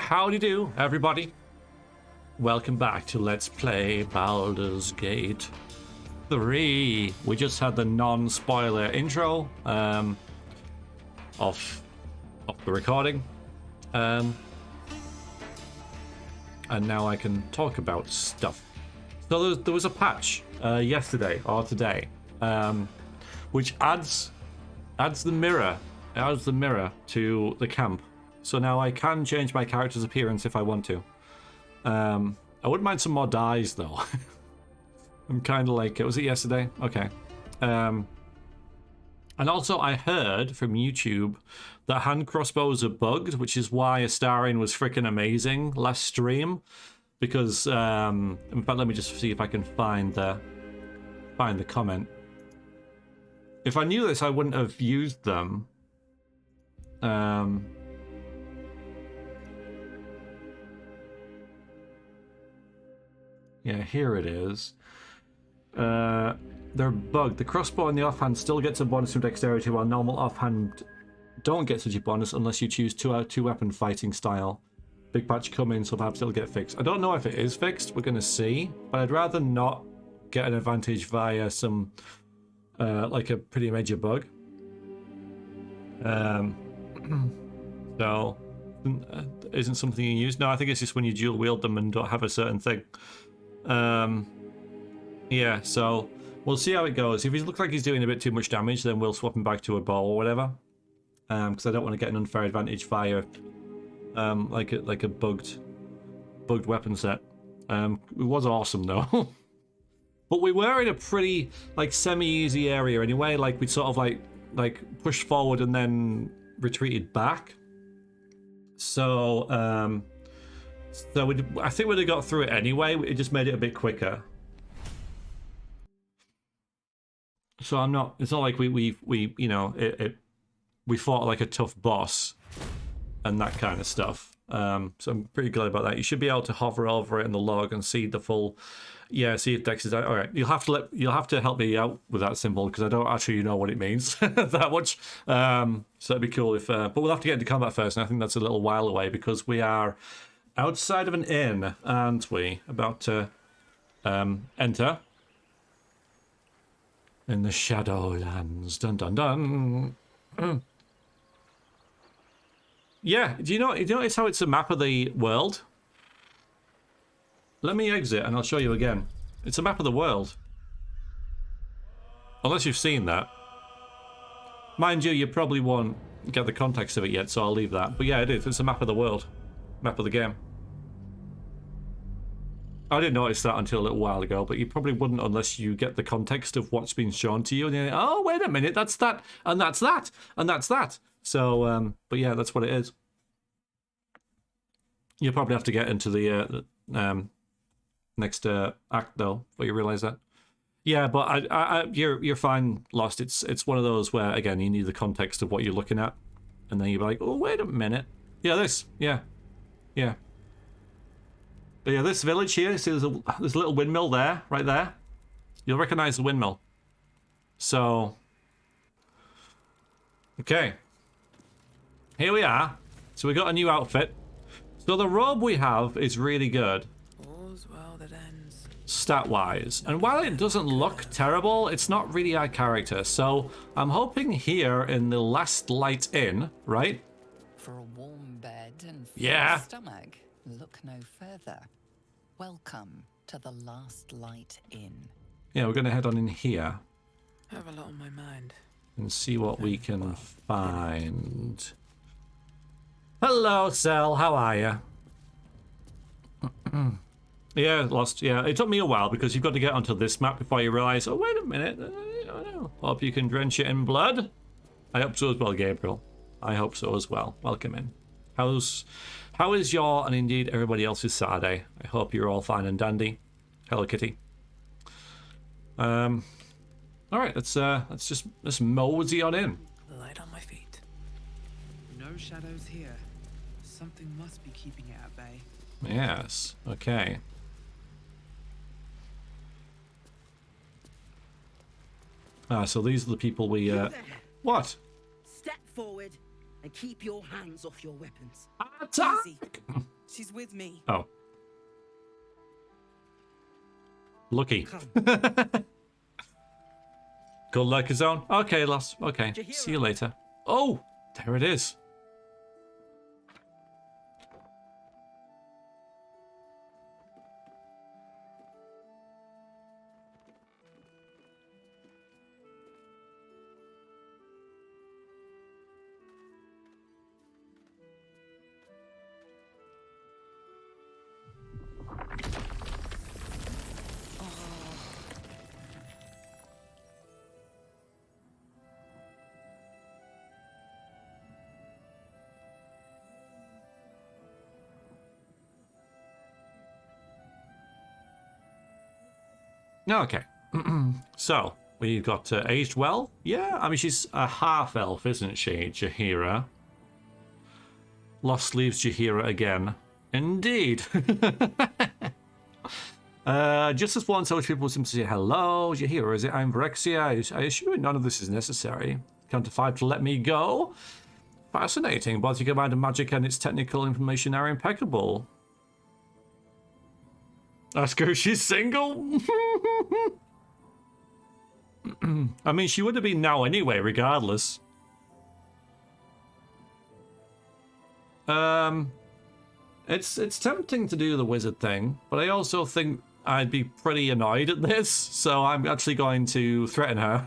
Howdy do, everybody. Welcome back to Let's Play Baldur's Gate 3. We just had the non-spoiler intro of the recording. And now I can talk about stuff. So there was a patch yesterday or today, which adds the mirror to the camp. So now I can change my character's appearance if I want to. I wouldn't mind some more dyes though. I'm kind of like, was it yesterday? Okay. And also I heard from YouTube that hand crossbows are bugged, which is why Astarion was freaking amazing last stream. Because, in fact, let me just see if I can find the comment. If I knew this, I wouldn't have used them. Yeah, here it is. They're bugged. The crossbow on the offhand still gets a bonus from dexterity, while normal offhand don't get such a bonus unless you choose two weapon fighting style. Big patch coming, so perhaps it'll get fixed. I don't know if it is fixed. We're gonna see, but I'd rather not get an advantage via some like a pretty major bug. So isn't something you use? No, I think it's just when you dual wield them and don't have a certain thing. Yeah, so we'll see how it goes. If he looks like he's doing a bit too much damage, then we'll swap him back to a bow or whatever. Because I don't want to get an unfair advantage via like a bugged weapon set. It was awesome though. But we were in a pretty like semi-easy area anyway. Like we sort of like pushed forward and then retreated back. So I think we'd have got through it anyway. It just made it a bit quicker. So I'm not. It's not like we you know we fought like a tough boss and that kind of stuff. So I'm pretty glad about that. You should be able to hover over it in the log and see the full. Yeah, see if Dex is out. All right, you'll have to help me out with that symbol because I don't actually know what it means that much. So it'd be cool if. But we'll have to get into combat first, and I think that's a little while away because we are outside of an inn, aren't we? About to enter in the Shadowlands. Dun dun dun. Yeah, do you notice how it's a map of the world? Let me exit and I'll show you again. It's a map of the world. Unless you've seen that. Mind you, you probably won't get the context of it yet, so I'll leave that. But yeah, it is. It's a map of the world. Map of the game. I didn't notice that until a little while ago, but you probably wouldn't unless you get the context of what's been shown to you. And you're like, oh, wait a minute, that's that, and that's that, and that's that. So, but yeah, that's what it is. You'll probably have to get into the next act though, but you realize that. Yeah, but you're fine, Lost. It's one of those where again you need the context of what you're looking at, and then you're like, oh, wait a minute. Yeah, this. Yeah. But yeah, this village here. See, there's a little windmill there, right there. You'll recognize the windmill. So, okay. Here we are. So we got a new outfit. So the robe we have is really good. Stat-wise. And while it doesn't look terrible, it's not really our character. So I'm hoping here in the Last Light Inn, right? For a warm bed and full stomach, look no further. Welcome to the Last Light Inn. Yeah, we're going to head on in here. I have a lot on my mind. And see what we can find. Hello, Cell. How are you? Yeah, Lost. Yeah, it took me a while because you've got to get onto this map before you realise, oh, wait a minute. Hope you can drench it in blood. I hope so as well, Gabriel. I hope so as well. Welcome in. How is your and indeed everybody else's Saturday? I hope you're all fine and dandy. Hello, Kitty. All right, let's mosey on in. Light on my feet. No shadows here. Something must be keeping it at bay. Yes. Okay. So these are the people we. What? Step forward and keep your hands off your weapons. Attack! Easy. She's with me. Oh. Lucky. Good luck zone. Okay, lass. Okay. Jaheira. See you later. Oh, there it is. Okay. So, we've got aged well. Yeah, I mean, she's a half-elf, isn't she, Jaheira? Lost leaves Jaheira again. Indeed. Just as once, I wish people seem to say, hello, Jaheira, is it? I'm Vrexia. I assure none of this is necessary. Count to 5 to let me go. Fascinating. Both your command of magic and its technical information are impeccable. Ask her if she's single. I mean, she would have been now anyway, regardless. It's tempting to do the wizard thing, but I also think I'd be pretty annoyed at this, so I'm actually going to threaten her.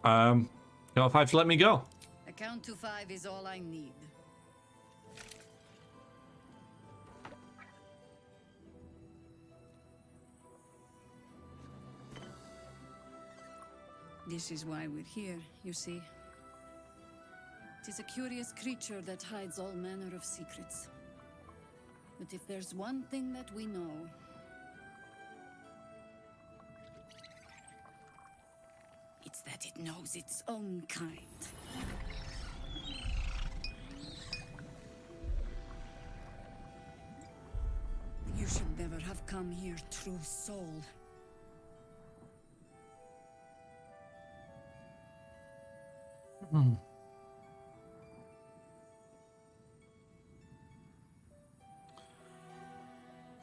Count to 5 to let me go. A count to 5 is all I need. This is why we're here, you see. It is a curious creature that hides all manner of secrets. But if there's one thing that we know, it's that it knows its own kind. You should never have come here, true soul.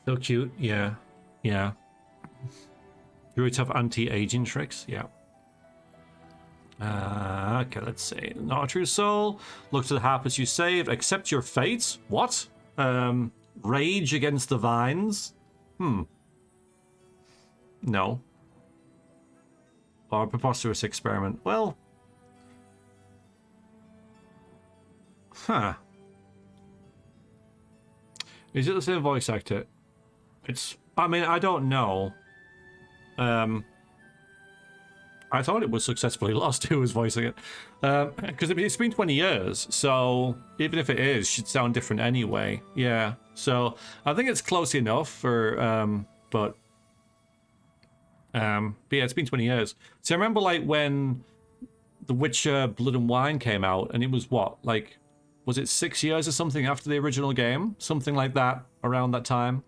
So cute, yeah. Yeah. Druids have anti-aging tricks, yeah. Okay, let's see. Not a true soul. Look to the Harpers you saved. Accept your fate. What? Rage against the vines? No. Or a preposterous experiment. Well. Huh. Is it the same voice actor? I mean, I don't know. I thought it was successfully lost who was voicing it. Because it's been 20 years, so even if it is, it should sound different anyway. Yeah, so I think it's close enough for, but yeah, it's been 20 years. So I remember, like, when The Witcher Blood and Wine came out, and it was what, like, was it 6 years or something after the original game? Something like that, around that time.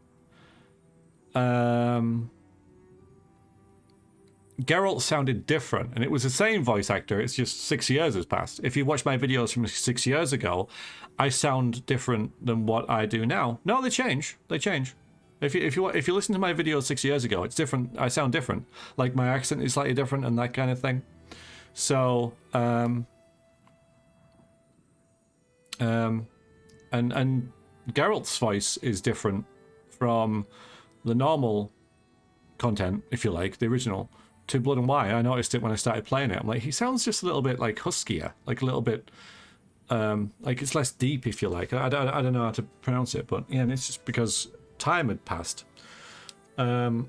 Geralt sounded different, and it was the same voice actor, it's just 6 years has passed. If you watch my videos from 6 years ago, I sound different than what I do now. No, they change. They change. If you listen to my videos 6 years ago, it's different. I sound different. Like, my accent is slightly different and that kind of thing. So, and Geralt's voice is different from the normal content, if you like, the original, to Blood and Wine. I noticed it when I started playing it. I'm like, he sounds just a little bit like huskier, like a little bit, like it's less deep, if you like. I don't know how to pronounce it, but yeah, and it's just because time had passed. Oh,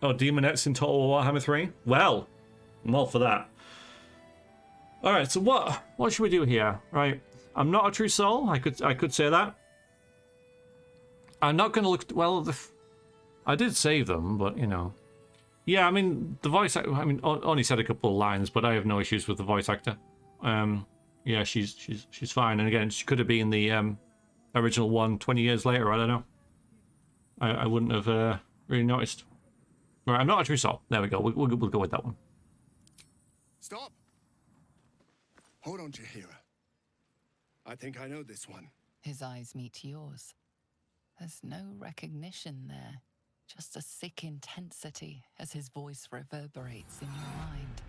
Demonettes in Total Warhammer 3? Well, I'm all for that. Alright, so what should we do here? Right, I'm not a true soul, I could say that. I'm not going to look, well, I did save them, but, you know. Yeah, I mean, the voice actor, I mean, only said a couple of lines, but I have no issues with the voice actor. Yeah, she's fine. And again, she could have been the original one 20 years later, I don't know. I wouldn't have really noticed. Right, I'm not a true soul. There we go, we'll go with that one. Stop! Hold on, Jaheira. I think I know this one. His eyes meet yours. There's no recognition there, just a sick intensity as his voice reverberates in your mind.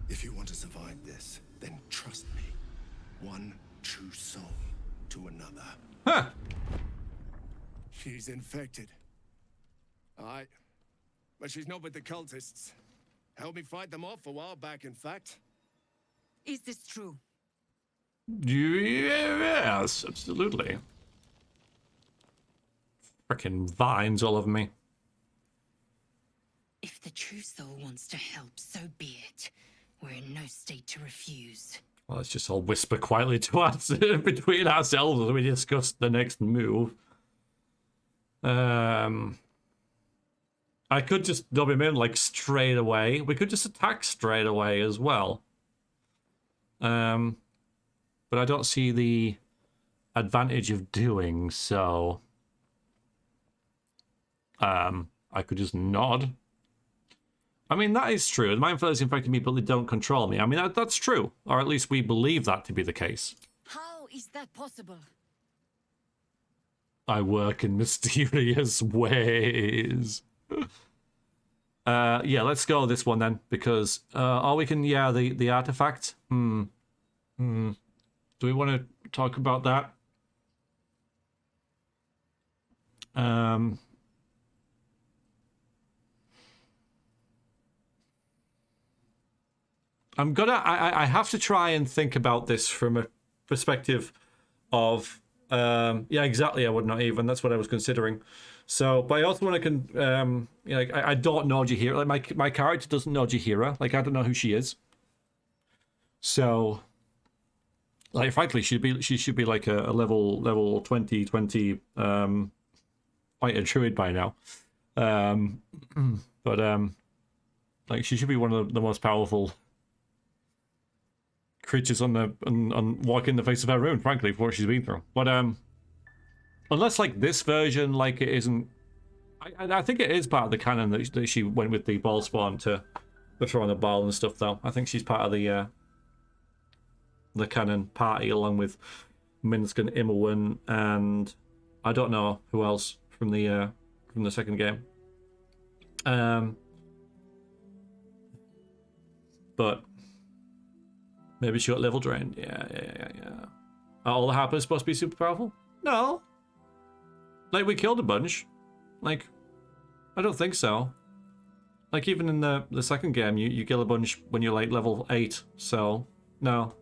If you want to survive this, then trust me. One true soul to another. Huh. She's infected. Aye. But she's not with the cultists. Helped me fight them off a while back, in fact. Is this true? Yes, absolutely. Frickin' vines all over me. If the true soul wants to help, so be it. We're in no state to refuse. Well, let's just all whisper quietly to us between ourselves as we discuss the next move. I could just dob him in like straight away. We could just attack straight away as well. But I don't see the advantage of doing so. I could just nod. I mean, that is true. The Mind Flayers infected me, but they don't control me. I mean, that's true. Or at least we believe that to be the case. How is that possible? I work in mysterious ways. Yeah, let's go this one then, because or we can, yeah, the artifact. Do we want to talk about that? I have to try and think about this from a perspective of yeah, exactly. I would not even. That's what I was considering. So, but I also want to I don't know Jaheira. Like my character doesn't know Jaheira. Like I don't know who she is. So, like frankly, she should be like a level 20 fighter druid by now. But like she should be one of the most powerful creatures on walking the face of her rune, frankly, for what she's been through. But unless like this version, like it isn't, I think it is part of the canon that she went with the ball spawn to throw on the ball and stuff. Though I think she's part of the canon party along with Minsk and Immerwin, and I don't know who else from the second game. But maybe she got level drained. Yeah. Are all the Harpers supposed to be super powerful? No. Like, we killed a bunch. Like, I don't think so. Like, even in the second game, you kill a bunch when you're, like, level 8. So, no.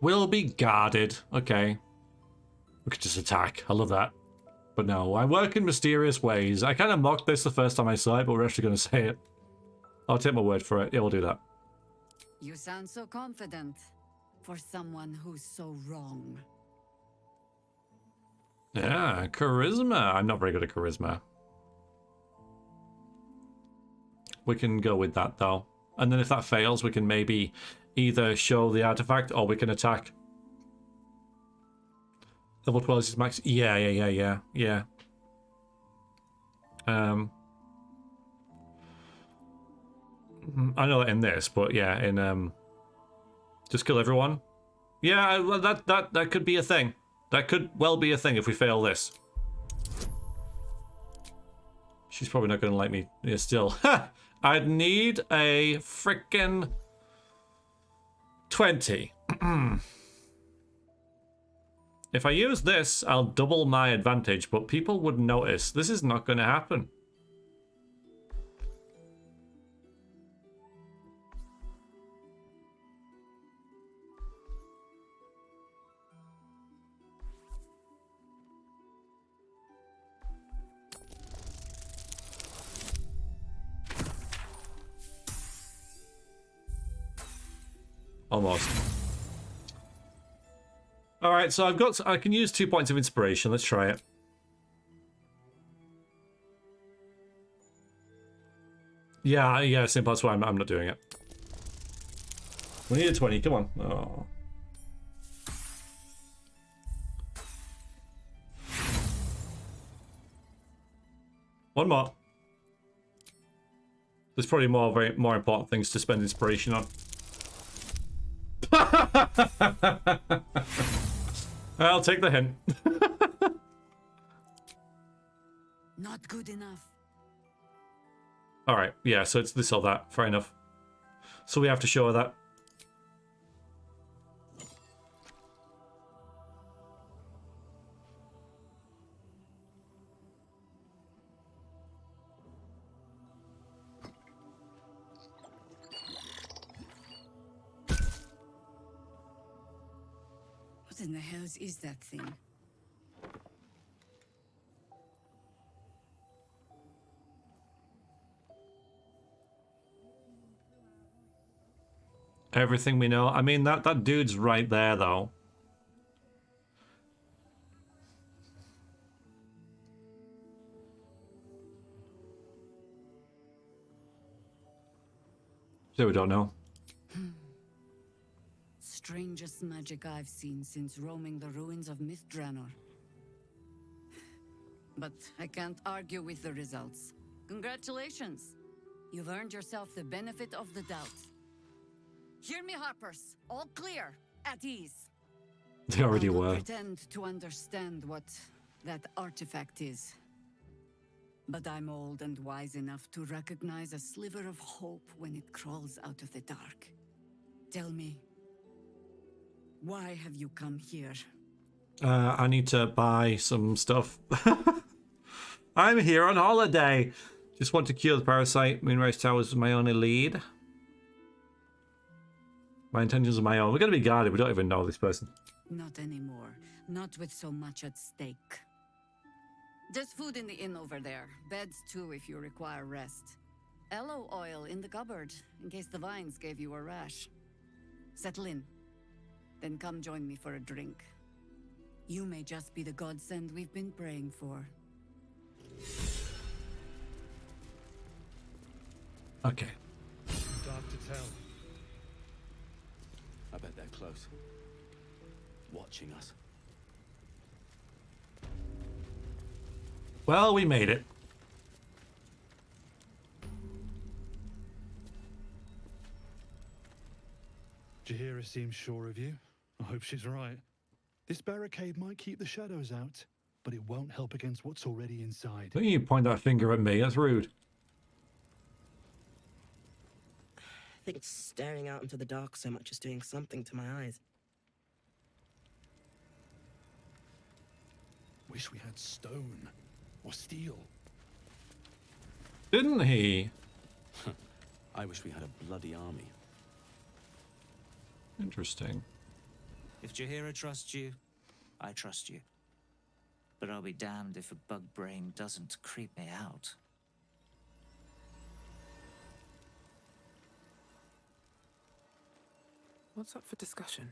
Will be guarded. Okay. We could just attack. I love that. But no, I work in mysterious ways. I kind of mocked this the first time I saw it, but we're actually going to say it. I'll take my word for it. Yeah, we'll do that. You sound so confident for someone who's so wrong. Yeah, charisma. I'm not very good at charisma. We can go with that, though. And then if that fails, we can maybe either show the artifact or we can attack. Level 12 is max. Yeah. I know that in this, but yeah, in just kill everyone. Yeah, well, that could be a thing. That could well be a thing if we fail this. She's probably not going to like me. Yeah, still. I'd need a frickin' 20. If I use this, I'll double my advantage, but people would notice. This is not going to happen. Almost. All right, so I can use 2 points of inspiration. Let's try it. Yeah, simple. That's why I'm not doing it. We need a 20. Come on. Oh. One more. There's probably more important things to spend inspiration on. I'll take the hint. Not good enough. All right, yeah, so it's this or that. Fair enough. So we have to show her that. What in the hells is that thing? Everything we know. I mean, that dude's right there, though. So we don't know. Strangest magic I've seen since roaming the ruins of Mythdraenor. But I can't argue with the results. Congratulations. You've earned yourself the benefit of the doubt. Hear me, Harpers. All clear. At ease. They already I'll not were. pretend to understand what that artifact is. But I'm old and wise enough to recognize a sliver of hope when it crawls out of the dark. Tell me, why have you come here? I need to buy some stuff. I'm here on holiday. Just want to cure the parasite. Moonrise Towers is my only lead. My intentions are my own. We're going to be guarded. We don't even know this person. Not anymore. Not with so much at stake. There's food in the inn over there. Beds too if you require rest. Aloe oil in the cupboard in case the vines gave you a rash. Settle in. Then come join me for a drink. You may just be the godsend we've been praying for. Okay. Dark to tell. I bet they're close. Watching us. Well, we made it. Jaheira seems sure of you. I hope she's right. This barricade might keep the shadows out, but it won't help against what's already inside. Don't you point that finger at me. That's rude. I think staring out into the dark so much is doing something to my eyes. Wish we had stone or steel. Didn't he? I wish we had a bloody army. Interesting. If Jaheira trusts you, I trust you. But I'll be damned if a bug brain doesn't creep me out. What's up for discussion?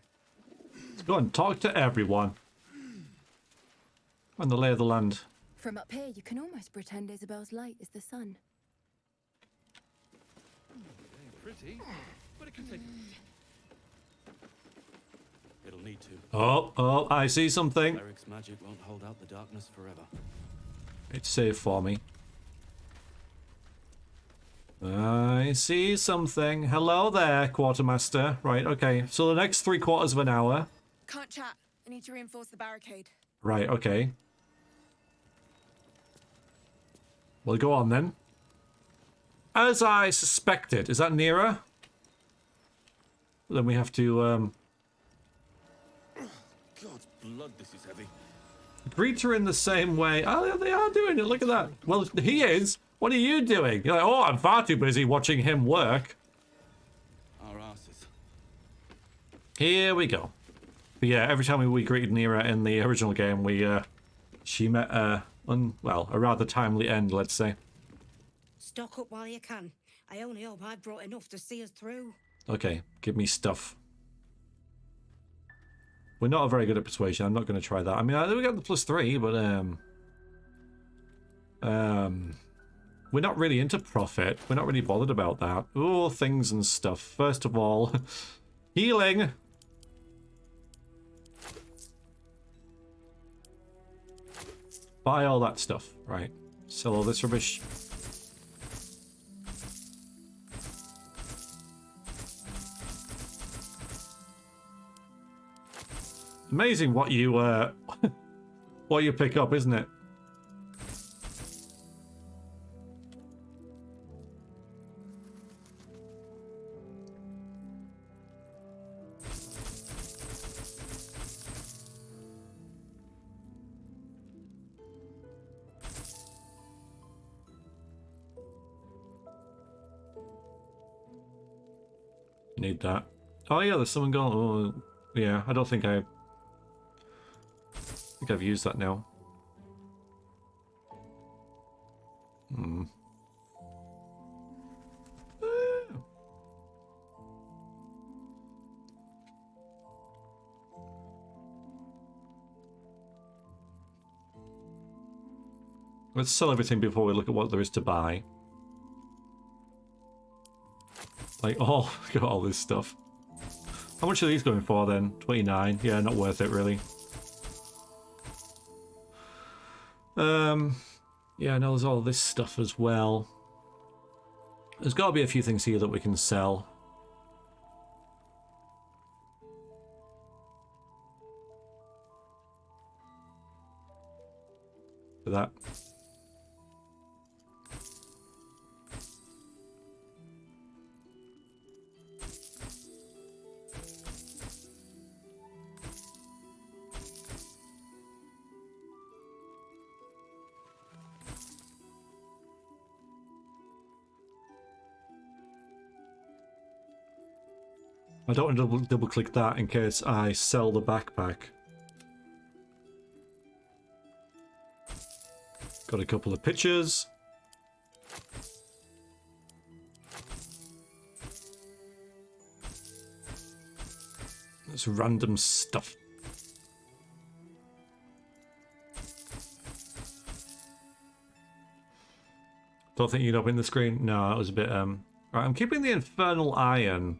Let's go and talk to everyone. On the lay of the land. From up here, you can almost pretend Isabel's light is the sun. Pretty, but it can take. It'll need to. Oh, I see something. Cleric's magic won't hold out the darkness forever. It's safe for me. I see something. Hello there, quartermaster. Right, okay. So the next 3/4 of an hour. Can't chat. I need to reinforce the barricade. Right, okay. Well, go on then. As I suspected, is that nearer? Then we have to, God's blood, this is heavy. greet her in the same way. Oh, they are doing it. Look at that. Well, he is. What are you doing? You're like, oh, I'm far too busy watching him work. Our asses. Here we go. But yeah, every time we greeted Nira in the original game, she met a rather timely end, let's say. Stock up while you can. I only hope I've brought enough to see us through. Okay, give me stuff. We're not very good at persuasion. I'm not going to try that. I mean, we got the +3, but we're not really into profit. We're not really bothered about that. Oh, things and stuff. First of all, healing. Buy all that stuff. Right. Sell all this rubbish. Amazing what you what you pick up, isn't it? Need that. Oh yeah, there's someone going. Oh, yeah, I don't think I think I've used that now. Hmm. Let's sell everything before we look at what there is to buy. Like, oh, look at all this stuff. How much are these going for then? 29. Yeah, not worth it really. Yeah, no, there's all this stuff as well. There's got to be a few things here that we can sell. For that. I don't want to double click that in case I sell the backpack. Got a couple of pictures. That's random stuff. Don't think you'd open the screen? No, that was a bit Right, I'm keeping the infernal iron.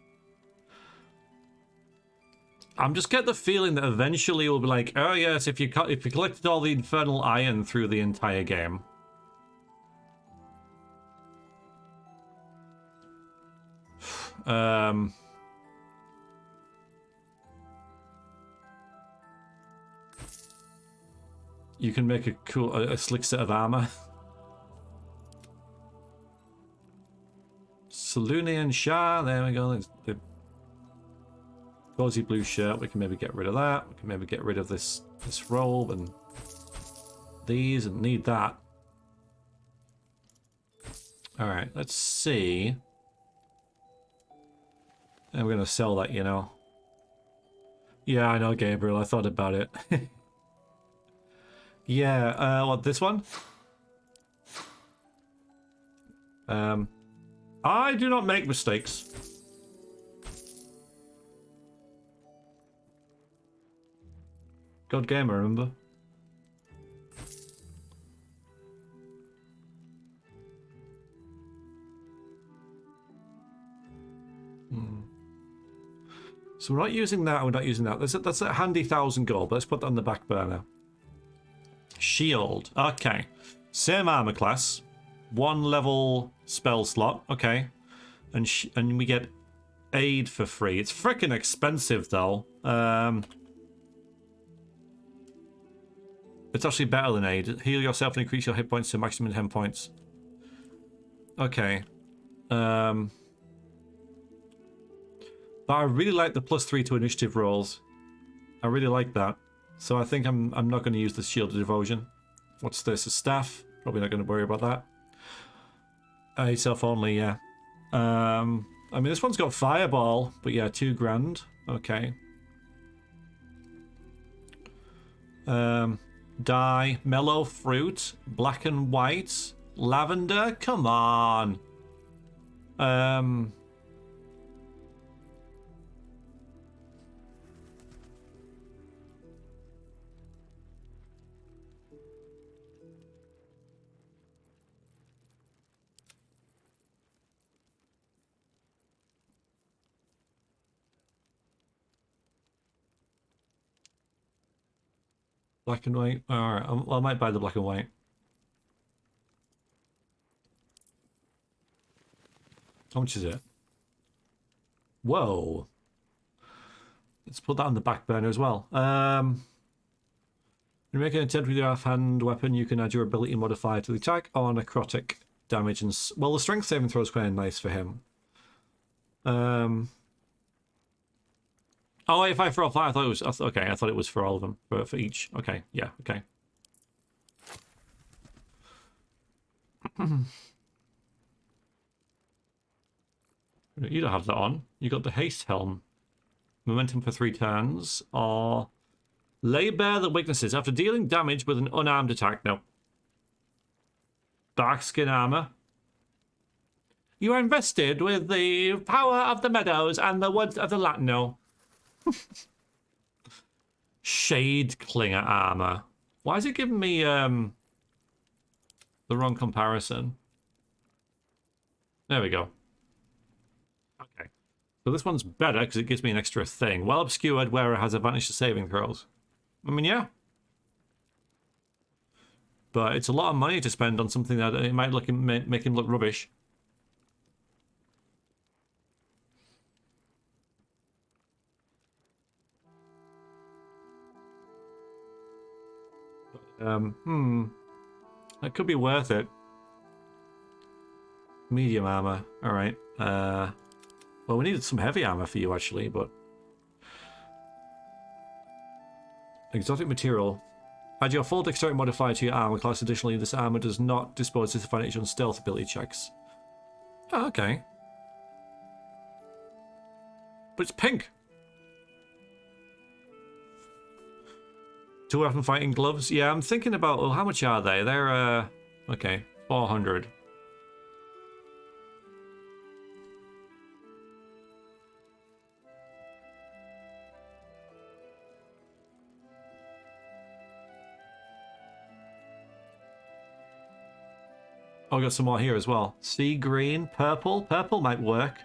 I'm just get the feeling that eventually we'll be like, oh yes, if you collected all the infernal iron through the entire game. You can make a slick set of armor. Salunian Shah, there we go. The cozy blue shirt, we can maybe get rid of that. We can maybe get rid of this robe and these and need that. Alright, let's see. And we're gonna sell that, you know. Yeah, I know, Gabriel, I thought about it. Yeah, what, this one? I do not make mistakes. God Gamer, remember? So we're not using that, we're not using that. That's a handy 1,000 gold, but let's put that on the back burner. Shield. Okay. Same armor class. 1 level spell slot. Okay. And we get aid for free. It's freaking expensive, though. It's actually better than aid. Heal yourself and increase your hit points to maximum 10 points. Okay. But I really like the +3 to initiative rolls. I really like that. So I think I'm not going to use the Shield of Devotion. What's this? A staff? Probably not going to worry about that. Self only, yeah. I mean, this one's got Fireball, but yeah, 2 grand. Okay. Dye, mellow fruit, black and white, lavender. Come on. Black and white. Alright, I might buy the black and white. How much is it? Whoa. let's put that on the back burner as well. When you make an attempt with your offhand weapon, you can add your ability modifier to the attack or necrotic damage. And well, the strength saving throw is kind of nice for him. Oh, wait, if I for all five, I thought it was okay. I thought it was for all of them, for each. Okay, yeah, okay. You don't have that on. You got the haste helm. Momentum for 3 turns, or lay bare the weaknesses after dealing damage with an unarmed attack. No. Dark skin armor. You are invested with the power of the meadows and the woods of the Latino. Shade Clinger armor. Why is it giving me the wrong comparison? There we go. Okay. So this one's better because it gives me an extra thing. Well obscured wearer has advantage to saving throws. I mean, yeah. But it's a lot of money to spend on something that it might make him look rubbish. That could be worth it. Medium armor. All right. Well, we needed some heavy armor for you actually, but exotic material. Add your full dexterity modifier to your armor class. Additionally, this armor does not dispose disadvantage on stealth ability checks. Oh, okay. But it's pink. 2 weapon fighting gloves. Yeah, I'm thinking about, well, how much are they? They're, okay, 400. Oh, I got some more here as well. Sea green, purple. Purple might work.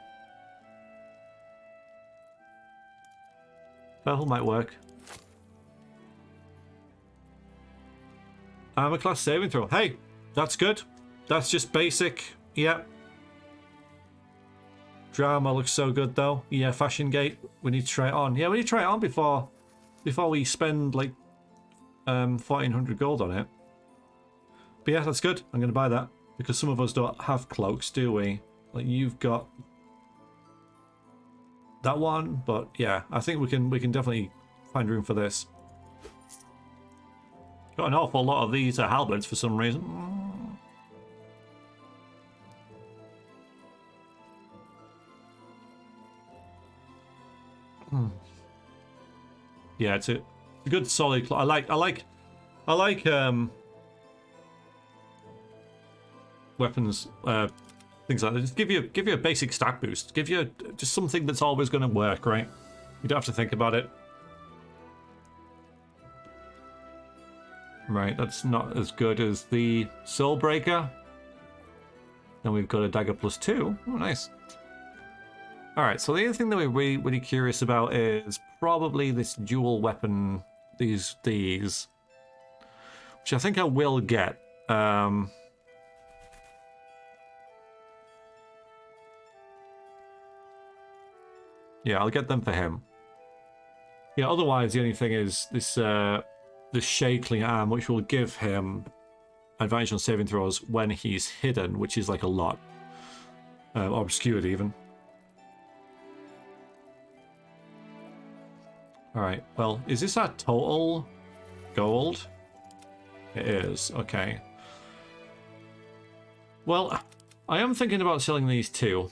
Purple might work. Armor class saving throw. Hey, that's good. That's just basic. Yep. Drama looks so good though. Yeah, fashion gate. We need to try it on. Yeah, we need to try it on before we spend like 1400 gold on it. But yeah, that's good. I'm gonna buy that because some of us don't have cloaks, do we? Like you've got that one, but yeah, I think we can definitely find room for this. Got an awful lot of these halberds for some reason. Yeah, it's a good solid. I like weapons, things like that. Just give you a basic stat boost. Give you just something that's always going to work, right? You don't have to think about it. Right, that's not as good as the Soulbreaker. Then we've got a dagger +2. Oh, nice. Alright, so the other thing that we're really curious about is probably this dual weapon, these, which I think I will get. Yeah, I'll get them for him. Yeah, otherwise the only thing is this the Shakeling arm, which will give him advantage on saving throws when he's hidden, which is like a lot. Or obscured even. Alright, well, is this our total gold? It is, okay. Well, I am thinking about selling these two.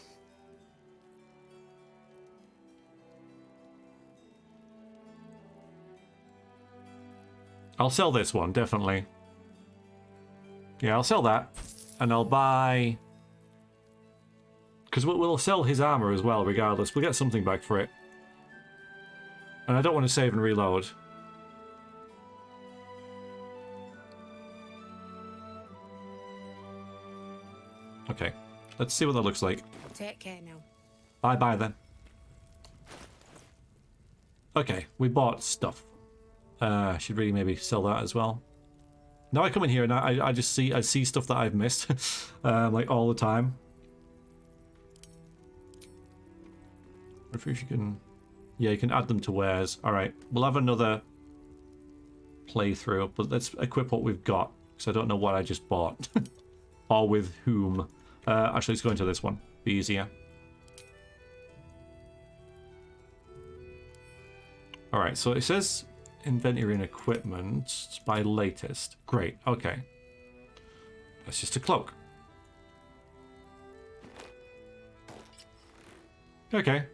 I'll sell this one, definitely. Yeah, I'll sell that. And I'll buy... Because we'll sell his armor as well, regardless. We'll get something back for it. And I don't want to save and reload. Okay. Let's see what that looks like. Take care now. Bye-bye then. Okay, we bought stuff. Should really maybe sell that as well. Now I come in here and I just see stuff that I've missed, like all the time. I wonder if you can Yeah, you can add them to wares. Alright, we'll have another playthrough, but let's equip what we've got, because I don't know what I just bought. Or with whom. Actually, let's go into this one. Be easier. Alright, so it says inventory and equipment by latest. Great, okay. That's just a cloak. Okay.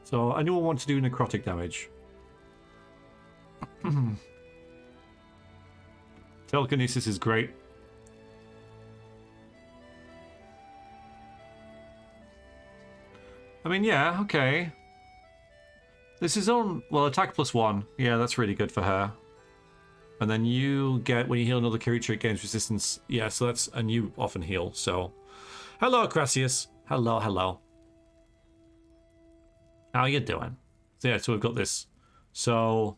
So, anyone want to do necrotic damage? Telekinesis is great. I mean, yeah, okay. This is on, well, attack +1. Yeah, that's really good for her. And then you get, when you heal another creature, it gains resistance. Yeah, so that's, and you often heal, so. Hello, Crassius. Hello, hello. How you doing? So yeah, so we've got this. So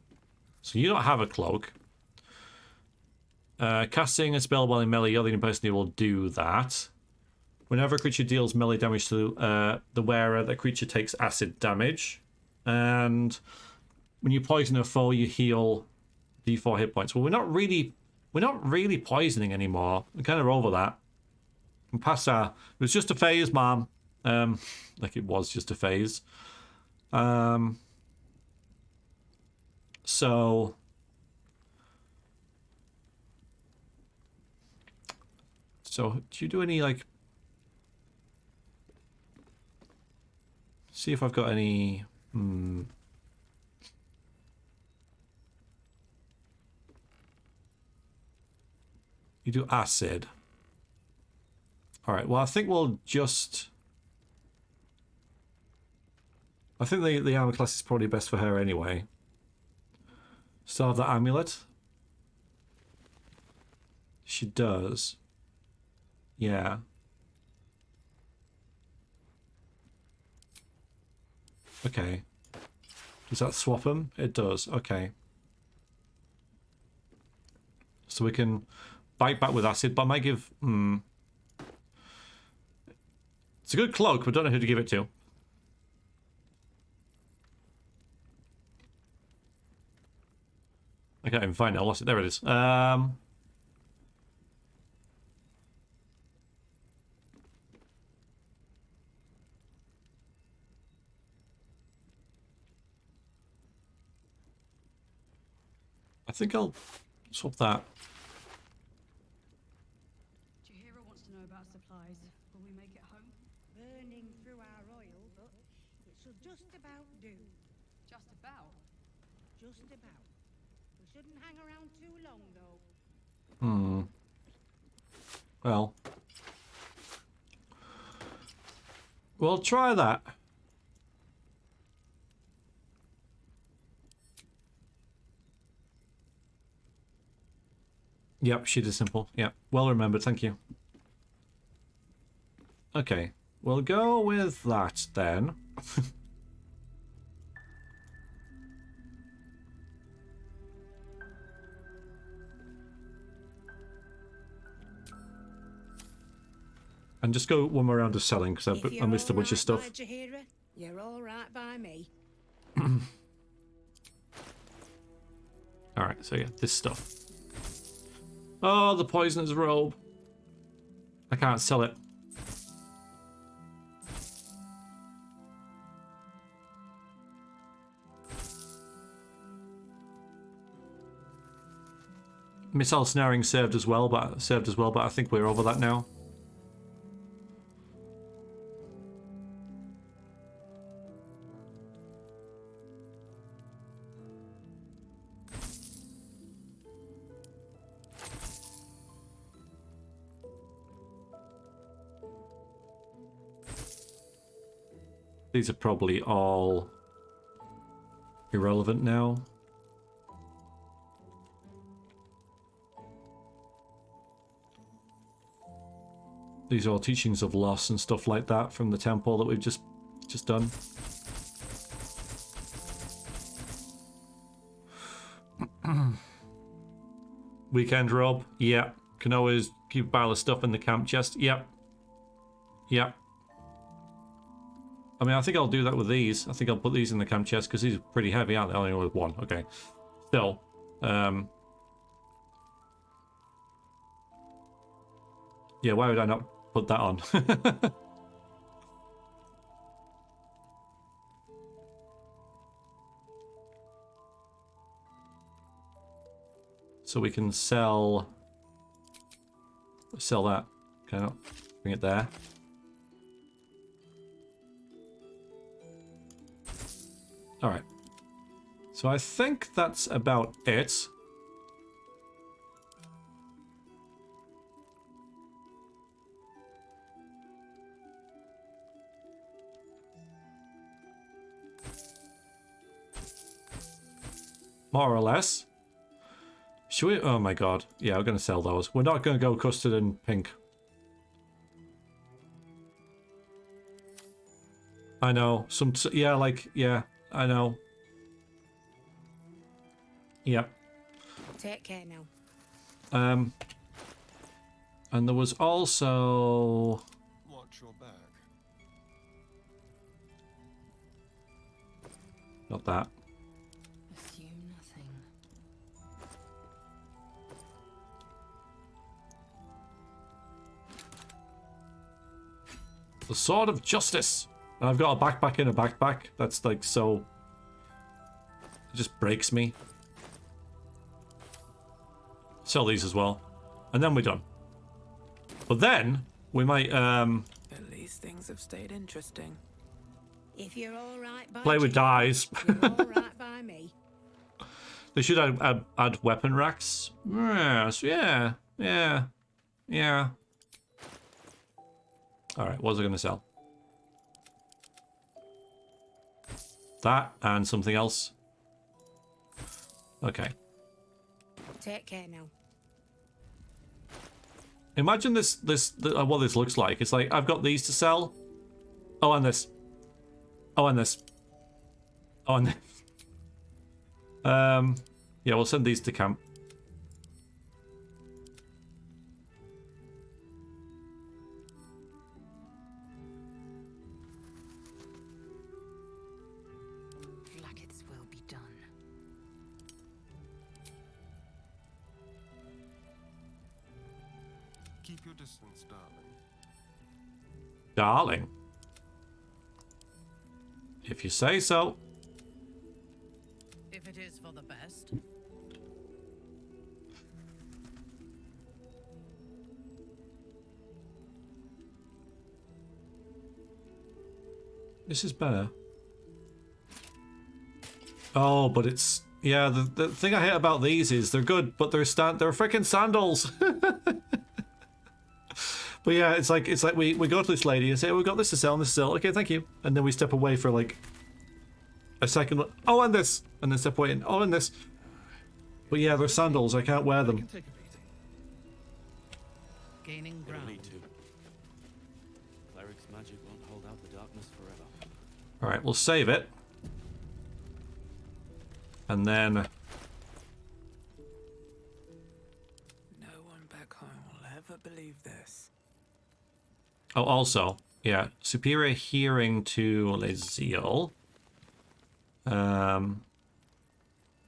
you don't have a cloak. Casting a spell while in melee, you're the only person who will do that. Whenever a creature deals melee damage to the wearer, the creature takes acid damage. And when you poison a foe, you heal D4 hit points. Well, we're not really poisoning anymore. We're kind of over that. And past that, it was just a phase, Mom. Like it was just a phase. So do you do any, like, see if I've got any, you do acid. Alright, well, I think we'll just, I think the armor class is probably best for her anyway. Still have the amulet? She does. Yeah. Okay. Does that swap them? It does. Okay. So we can bite back with acid, but I might give... It's a good cloak, but don't know who to give it to. I can't even find it. I lost it. There it is. I think I'll swap that. Jaheira wants to know about supplies. Will we make it home? Burning through our oil, but it should just about do. Just about? Just about. We shouldn't hang around too long, though. Well. We'll try that. Yep, she did simple. Yep, well remembered, thank you. Okay, we'll go with that then. And just go one more round of selling, because I missed a bunch of stuff. Jaheira, you're all right by me. Alright, so yeah, this stuff. Oh, the poisoner's robe. I can't sell it. Missile snaring served as well, but I think we're over that now. These are probably all irrelevant now. These are all teachings of loss and stuff like that from the temple that we've just done. Weekend robe. Yeah. Can always keep a pile of stuff in the camp chest. Yep. Yep. I mean, I think I'll do that with these. I think I'll put these in the camp chest because these are pretty heavy, aren't they? Only with one. Okay. Still. Yeah, why would I not put that on? So we can sell that. Okay, bring it there. All right. So I think that's about it. More or less. Should we? Oh my god. Yeah, we're going to sell those. We're not going to go custard and pink. I know. Yeah, like, yeah, I know. Yep. Take care now. And there was also... Watch your back. Not that. Assume nothing. The Sword of Justice. And I've got a backpack in a backpack. That's like so... It just breaks me. Sell these as well. And then we're done. But then, we might, At least things have stayed interesting. If you're all right by play with dyes. you're all right by me. They should add weapon racks. Yes, yeah. Alright, what was I going to sell? That and something else. Okay. Take care now. Imagine what this looks like. It's like, I've got these to sell. Oh, and this. Oh, and this. Oh, and this. Yeah, we'll send these to camp. Like its will be done. Keep your distance, darling. Darling. If you say so. If it is for the best. This is better. Oh, but it's... Yeah, the thing I hate about these is they're good, but they're freaking sandals. But yeah, it's like we go to this lady and say, oh, we've got this to sell and this to sell. Okay, thank you. And then we step away for like a second. Oh, and this. And then step away and oh, and this. But yeah, they're sandals. I can't wear them. Gaining It'll ground. need to. Cleric's magic won't hold out the darkness forever. Alright, we'll save it. And then... No one back home will ever believe this. Oh, also, yeah, superior hearing to Leziel.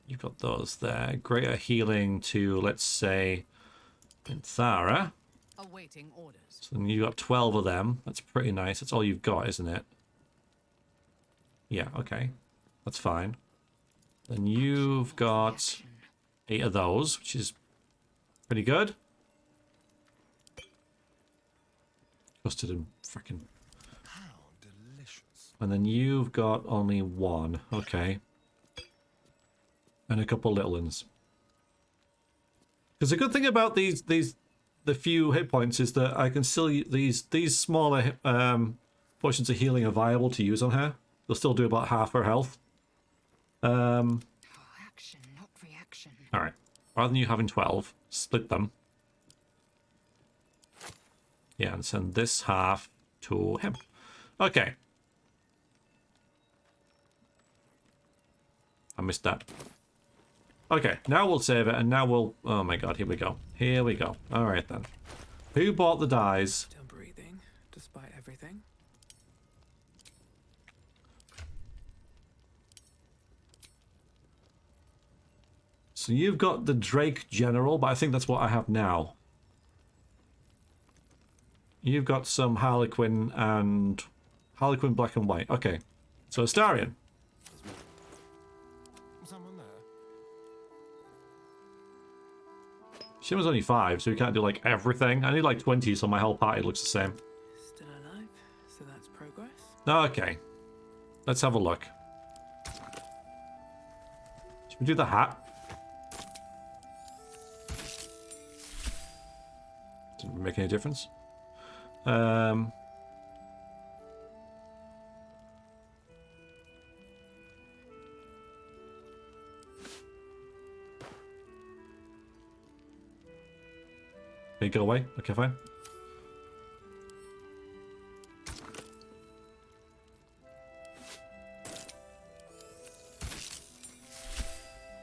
You've got those there. Greater healing to, let's say, Pinthara. Awaiting orders. So then you got 12 of them. That's pretty nice. That's all you've got, isn't it? Yeah, okay. That's fine. Then you've got 8 of those, which is pretty good. Custard and frickin'. How delicious. And then you've got only 1. Okay. And a couple little ones. Because the good thing about the few hit points is that I can still these smaller potions of healing are viable to use on her. They'll still do about half her health. Action, not reaction. All right. Rather than you having 12, split them. Yeah, and send this half to him. Okay. I missed that. Okay, now we'll save it, and now we'll... Oh my god, here we go. Here we go. Alright then. Who bought the dyes? Still breathing, despite everything. So you've got the Drake General, but I think that's what I have now. You've got some Harlequin and... Harlequin black and white. Okay. So Astarion. Someone there? She was only 5, so we can't do like everything. I need like 20, so my whole party looks the same. Still alive, so that's progress. Okay. Let's have a look. Should we do the hat? Didn't make any difference. Okay, go away. Okay, fine.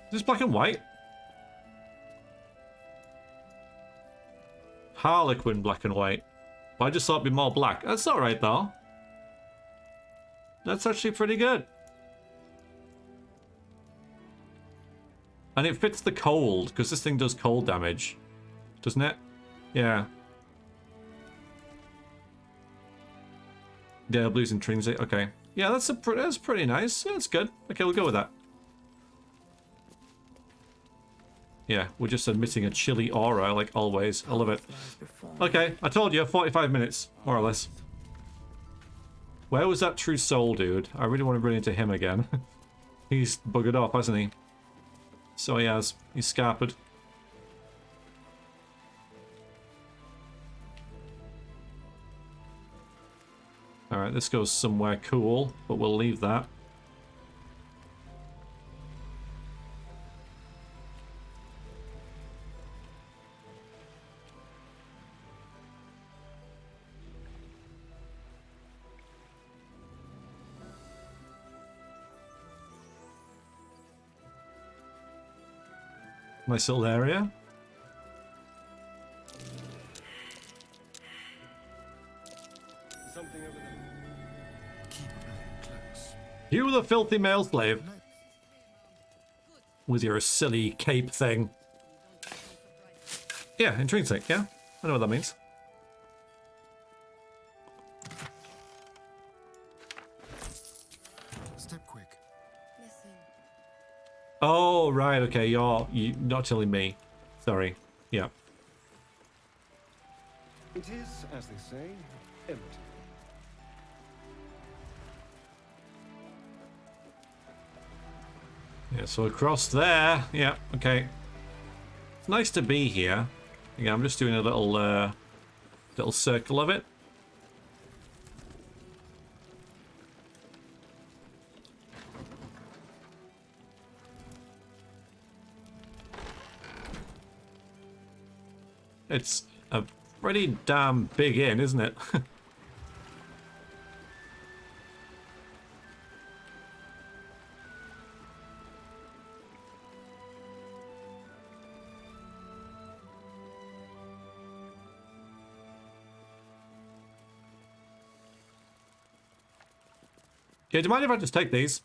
Is this black and white? Harlequin black and white. But I just thought it'd be more black. That's alright though. That's actually pretty good. And it fits the cold, because this thing does cold damage. Doesn't it? Yeah. Yeah, blue's intrinsic. Okay. Yeah, that's pretty nice. Yeah, that's good. Okay, we'll go with that. Yeah, we're just emitting a chilly aura, like always. I love it. Okay, I told you, 45 minutes, more or less. Where was that true soul dude? I really want to run into him again. He's buggered off, hasn't he? So he has. He's scarpered. Alright, this goes somewhere cool, but we'll leave that. Nice little area. Something over there. Keep close. You the filthy male slave. With your silly cape thing. Yeah, intrinsic, yeah. I know what that means. Step quick. Oh, right, okay, you're not telling me. Sorry. Yeah. It is, as they say, empty. Yeah, so across there. Yeah, okay. It's nice to be here. Yeah, I'm just doing a little circle of it. It's a pretty damn big inn, isn't it? Yeah, do you mind if I just take these?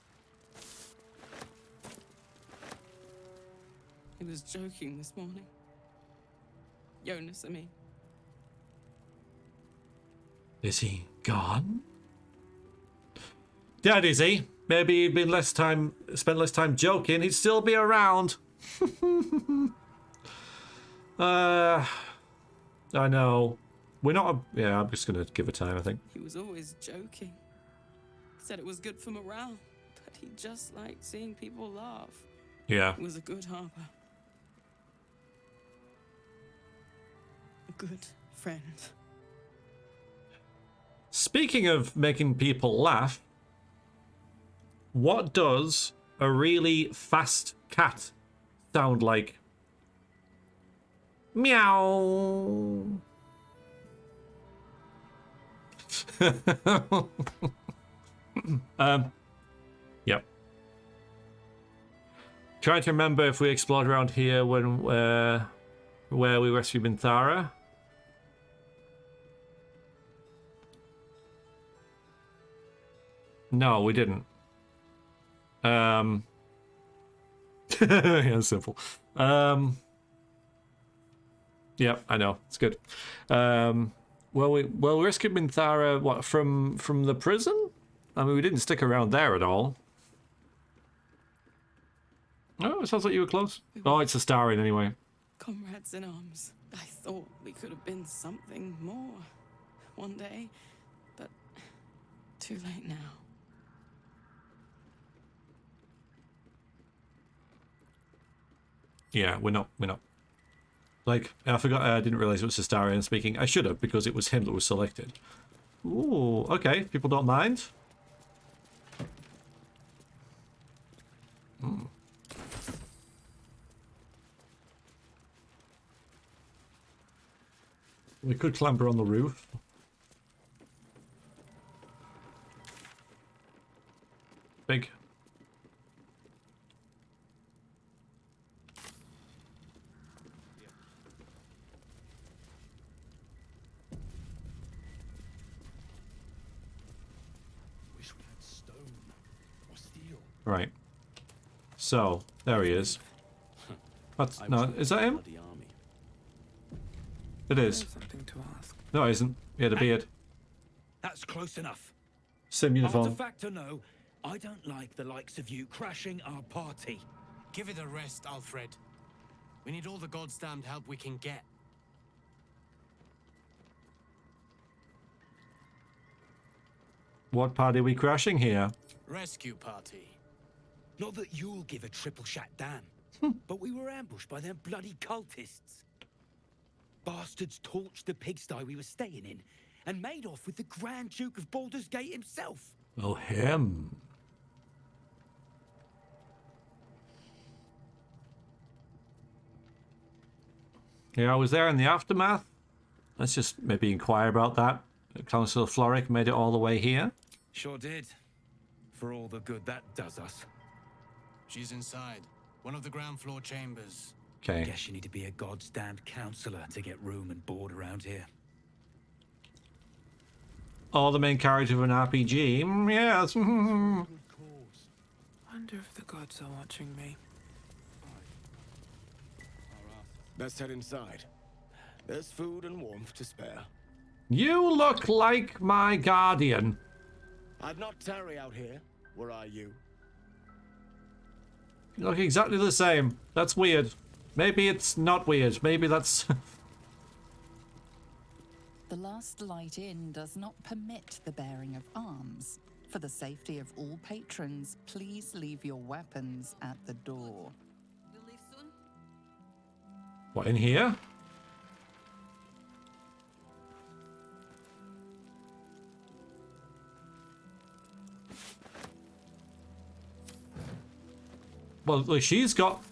He was joking this morning. Jonas, I mean. Is he gone? Dead, is he? Maybe he'd been spent less time joking. He'd still be around. I know. We're not. Yeah, I'm just gonna give it time, I think. He was always joking. Said it was good for morale, but he just liked seeing people laugh. Yeah. He was a good Harper. A good friend. Speaking of making people laugh, what does a really fast cat sound like? Meow. Yep. Trying to remember if we explored around here when where we rescued Minthara. No, we didn't. Yeah, simple. Yeah, I know. It's good. Well, we rescued Minthara, what, from the prison? I mean, we didn't stick around there at all. Oh, it sounds like you were close. Oh, it's a Astarion anyway. Comrades in arms. I thought we could have been something more one day, but too late now. Yeah, we're not. Like, I forgot, I didn't realize it was Astarion speaking. I should have, because it was him that was selected. Ooh, okay, people don't mind. Hmm. We could clamber on the roof. Big. Wish we had stone or steel. Right. So, there he is. That's, no, is that him? It is. Something to ask. No, it isn't. He had a beard. That's close enough. Same uniform. Artifact or no, I don't like the likes of you crashing our party. Give it a rest, Alfred. We need all the goddamned help we can get. What party are we crashing here? Rescue party. Not that you'll give a triple shot damn, but we were ambushed by them bloody cultists. Bastards torched the pigsty we were staying in and made off with the Grand Duke of Baldur's Gate himself. Oh, him. Yeah, I was there in the aftermath. Let's just maybe inquire about that. Council of Floric made it all the way here. Sure did. For all the good that does us. She's inside. One of the ground floor chambers. Okay. Guess you need to be a goddamned counselor to get room and board around here. Oh, the main character of an RPG. Yes. Wonder if the gods are watching me. Let's head inside. There's food and warmth to spare. You look like my guardian. I'd not tarry out here, were I you. You look exactly the same. That's weird. Maybe it's not weird. Maybe that's... The Last Light Inn does not permit the bearing of arms. For the safety of all patrons, please leave your weapons at the door. We'll leave soon. What, in here? Well, look, she's got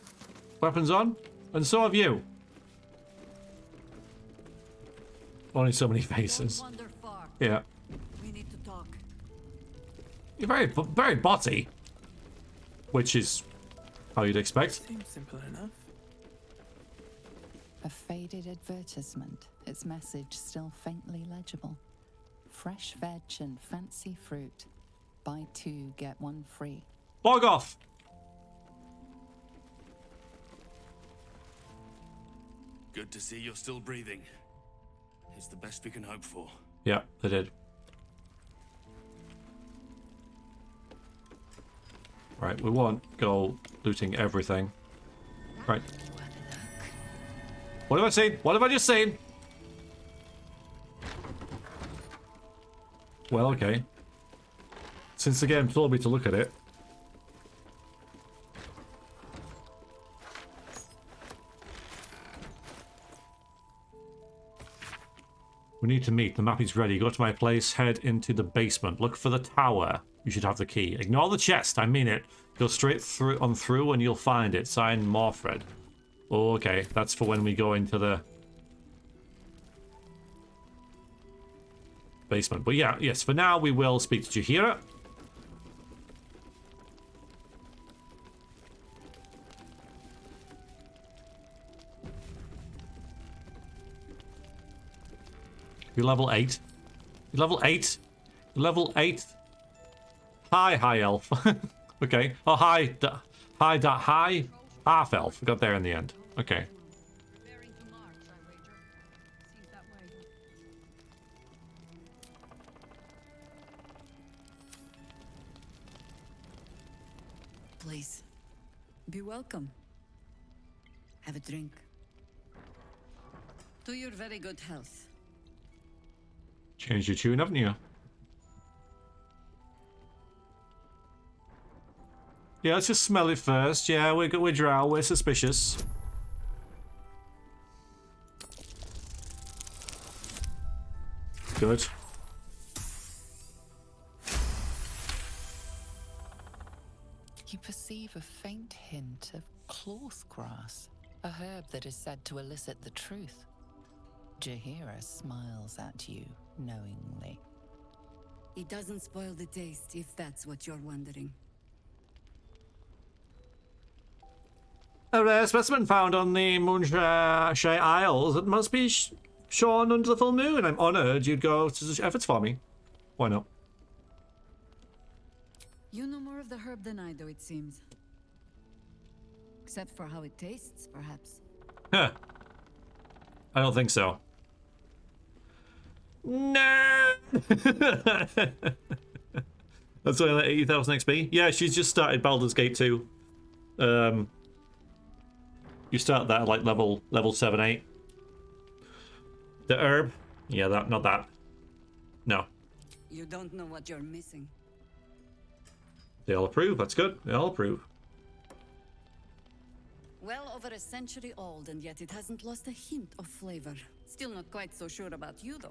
weapons on, and so have you. Only so many faces. Don't wander far. Yeah. We need to talk. You're very botty. Which is how you'd expect. Seems simple enough. A faded advertisement, its message still faintly legible. Fresh veg and fancy fruit. Buy 2, get 1 free. Log off! Good to see you're still breathing. It's the best we can hope for. Yeah, they did. Right, we won't go looting everything. Right. What have I seen? What have I just seen? Well, okay. Since the game told me to look at it. We need to meet. The map is ready. Go to my place, head into the basement. Look for the tower. You should have the key. Ignore the chest, I mean it. Go straight through and you'll find it. Sign Morfred. Oh, okay, that's for when we go into the basement. But yeah, yes, for now we will speak to Jaheira. You're level 8. You're level 8. You're level 8. Hi, high elf. Okay. Oh, hi. Hi, half elf. Got there in the end. Okay. Please, be welcome. Have a drink. To your very good health. Changed your tune, haven't you? Yeah, let's just smell it first. Yeah, we're drow. We're suspicious. Good. You perceive a faint hint of cloth grass, a herb that is said to elicit the truth. Jaheira smiles at you knowingly. It doesn't spoil the taste, if that's what you're wondering. A rare specimen found on the Moonshay Isles. It must be shorn under the full moon. I'm honoured you'd go to such efforts for me. Why not? You know more of the herb than I do, it seems. Except for how it tastes, perhaps. Huh. I don't think so. No! That's only like 80,000 XP. Yeah, she's just started Baldur's Gate 2. You start that at like level 7, 8. The herb? Yeah, that, not that. No. You don't know what you're missing. They all approve, that's good. They all approve. Well over a century old, and yet it hasn't lost a hint of flavor. Still not quite so sure about you, though.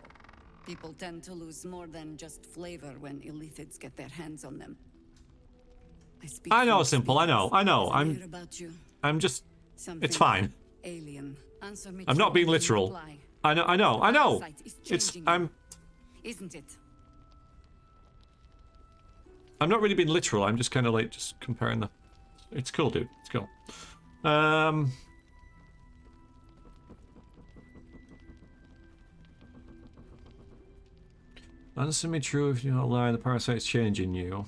People tend to lose more than just flavor when illithids get their hands on them. I know, Simple, I know. I'm just... Something it's fine. Alien. Answer me. I'm not being literal. Reply. I know. It's... Isn't it? I'm not really being literal, I'm just kind of like, just comparing the... It's cool, dude. It's cool. Answer me true if you're not lying, the parasite's changing you.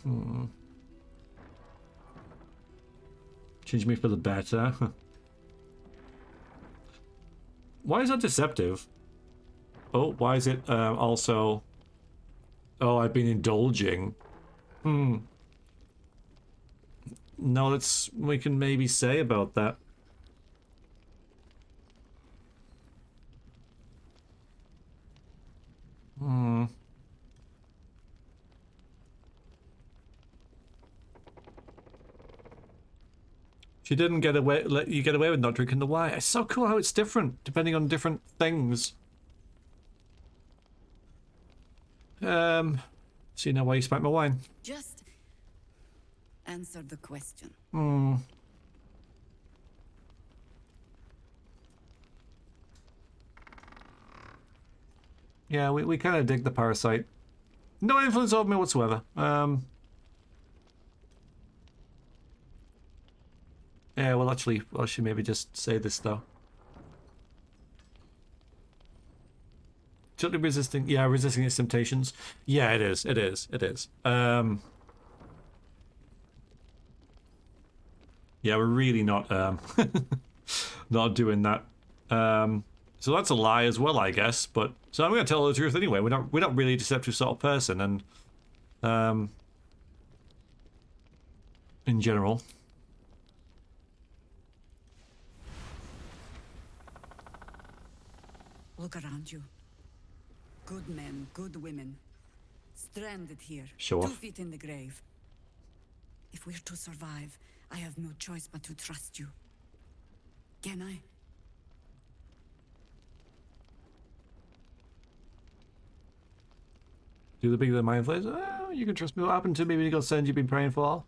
Change me for the better. Why is that deceptive? Oh, why is it also... Oh, I've been indulging. No, that's... we can maybe say about that. She didn't get away. Let you get away with not drinking the wine. It's so cool how it's different depending on different things. See now why you spiked my wine. Just answer the question. Yeah, we kind of dig the parasite. No influence over me whatsoever. Yeah, well, actually, I should maybe just say this, though. Totally resisting... Yeah, resisting its temptations. Yeah, it is. It is. It is. Yeah, we're really not, not doing that. So that's a lie as well, I guess, but... So I'm going to tell the truth anyway. We're not really a deceptive sort of person, and... in general... Look around you. Good men, good women. Stranded here. Sure. 2 feet in the grave. If we're to survive, I have no choice but to trust you. Can I? Do the bigger the mind flares? Oh, you can trust me. What happened to me when you got sent you've been praying for?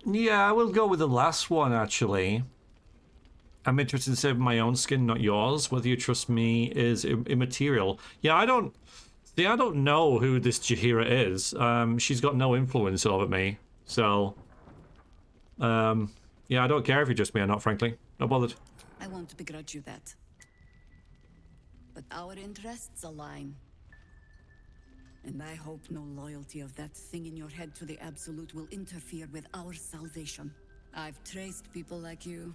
Yeah, I will go with the last one, actually. I'm interested in saving my own skin, not yours. Whether you trust me is immaterial. Yeah, I don't know who this Jaheira is. She's got no influence over me. So, yeah, I don't care if you trust me or not, frankly. Not bothered. I won't begrudge you that. but our interests align. And I hope no loyalty of that thing in your head to the Absolute will interfere with our salvation. I've traced people like you.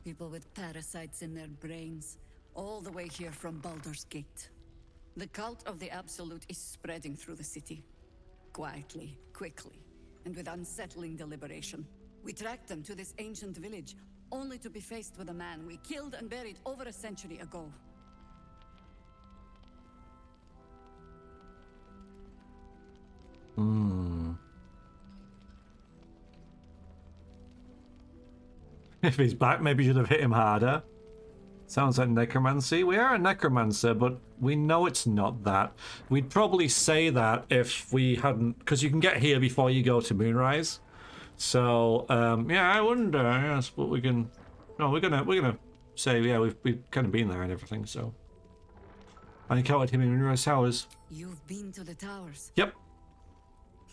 People with parasites in their brains, all the way here from Baldur's Gate. The cult of the Absolute is spreading through the city. Quietly, quickly, and with unsettling deliberation. We tracked them to this ancient village, only to be faced with a man we killed and buried over a century ago. If he's back, maybe you should have hit him harder. Sounds like necromancy. We are a necromancer, but we know it's not that. We'd probably say that if we hadn't, because you can get here before you go to Moonrise. So yeah, I wonder. Yes, but we can. No, we're gonna say yeah, we've kind of been there and everything. So I encountered him in Moonrise Towers. You've been to the towers? Yep.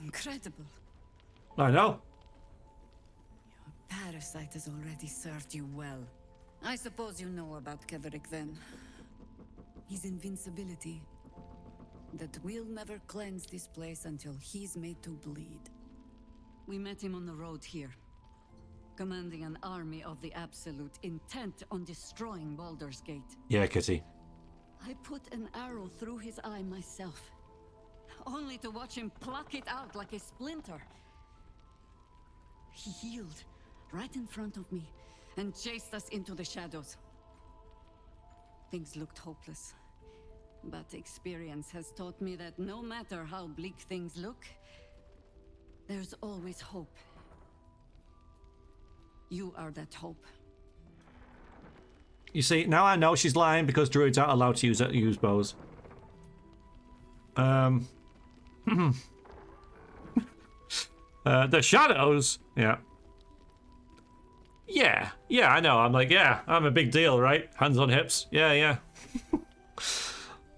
Incredible. I know. Parasite has already served you well. I suppose you know about Ketherick then. His invincibility. That we'll never cleanse this place until he's made to bleed. We met him on the road here, commanding an army of the Absolute, intent on destroying Baldur's Gate. Yeah, Kitty. I put an arrow through his eye myself, only to watch him pluck it out like a splinter. He healed right in front of me and chased us into the shadows. Things looked hopeless, but experience has taught me that no matter how bleak things look, there's always hope. You are that hope. You see, now I know she's lying because druids aren't allowed to use bows. The shadows, yeah. Yeah, I know. I'm like, yeah, I'm a big deal, right? Hands on hips. Yeah.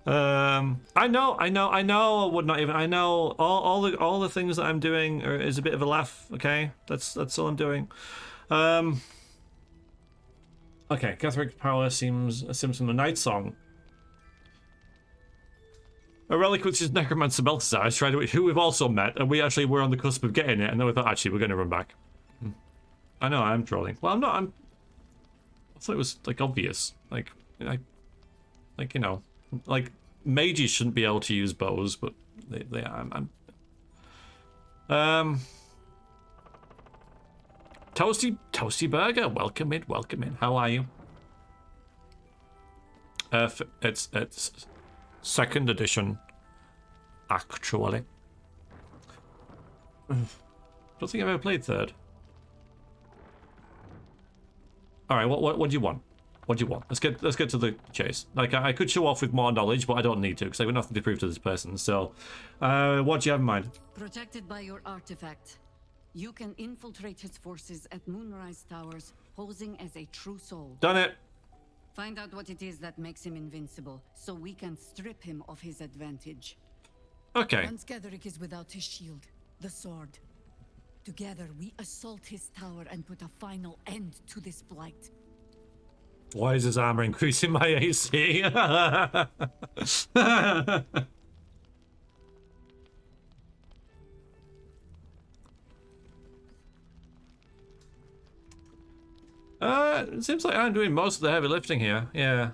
I know. I would not even. I know all the things that I'm doing is a bit of a laugh. Okay, that's all I'm doing. Okay, Ketherick's power seems from the Night Song. A relic which is Necromancer Balthazar, who we've also met, and we actually were on the cusp of getting it, and then we thought, actually, we're going to run back. I know, I'm trolling. Well, I'm not, I thought it was, like, obvious. Like, you know, like, mages shouldn't be able to use bows, but they are. Toasty Burger, welcome in. How are you? It's second edition, actually. Don't think I've ever played third. All right, what do you want? What do you want? Let's get to the chase. Like, I could show off with more knowledge, but I don't need to because I have nothing to prove to this person. So, what do you have in mind? Protected by your artifact, you can infiltrate his forces at Moonrise Towers, posing as a true soul. Done it. Find out what it is that makes him invincible, so we can strip him of his advantage. Okay. Once Ketherick is without his shield, the sword. Together, we assault his tower and put a final end to this blight. Why is his armor increasing my AC? It seems like I'm doing most of the heavy lifting here. Yeah.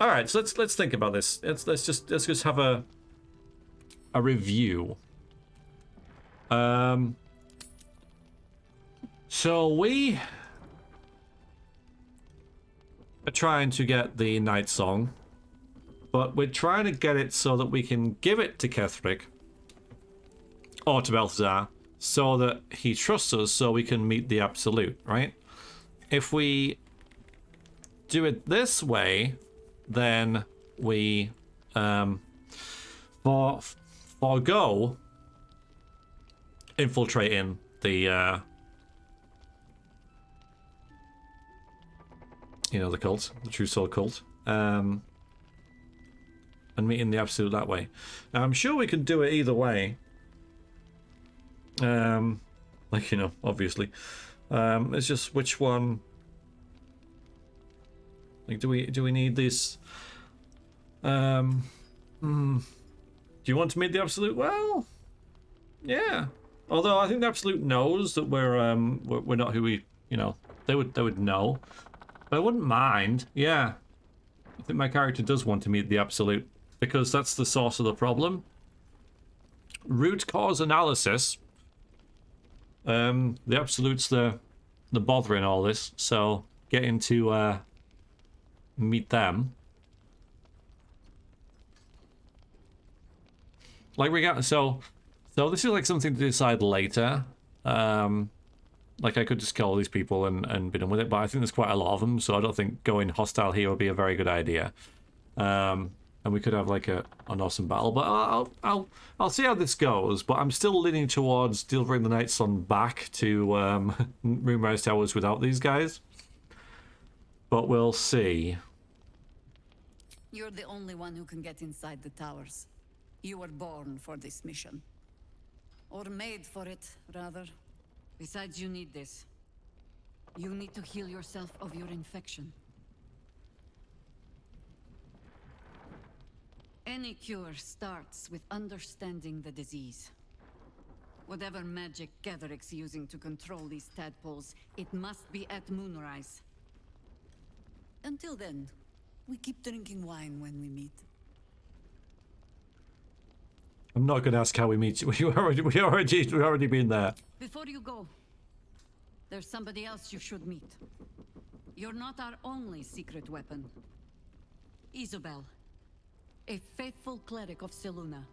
All right, so let's think about this. Let's just have a review. So we are trying to get the Night Song, but we're trying to get it so that we can give it to Ketherick or to Balthazar so that he trusts us so we can meet the Absolute, right? If we do it this way, then we forgo infiltrating the the cult, the True Soul cult, and meeting the Absolute that way. Now, I'm sure we can do it either way. Like, obviously. It's just which one. Like, do we need this Do you want to meet the Absolute? Well, yeah. Although I think the Absolute knows that we're not who we, you know, they would know. But I wouldn't mind. Yeah. I think my character does want to meet the Absolute because that's the source of the problem. Root cause analysis. The Absolute's the bother in all this, so getting to meet them. Like we got so this is like something to decide later. Like I could just kill all these people and be done with it, but I think there's quite a lot of them, so I don't think going hostile here would be a very good idea. And we could have like an awesome battle, but I'll see how this goes. But I'm still leaning towards delivering the Night Sun back to Moonrise Towers without these guys. But we'll see. You're the only one who can get inside the towers. You were born for this mission. Or made for it, rather. Besides, you need this. You need to heal yourself of your infection. Any cure starts with understanding the disease. Whatever magic Gatheric's using to control these tadpoles, it must be at Moonrise. Until then, we keep drinking wine when we meet. I'm not going to ask how we meet. We already been there. Before you go, there's somebody else you should meet. You're not our only secret weapon. Isabel, a faithful cleric of Selûne,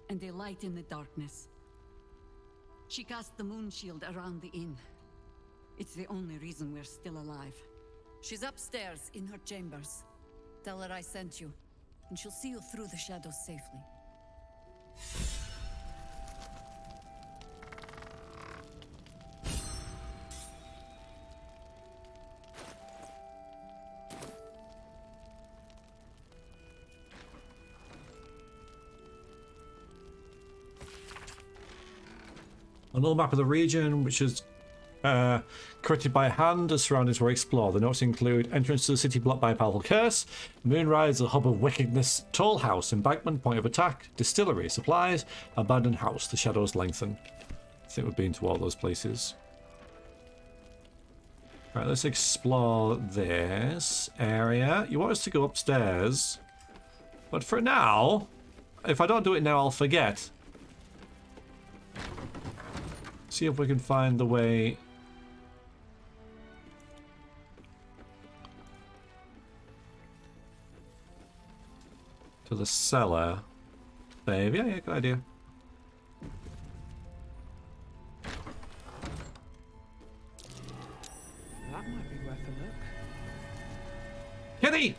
and a light in the darkness. She cast the moon shield around the inn. It's the only reason we're still alive. She's upstairs in her chambers. Tell her I sent you, and she'll see you through the shadows safely. Another map of the region, which is created by hand, as surroundings were explored. The notes include entrance to the city blocked by a powerful curse, Moonrise, the hub of wickedness, toll house, embankment, point of attack, distillery, supplies, abandoned house, the shadows lengthen. I think we've been to all those places. Right, let's explore this area. You want us to go upstairs, but for now, if I don't do it now, I'll forget. See if we can find the way to the cellar. Dave, yeah, good idea. That might be worth a look. Kitty!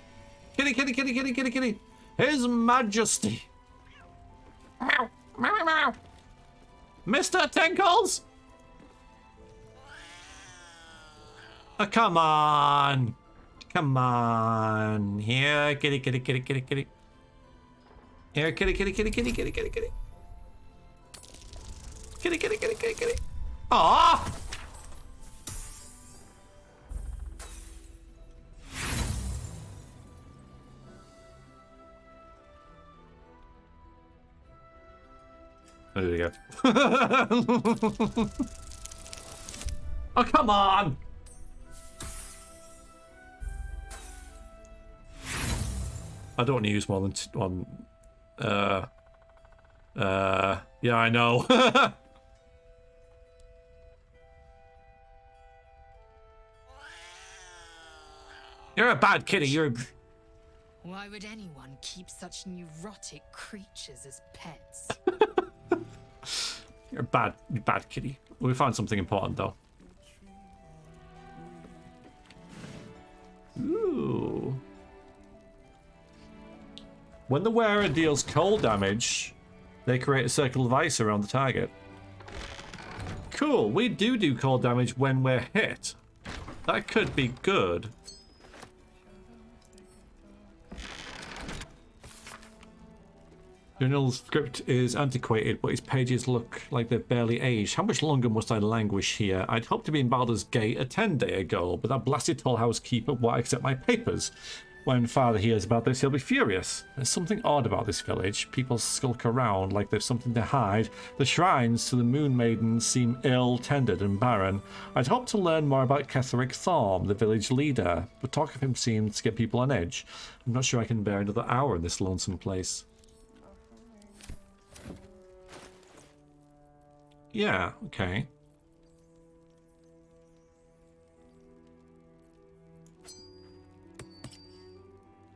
Kitty, kitty, kitty, kitty, kitty, kitty! His Majesty! Meow, meow, meow! Mr. Tinkles! Oh, come on! Come on! Here, kitty, kitty, kitty, kitty, kitty. Here, kitty, kitty, kitty, kitty, kitty, kitty, kitty. Kitty, kitty, kitty, kitty, kitty. Aww! There we go. Oh, come on! I don't want to use more than one. Yeah, I know. You're a bad kitty. You're. Why would anyone keep such neurotic creatures as pets? You're a bad kitty. We found something important though. Ooh. When the wearer deals cold damage, they create a circle of ice around the target. Cool, we do cold damage when we're hit. That could be good. Journal's script is antiquated, but his pages look like they're barely aged. How much longer must I languish here? I'd hoped to be in Baldur's Gate a 10-day ago, but that blasted toll house keeper won't accept my papers. When Father hears about this, he'll be furious. There's something odd about this village. People skulk around like there's something to hide. The shrines to the Moon Maidens seem ill-tended and barren. I'd hoped to learn more about Ketheric Thorm, the village leader, but talk of him seems to get people on edge. I'm not sure I can bear another hour in this lonesome place. Yeah, okay.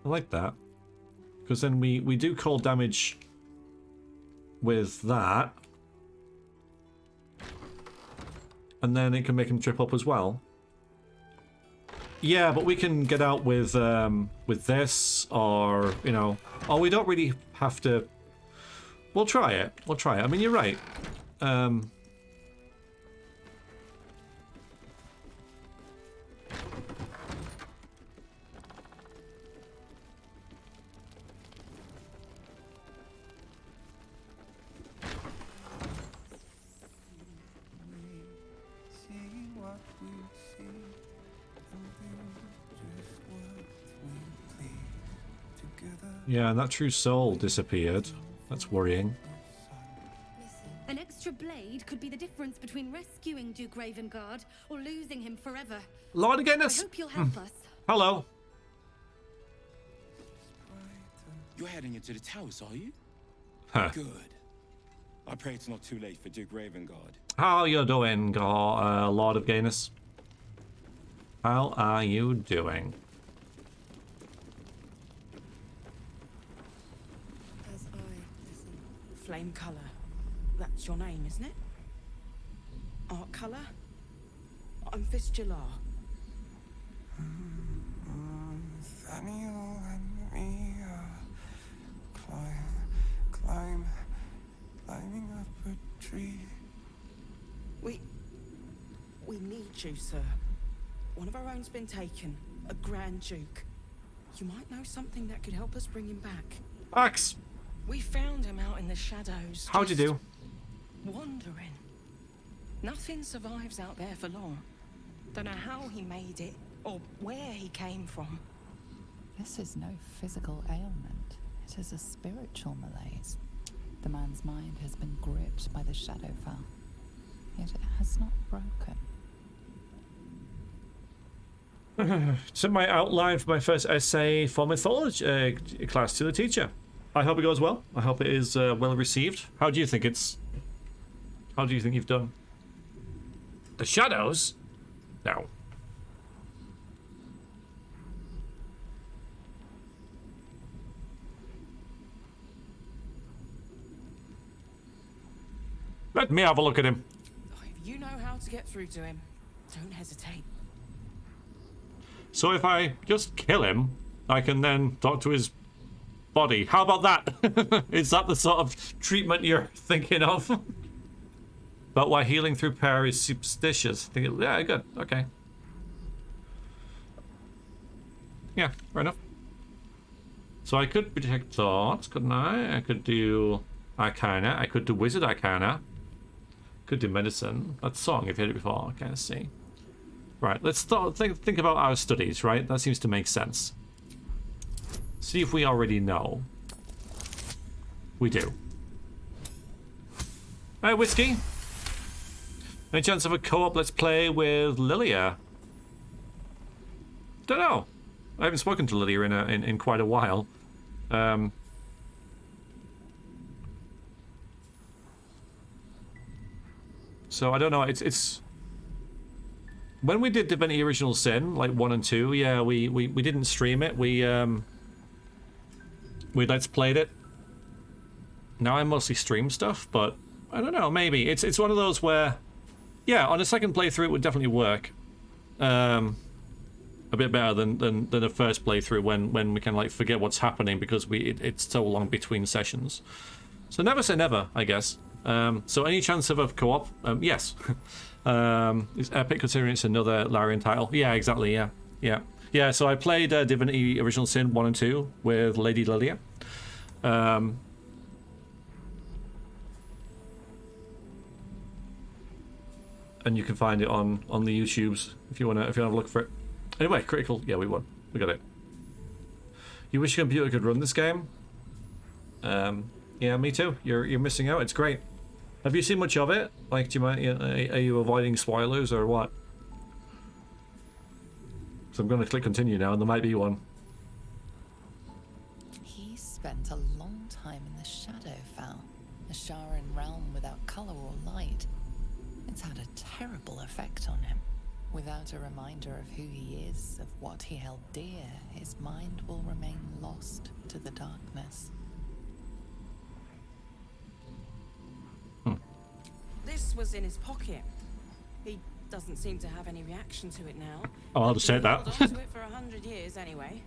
I like that. Because then we do cold damage with that. And then it can make him trip up as well. Yeah, but we can get out with this, or, you know... Oh, we don't really have to... We'll try it. We'll try it. I mean, you're right. Yeah, and that true soul disappeared. That's worrying. An extra blade could be the difference between rescuing Duke Ravengard or losing him forever. Lord Guinness! I hope you'll help us. Hello. You're heading into the towers, are you? Huh. Good. I pray it's not too late for Duke Ravengard. How you doing, Lord of Gayness? How are you doing? As I listen. Flame colour. That's your name, isn't it? Art colour? I'm Fistula. Nathaniel and me climbing up a tree. We need you, sir. One of our own's been taken, a Grand Duke. You might know something that could help us bring him back. Axe! We found him out in the shadows. How'd you do? Wandering. Nothing survives out there for long. Don't know how he made it, or where he came from. This is no physical ailment. It is a spiritual malaise. The man's mind has been gripped by the Shadowfell, yet it has not broken. Sent my outline for my first essay for mythology class to the teacher. I hope it goes well. I hope it is well received. How do you think How do you think you've done? The shadows? No. Let me have a look at him. If you know how to get through to him, don't hesitate. So if I just kill him, I can then talk to his body. How about that? Is that the sort of treatment you're thinking of? But why healing through prayer is superstitious. Yeah, good. Okay. Yeah, fair enough. So I could detect thoughts, couldn't I? I could do Arcana. I could do Wizard Arcana. Could do Medicine. That's Song, I've heard it before. Okay, let's see. Right, let's think about our studies, right? That seems to make sense. See if we already know. We do. Hey, Whiskey. Any chance of a co-op let's play with Lilia? Don't know. I haven't spoken to Lilia in quite a while. So I don't know. It's when we did Divinity Original Sin, like 1 and 2. Yeah, we didn't stream it. We let's played it. Now I mostly stream stuff, but I don't know. Maybe it's one of those where, yeah, on a second playthrough it would definitely work. A bit better than a first playthrough when we can like forget what's happening because it's so long between sessions. So never say never, I guess. So any chance of a co-op? Yes. It's epic considering it's another Larian title. Yeah, exactly. Yeah. So I played Divinity Original Sin 1 and 2 with Lady Lilia. And you can find it on the YouTubes if you wanna look for it. Anyway, critical. Yeah, we won. We got it. You wish your computer could run this game? Yeah, me too. You're missing out. It's great. Have you seen much of it? Like, do you mind? Are you avoiding spoilers or what? So I'm going to click continue now, and there might be one. He spent a long time in the Shadowfell, a Sharan realm without color or light. It's had a terrible effect on him. Without a reminder of who he is, of what he held dear, his mind will remain lost to the darkness. This was in his pocket. He doesn't seem to have any reaction to it now. Oh, I'll just say that. Held on to it for 100 years anyway.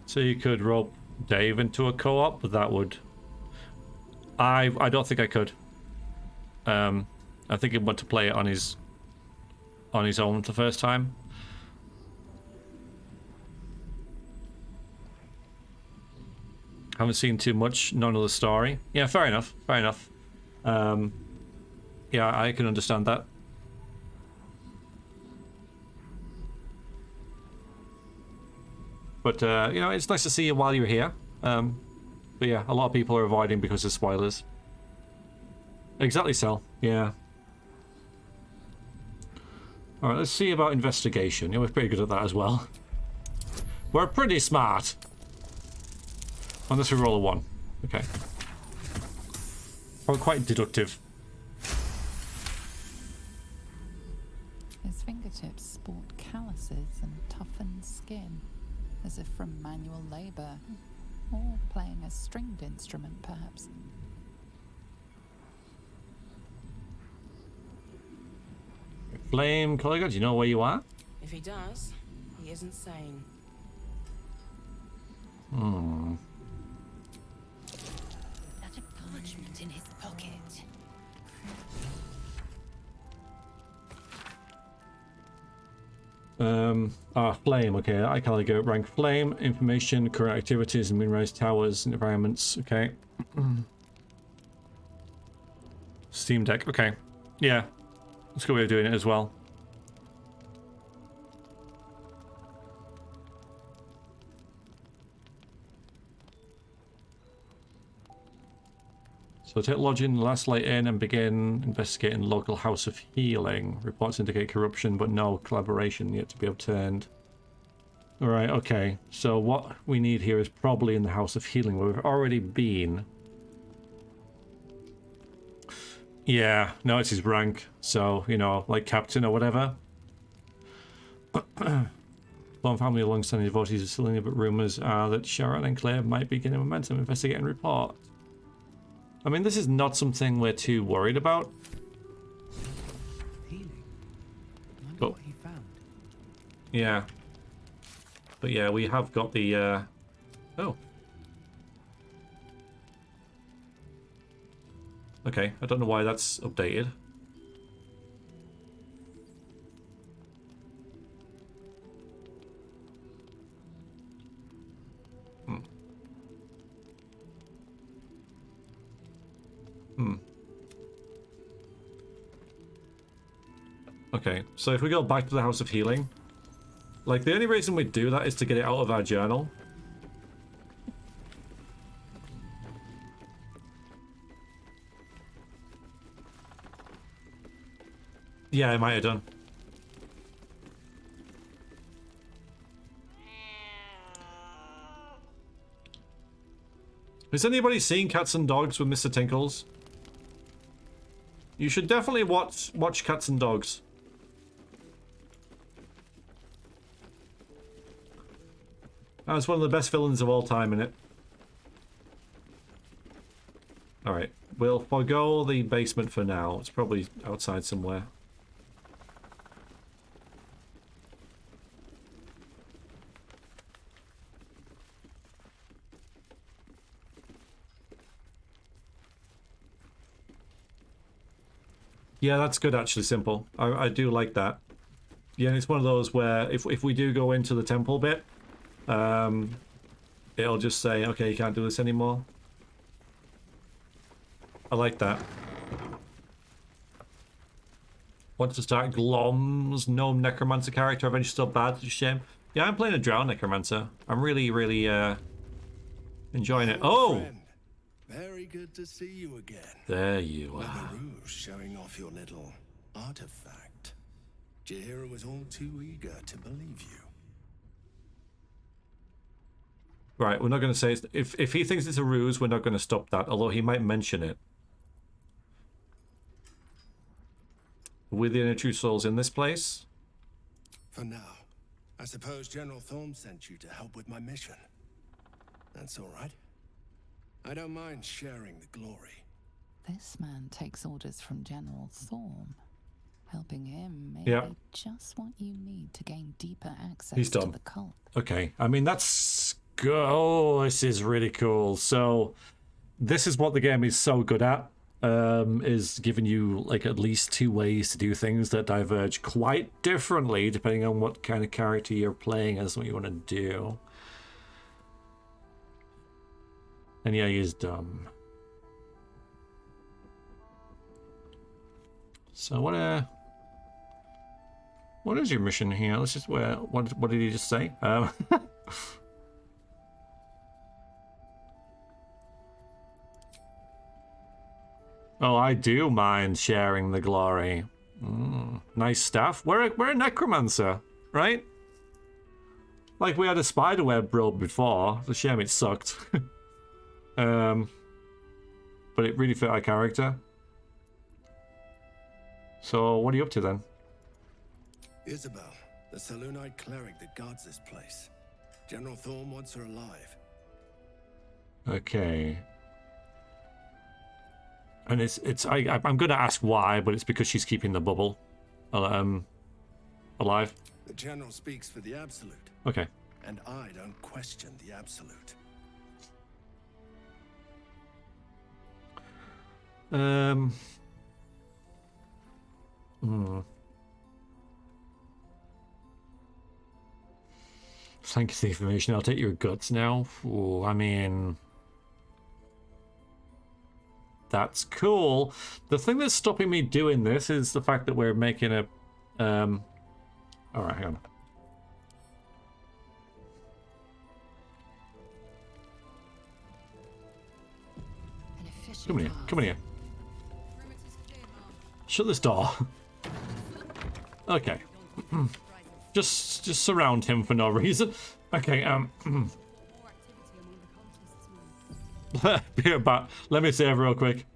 So you could rope Dave into a co-op, but that would... I don't think I could. I think he'd want to play it on his own the first time. Haven't seen too much, none of the story. Yeah, fair enough, fair enough. Yeah, I can understand that. But, you know, it's nice to see you while you're here. But yeah, a lot of people are avoiding because of spoilers. Exactly, Sel. Yeah. Alright, let's see about investigation. Yeah, we're pretty good at that as well. We're pretty smart. Unless we roll a 1. Okay. We're quite deductive. His fingertips sport calluses and toughened skin, as if from manual labor, or playing a stringed instrument, perhaps. Flame Colliger, do you know where you are? If he does, he isn't sane. Hmm. That a parchment in his pocket. Flame, okay. I can go rank flame, information, current activities, and moonrise towers, and environments, okay. Steam Deck, okay. Yeah. That's a good way of doing it as well. So take lodging, last light in, and begin investigating local house of healing. Reports indicate corruption, but no collaboration yet to be obtained. Alright, okay. So what we need here is probably in the house of healing, where we've already been. Yeah, no, it's his rank. So, you know, like captain or whatever. One family long-standing devotees are still in, but rumours are that Sharan Enclave might be getting momentum investigating report. I mean, this is not something we're too worried about. Healing. Wonder what he found. Yeah. But yeah, we have got the, oh. Okay, I don't know why that's updated. Okay, so if we go back to the House of Healing, like the only reason we do that is to get it out of our journal. Yeah, I might have done. Has anybody seen Cats and Dogs with Mr. Tinkles? You should definitely watch Cats and Dogs. That's one of the best villains of all time in it. Alright, we'll forgo the basement for now. It's probably outside somewhere. Yeah, that's good actually, Simple. I do like that. Yeah, it's one of those where if we do go into the temple bit, it'll just say, okay, you can't do this anymore. I like that. Want to start Glom's gnome necromancer character, eventually still bad, it's a shame. Yeah, I'm playing a drow necromancer. I'm really, really enjoying it. Oh! Friend. Very good to see you again. There you are. Rouge showing off your little artifact. Jaheira was all too eager to believe you. Right, we're not going to say... If he thinks it's a ruse, we're not going to stop that, although he might mention it. With the inner true souls in this place? For now, I suppose General Thorm sent you to help with my mission. That's all right. I don't mind sharing the glory. This man takes orders from General Thorm. Helping him may Yeah. be just what you need to gain deeper access He's to done. the cult. Okay, I mean, that's... Oh, this is really cool. So, this is what the game is so good at. Is giving you, like, at least 2 ways to do things that diverge quite differently depending on what kind of character you're playing as, what you want to do. And yeah, he's dumb. So what is your mission here? Let's just what did he just say? Oh, I do mind sharing the glory. Nice stuff. We're a necromancer, right? Like, we had a spiderweb robe before. It's a shame it sucked. But it really fit our character. So, what are you up to then? Isabel, the Selûnite cleric that guards this place. General Thorm wants her alive. Okay. And I'm gonna ask why, but it's because she's keeping the bubble alive. The General speaks for the Absolute. Okay. And I don't question the Absolute. Thank you for the information. I'll take your guts now. Ooh, I mean... That's cool. The thing that's stopping me doing this is the fact that we're making a... Alright, hang on. Come in here. Come in here. Shut this door. Okay. Just surround him for no reason. Okay, be about. Let me save real quick.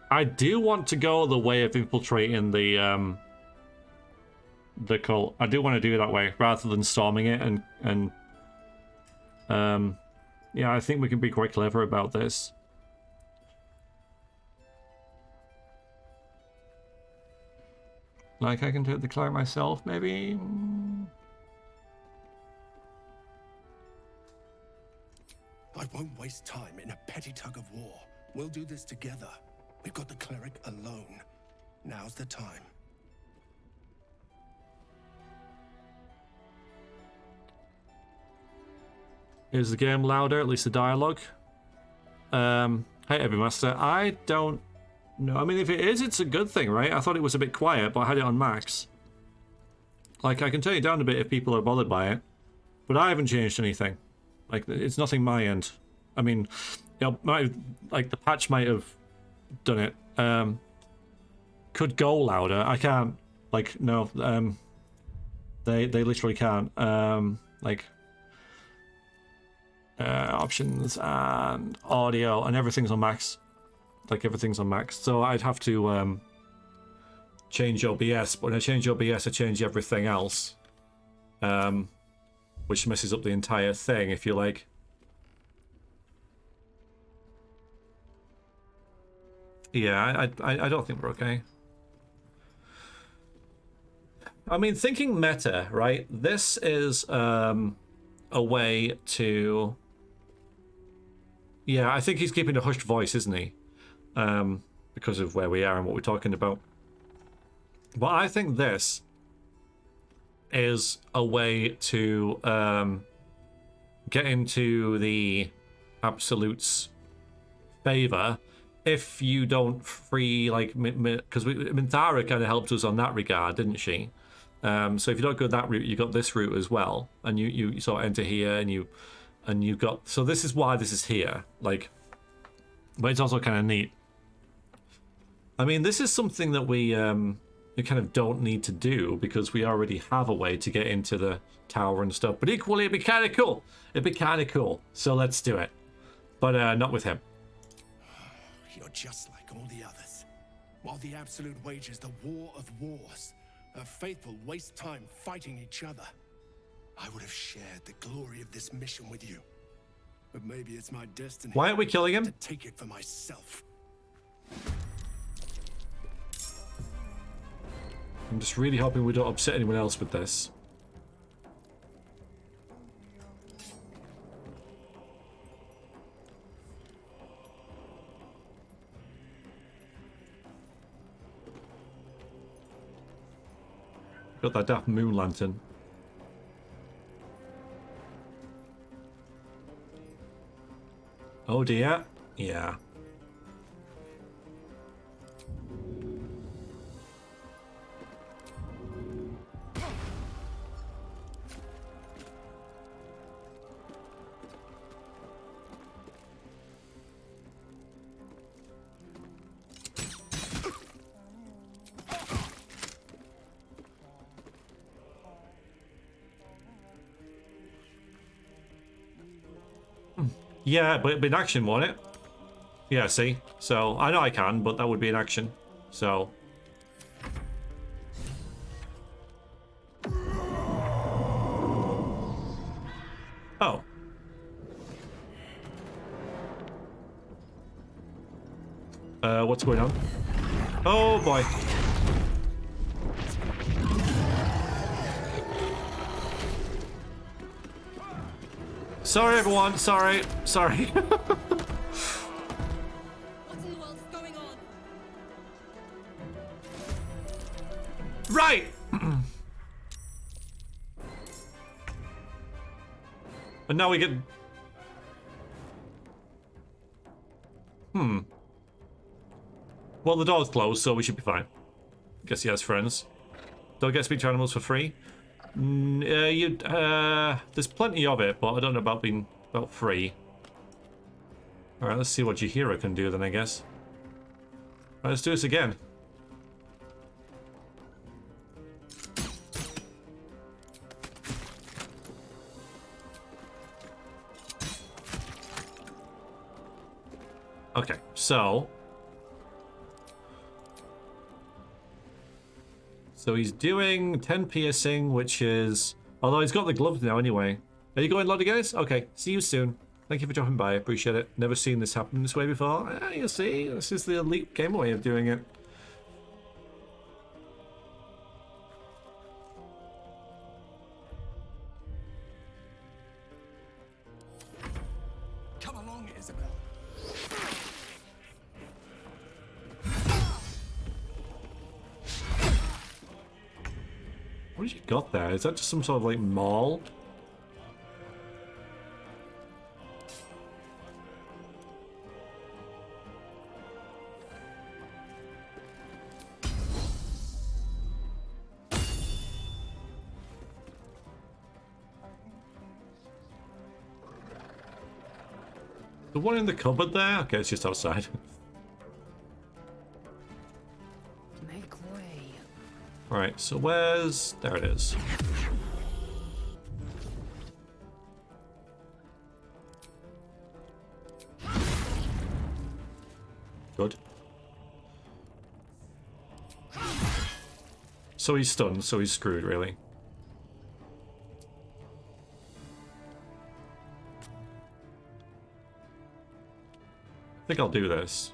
I do want to go the way of infiltrating the cult. I do want to do it that way rather than storming it and yeah, I think we can be quite clever about this. Like, I can take the cleric myself, maybe? I won't waste time in a petty tug of war. We'll do this together. We've got the cleric alone. Now's the time. Is the game louder? At least the dialogue. Hey, Heavymaster. I don't know. I mean, if it is, it's a good thing, right? I thought it was a bit quiet, but I had it on max. Like, I can turn it down a bit if people are bothered by it. But I haven't changed anything. Like, it's nothing my end. I mean, you know, like, the patch might have done it. Could go louder. I can't. Like, no. They literally can't. Like... options and audio and everything's on max. Like, everything's on max. So I'd have to change OBS. But when I change OBS, I change everything else. Which messes up the entire thing, if you like. Yeah, I don't think we're okay. I mean, thinking meta, right? This is a way to... Yeah, I think he's keeping a hushed voice, isn't he? Because of where we are and what we're talking about. But I think this is a way to get into the Absolute's favor if you don't free, like, because Minthara kind of helped us on that regard, didn't she? So if you don't go that route, you got this route as well, and you sort of enter here, and you've got. So this is why this is here, like, but it's also kind of neat. I mean, this is something that we kind of don't need to do because we already have a way to get into the tower and stuff. But equally, it'd be kind of cool. It'd be kind of cool. So let's do it, but not with him. You're just like all the others. While the Absolute wages the war of wars, her faithful waste time fighting each other. I would have shared the glory of this mission with you. But maybe it's my destiny. Why aren't we killing him? To take it for myself. I'm just really hoping we don't upset anyone else with this. Got that daft moon lantern. Oh dear. Yeah. Yeah, but it'd be an action, won't it? Yeah, see? So, I know I can, but that would be an action. So... Oh. What's going on? Oh, boy. Sorry, everyone. Sorry. Sorry. What in the world is going on? Right. And now we get... Well, the door's closed, so we should be fine. Guess he has friends. Don't get to speak to animals for free. There's plenty of it, but I don't know about being free. All right, let's see what Jaheira can do then, I guess. All right, let's do this again. Okay, so he's doing 10 piercing, which is... Although he's got the gloves now anyway. Are you going, Lord guys? Okay, see you soon. Thank you for dropping by, appreciate it. Never seen this happen this way before. You see, this is the elite game way of doing it. Come along, Isabel. What have you got there? Is that just some sort of like maul? The one in the cupboard there? Okay, it's just outside. Make way. Alright, so where's... There it is. Good. So he's stunned, so he's screwed, really. I think I'll do this.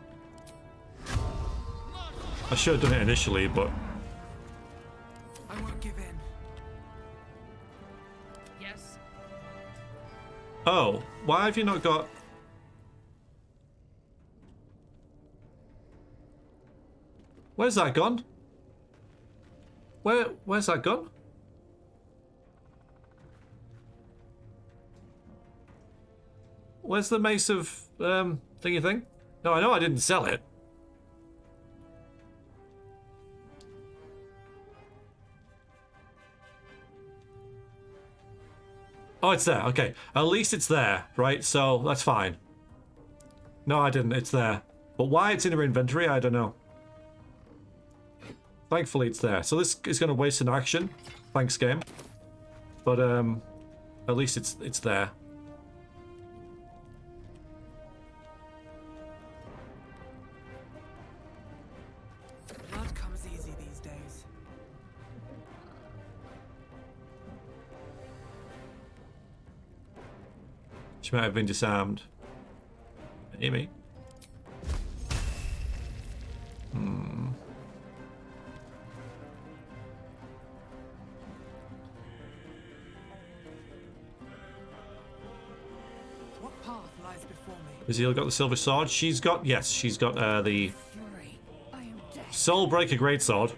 I should have done it initially, but... I won't give in. Yes. Oh, why have you not got... Where's that gone? Where's that gone? Where's the mace of, thingy thing? No, I know I didn't sell it. Oh, it's there. Okay. At least it's there, right? So that's fine. No, I didn't. It's there. But why it's in her inventory, I don't know. Thankfully, it's there. So this is going to waste an action. Thanks, game. But at least it's there. Blood comes easy these days. She might have been disarmed. Amy. What path lies before me? Has he got the silver sword? She's got, yes, she's got the Soulbreaker Greatsword.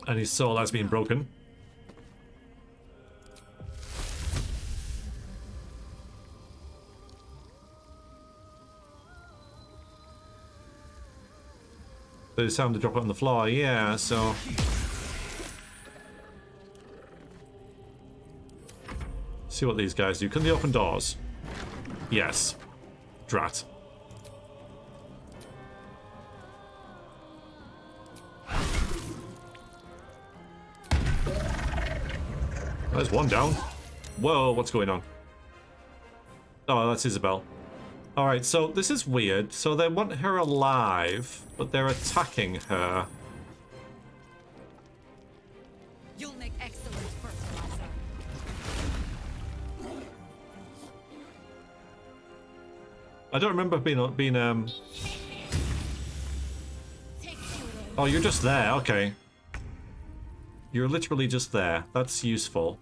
And his soul has been broken. But it's time to drop it on the floor, yeah, so... See what these guys do. Can they open doors? Yes. Drat. There's one down. Whoa, what's going on? Oh, that's Isabel. Alright, so this is weird. So they want her alive, but they're attacking her. You'll make excellent fertilizer. I don't remember being Oh, you're just there. Okay. You're literally just there. That's useful.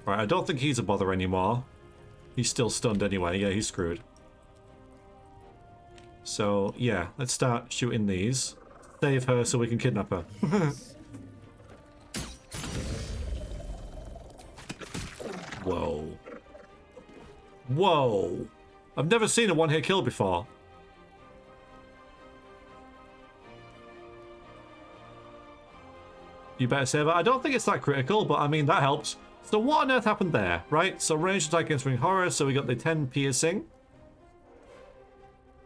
Right, I don't think he's a bother anymore. He's still stunned anyway. Yeah, he's screwed. So, yeah, let's start shooting these. Save her so we can kidnap her. Whoa. Whoa. I've never seen a one-hit kill before. You better save her. I don't think it's that critical, but I mean, that helps. So what on earth happened there, right? So ranged attack against ring horror, so we got the 10 piercing,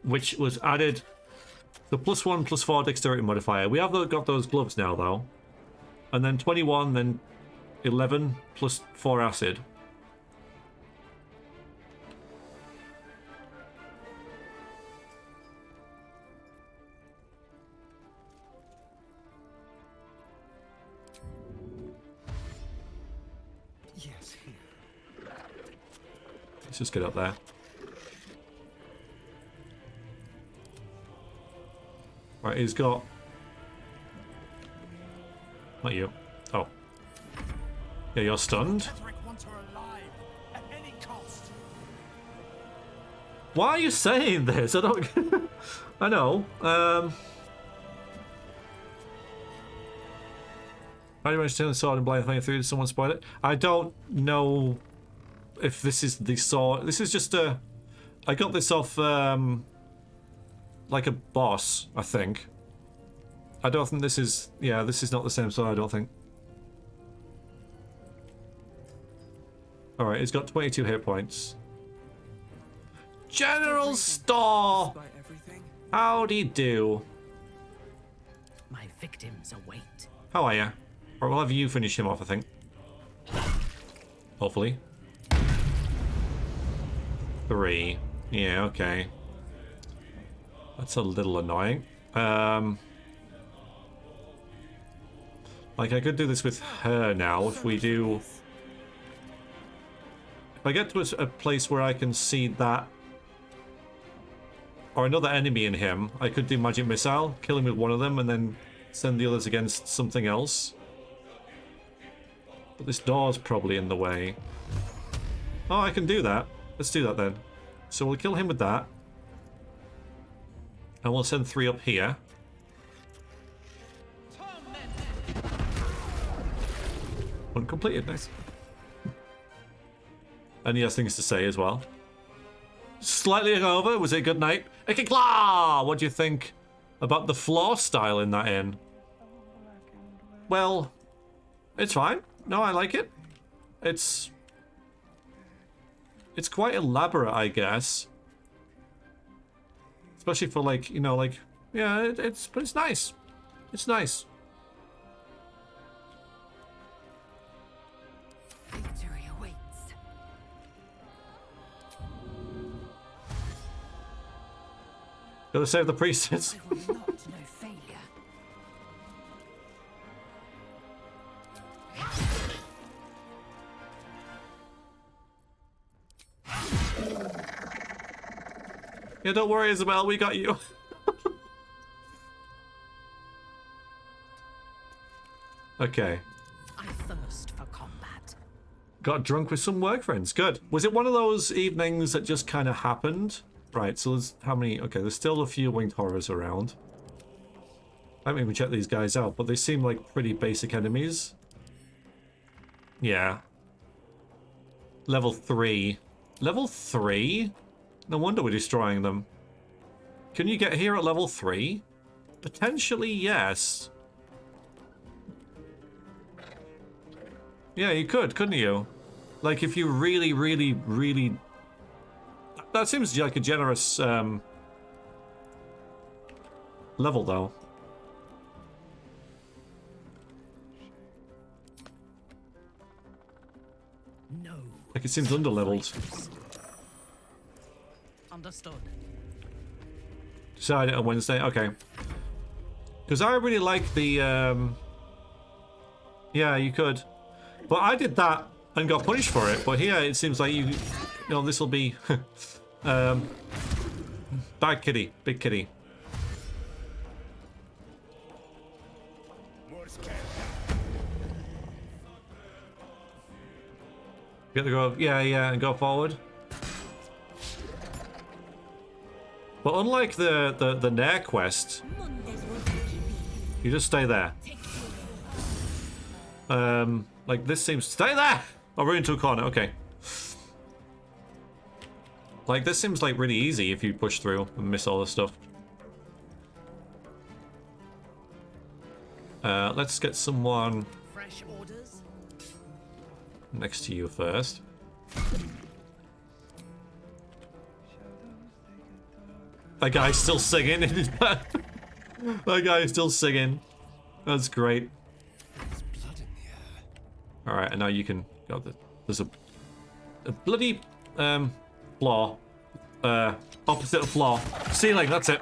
which was added the +1, +4 dexterity modifier. We have got those gloves now, though. And then 21, then 11, +4 acid. Yes, here. Let's just get up there. Right, he's got... Not you. Oh. Yeah, you're stunned. Why are you saying this? I don't... I know. How do you manage to turn the sword and blind flame through? Did someone spoil it? I don't know if this is the sword. This is just a... I got this off, like a boss, I think. I don't think this is... Yeah, this is not the same sword, I don't think. Alright, it's got 22 hit points. General Store! Howdy do. My victims await. How are ya? Or we'll have you finish him off, I think. Hopefully. 3. Yeah, okay. That's a little annoying. Like, I could do this with her now if we do... If I get to a place where I can see that... Or another enemy in him, I could do Magic Missile, kill him with one of them, and then send the others against something else. But this door's probably in the way. Oh, I can do that. Let's do that then. So we'll kill him with that. And we'll send 3 up here. achievement completed. Nice. And he has things to say as well. Slightly over. Was it a good night? Ikikla! What do you think about the floor style in that inn? Well, it's fine. No, I like it. It's quite elaborate, I guess. Especially for like, you know, like, yeah, but it's nice. It's nice. Victory awaits. Gotta save the priestess. I will not know failure. Yeah, don't worry, Isabel, we got you. Okay. I thirst for combat. Got drunk with some work friends. Good. Was it one of those evenings that just kind of happened? Right, so there's how many? Okay, there's still a few winged horrors around. I haven't even checked these guys out, but they seem like pretty basic enemies. Yeah. Level 3. Level 3? No wonder we're destroying them. Can you get here at level 3? Potentially, yes. Yeah, you could, couldn't you? Like, if you really, really, really... That seems like a generous level, though. No. Like, it seems underleveled. Understood. Decide it on Wednesday? Okay. Because I really like the... Yeah, you could. But I did that and got punished for it. But here, it seems like you know, this will be... bad kitty. Big kitty. Get the go. Yeah, and go forward. But unlike the Nair quest, you just stay there. Like this seems... Stay there! Oh, we're into a corner, okay. Like, this seems like really easy if you push through and miss all this stuff. Let's get someone Fresh orders. next to you first. That guy's still singing. That guy's still singing. That's great. Alright, and now you can... God, there's a bloody... floor. Opposite of floor. Ceiling, that's it.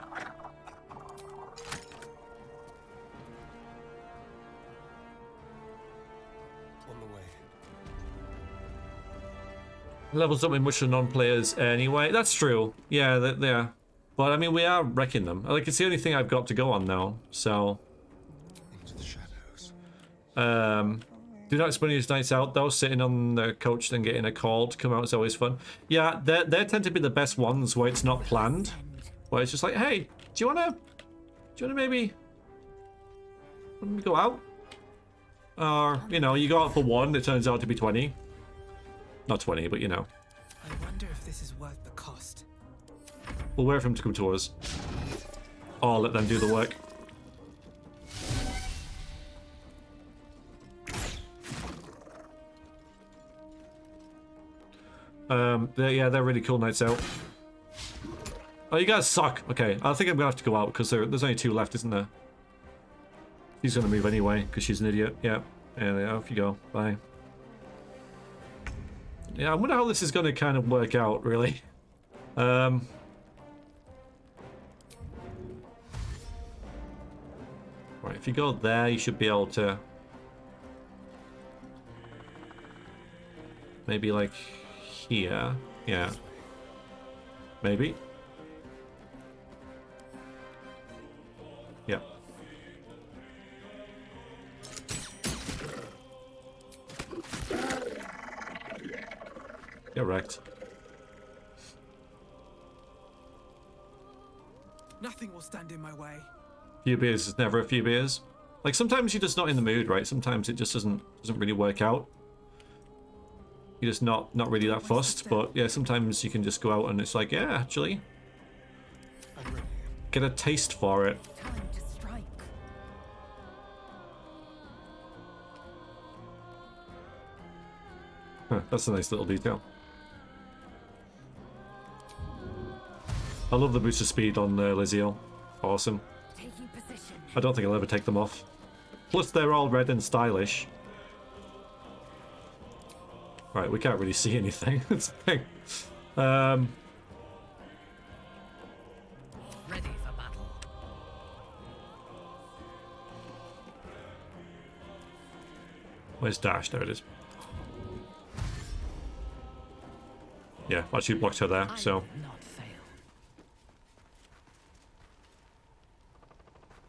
On the way. Levels up in much of non-players anyway. That's true. Yeah, they are. But I mean, we are wrecking them. Like, it's the only thing I've got to go on now, so... Into the shadows. Do not spend your nights out though. Sitting on the coach then getting a call to come out is always fun. Yeah, they tend to be the best ones where it's not planned. Where it's just like, hey, do you wanna maybe go out? Or, you know, you go out for one, it turns out to be 20. Not 20, but you know. I wonder if this is worth the cost. We'll wait for him to come to us. Or let them do the work. They're really cool nights out. Oh, you guys suck. Okay, I think I'm gonna have to go out because there's only 2 left, isn't there? She's gonna move anyway because she's an idiot. Yeah, off you go. Bye. Yeah, I wonder how this is gonna kind of work out, really. Right, if you go there, you should be able to maybe like here. Yeah. Maybe. Yeah. Get wrecked. Nothing will stand in my way. Few beers is never a few beers. Like sometimes you're just not in the mood, right? Sometimes it just doesn't really work out. You're just not really that fussed. But yeah, sometimes you can just go out and it's like, yeah, actually, get a taste for it. Huh, that's a nice little detail. I love the boost of speed on Liziel. Awesome. I don't think I'll ever take them off. Plus, they're all red and stylish. Right, we can't really see anything. That's the thing. Ready for battle. Where's Dash? There it is. Yeah, well, she blocked her there, so.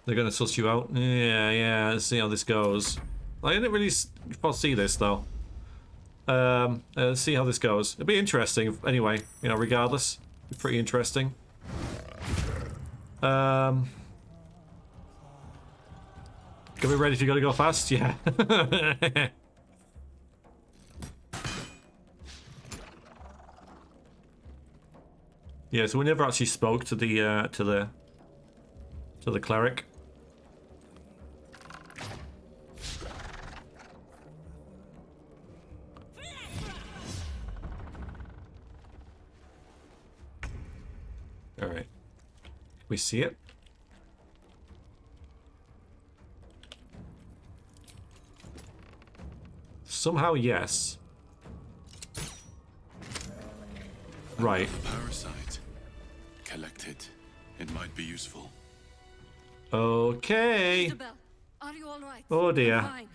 They're gonna suss you out? Yeah, let's see how this goes. I didn't really foresee this, though. Let's see how this goes. It'll be interesting, anyway, you know, regardless. It'll be pretty interesting. Gonna be ready if you gotta go fast? Yeah. Yeah, so we never actually spoke to the cleric. All right. We see it. Somehow, yes. Right. Parasite. Collected. It might be useful. Okay. Isabel, are you all right? Oh dear. I'm fine.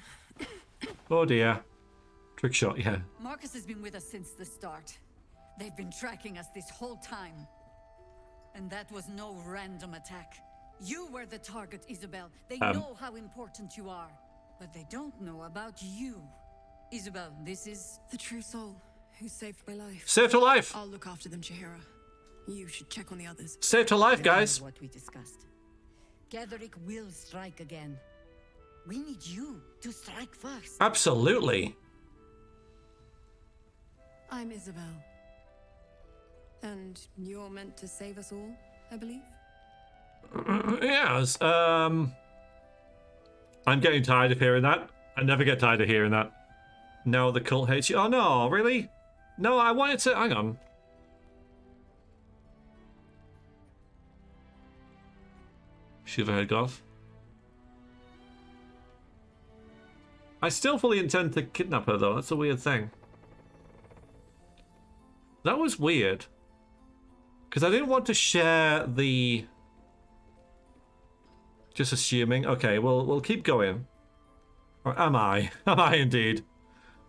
Oh dear. Trick shot, yeah. Marcus has been with us since the start. They've been tracking us this whole time. And that was no random attack. You were the target, Isabel. They know how important you are. But they don't know about you. Isabel, this is... The true soul who saved my life. Saved her life! I'll look after them, Jaheira. You should check on the others. Saved her life, guys! What we discussed. Ketheric will strike again. We need you to strike first. Absolutely. I'm Isabel. And you're meant to save us all, I believe? Yes, I'm getting tired of hearing that. I never get tired of hearing that. No, the cult hates you. Oh no, really? No, I wanted to... Hang on. Shiverhead Goth. I still fully intend to kidnap her, though. That's a weird thing. That was weird. Because I didn't want to share the... Just assuming. Okay, we'll keep going. Or am I? Am I indeed?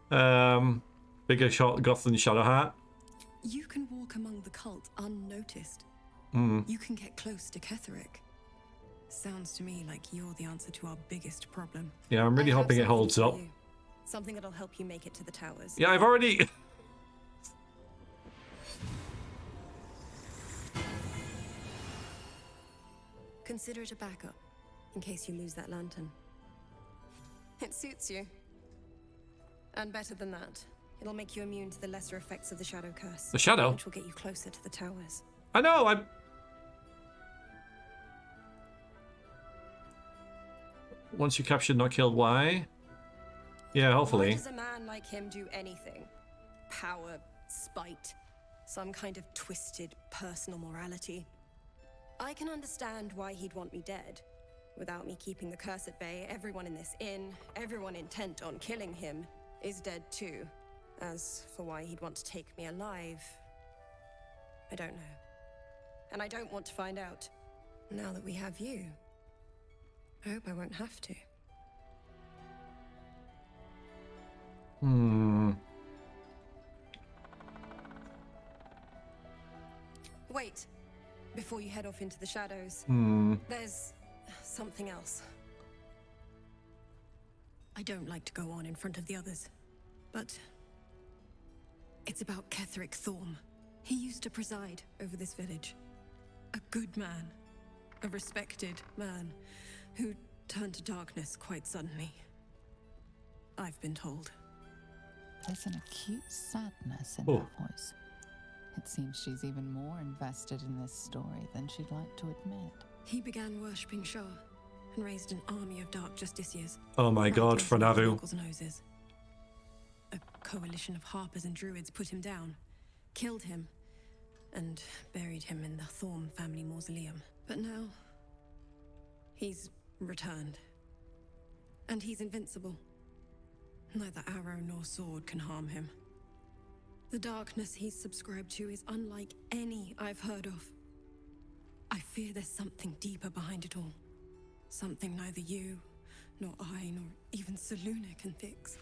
Bigger shot goth than Shadowheart. You can walk among the cult unnoticed. You can get close to Ketheric. Sounds to me like you're the answer to our biggest problem. Yeah, I'm really hoping it holds up. Something that'll help you make it to the towers. Yeah, I've already... Consider it a backup, in case you lose that lantern. It suits you. And better than that, it'll make you immune to the lesser effects of the Shadow Curse. The Shadow? Which will get you closer to the towers. I know, I'm... Once you captured, not killed, why? Yeah, hopefully. Why does a man like him do anything? Power, spite, some kind of twisted personal morality. I can understand why he'd want me dead. Without me keeping the curse at bay, everyone in this inn, everyone intent on killing him, is dead too. As for why he'd want to take me alive, I don't know. And I don't want to find out. Now that we have you, I hope I won't have to. Wait. Before you head off into the shadows, there's something else. I don't like to go on in front of the others, but it's about Ketheric Thorm. He used to preside over this village. A good man, a respected man, who turned to darkness quite suddenly. I've been told. There's an acute sadness in Oh. her voice. It seems she's even more invested in this story than she'd like to admit. He began worshipping Shah and raised an army of dark justiciars. Oh my god, Right into the Franavu. locals' noses. A coalition of Harpers and druids put him down, killed him, and buried him in the Thorn family mausoleum. But now, he's returned. And he's invincible. Neither arrow nor sword can harm him. The darkness he's subscribed to is unlike any I've heard of. I fear there's something deeper behind it all. Something neither you, nor I, nor even Selûne can fix.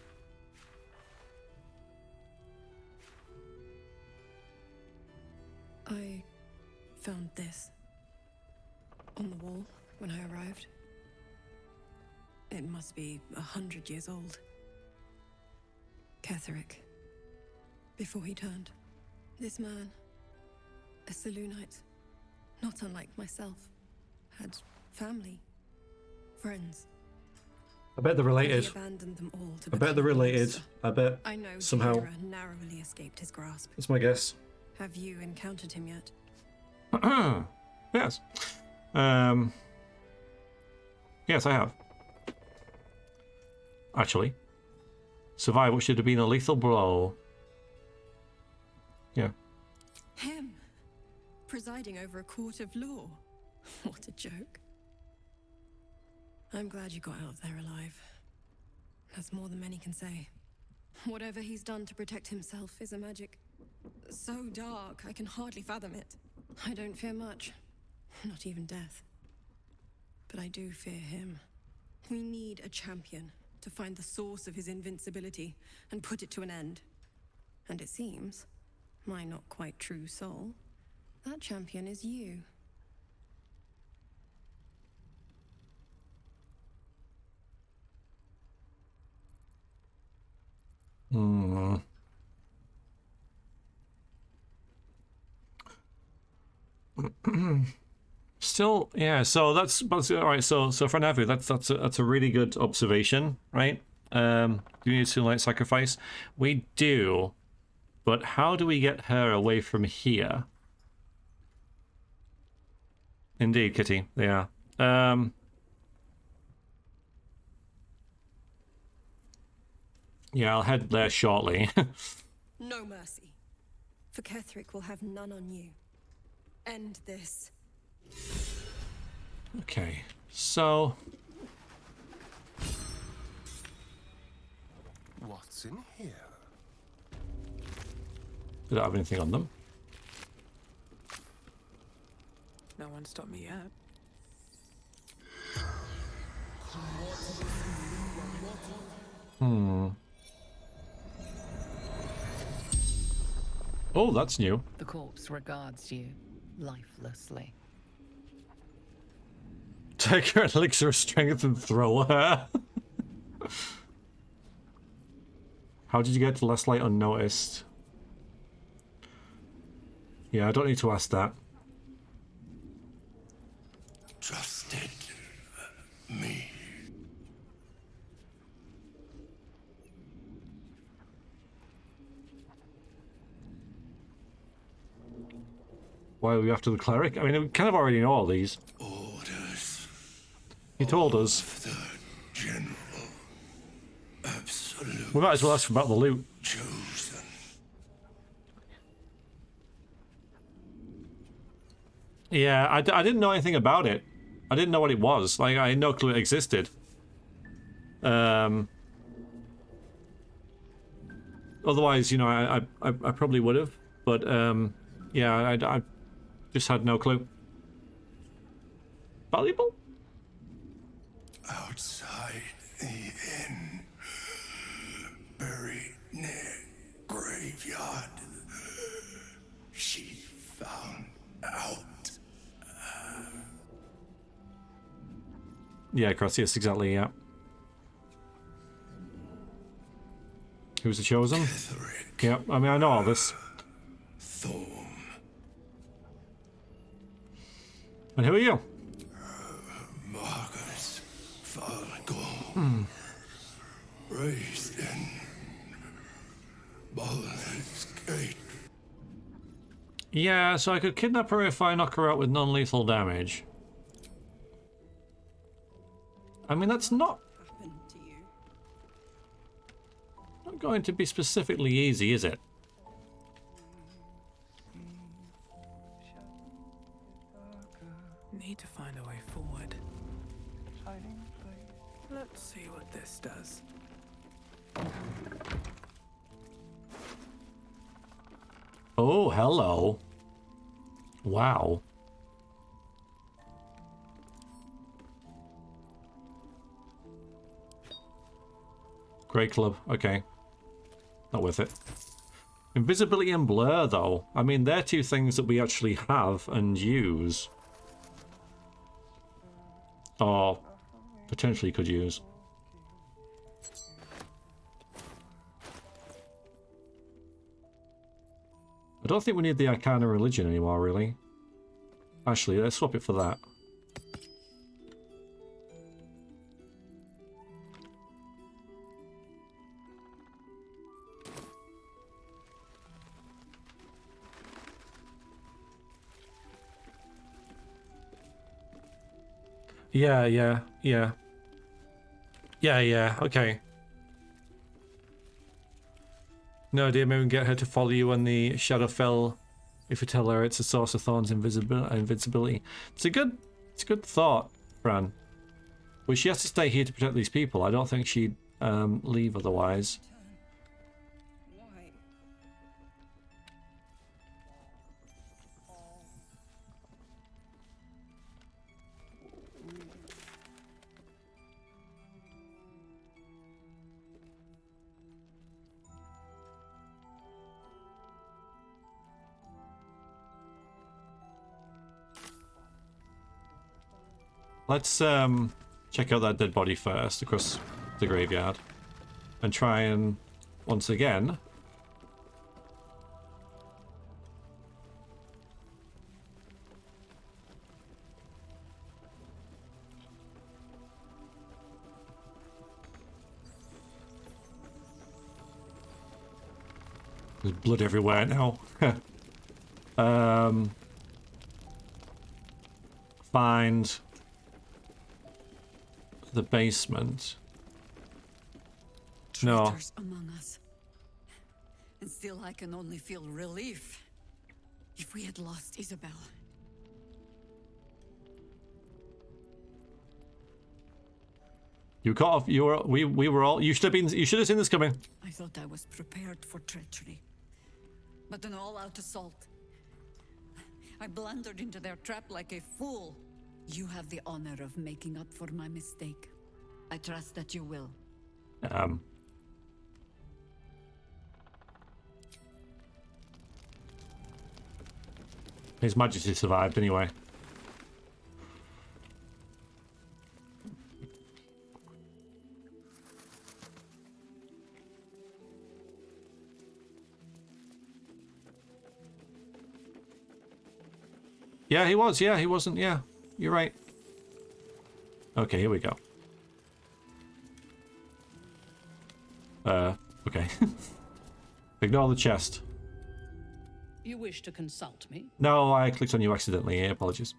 I found this on the wall when I arrived. It must be 100 years old. Ketheric. Before he turned. This man, a Selûnite, not unlike myself, had family, friends. I bet they're related. He abandoned them all to I bet they're become a related. monster. I bet I know somehow. Jaheira narrowly escaped his grasp. That's my guess. Have you encountered him yet? Yes. Yes, I have. Actually. Survive what should have been a lethal blow. Yeah. Him! Presiding over a court of law. What a joke. I'm glad you got out of there alive. That's more than many can say. Whatever he's done to protect himself is a magic so dark I can hardly fathom it. I don't fear much. Not even death. But I do fear him. We need a champion to find the source of his invincibility and put it to an end. And it seems, my not quite true soul, that champion is you. Hmm. Still, yeah. So that's all right. So for Navu, that's a really good observation, right? Do we need to light sacrifice? We do, but how do we get her away from here? Indeed, Kitty. Yeah. Yeah, I'll head there shortly. No mercy. For Ketheric will have none on you. End this. Okay, so What's in here? they don't have anything on them. No one stopped me yet. Hmm. Oh, that's new. The corpse regards you lifelessly. Take her elixir of strength and throw her. How did you get to less light unnoticed? Yeah, I don't need to ask that. Trusted me. Why are we after the cleric? I mean, we kind of already know all these. Orders. He told us. The general. Absolute. We might as well ask about the loot. Chosen. Yeah, I didn't know anything about it. I didn't know what it was. Like, I had no clue it existed. Otherwise, you know, I probably would have. But, yeah, I just had no clue. Valuable? Outside the inn. Buried near graveyard. She found out. Yeah, Cross, yes, exactly, yeah. Who's the chosen? Ketheric. Yeah, I mean, I know all this. Thorn. And who are you? Marcus. Father. Raised in Baldur's Gate. Yeah, so I could kidnap her if I knock her out with non-lethal damage. I mean, that's not going to be specifically easy, is it? Need to find a way forward. Let's see what this does. Oh, hello. Wow. Great club. Okay. Not worth it. Invisibility and blur, though. I mean, they're two things that we actually have and use. Or potentially could use. I don't think we need the Arcana Religion anymore, really. Actually, let's swap it for that. Yeah, okay. No idea, maybe we can get her to follow you when the shadow fell. If you tell her it's a source of thorns invincibility. It's a good thought, Fran. But she has to stay here to protect these people. I don't think she'd leave otherwise. Let's check out that dead body first across the graveyard and try and once again there's blood everywhere now. Find the basement. No. Traitors among us. And still I can only feel relief. If we had lost Isabel. You cut off. We were all. You should have seen this coming. I thought I was prepared for treachery, but an all-out assault. I blundered into their trap like a fool. You have the honor of making up for my mistake. I trust that you will. His Majesty survived anyway. Yeah, he was. Yeah, he wasn't. Yeah, you're right. Okay, here we go. Okay. Ignore the chest. You wish to consult me? No, I clicked on you accidentally. Yeah, apologies.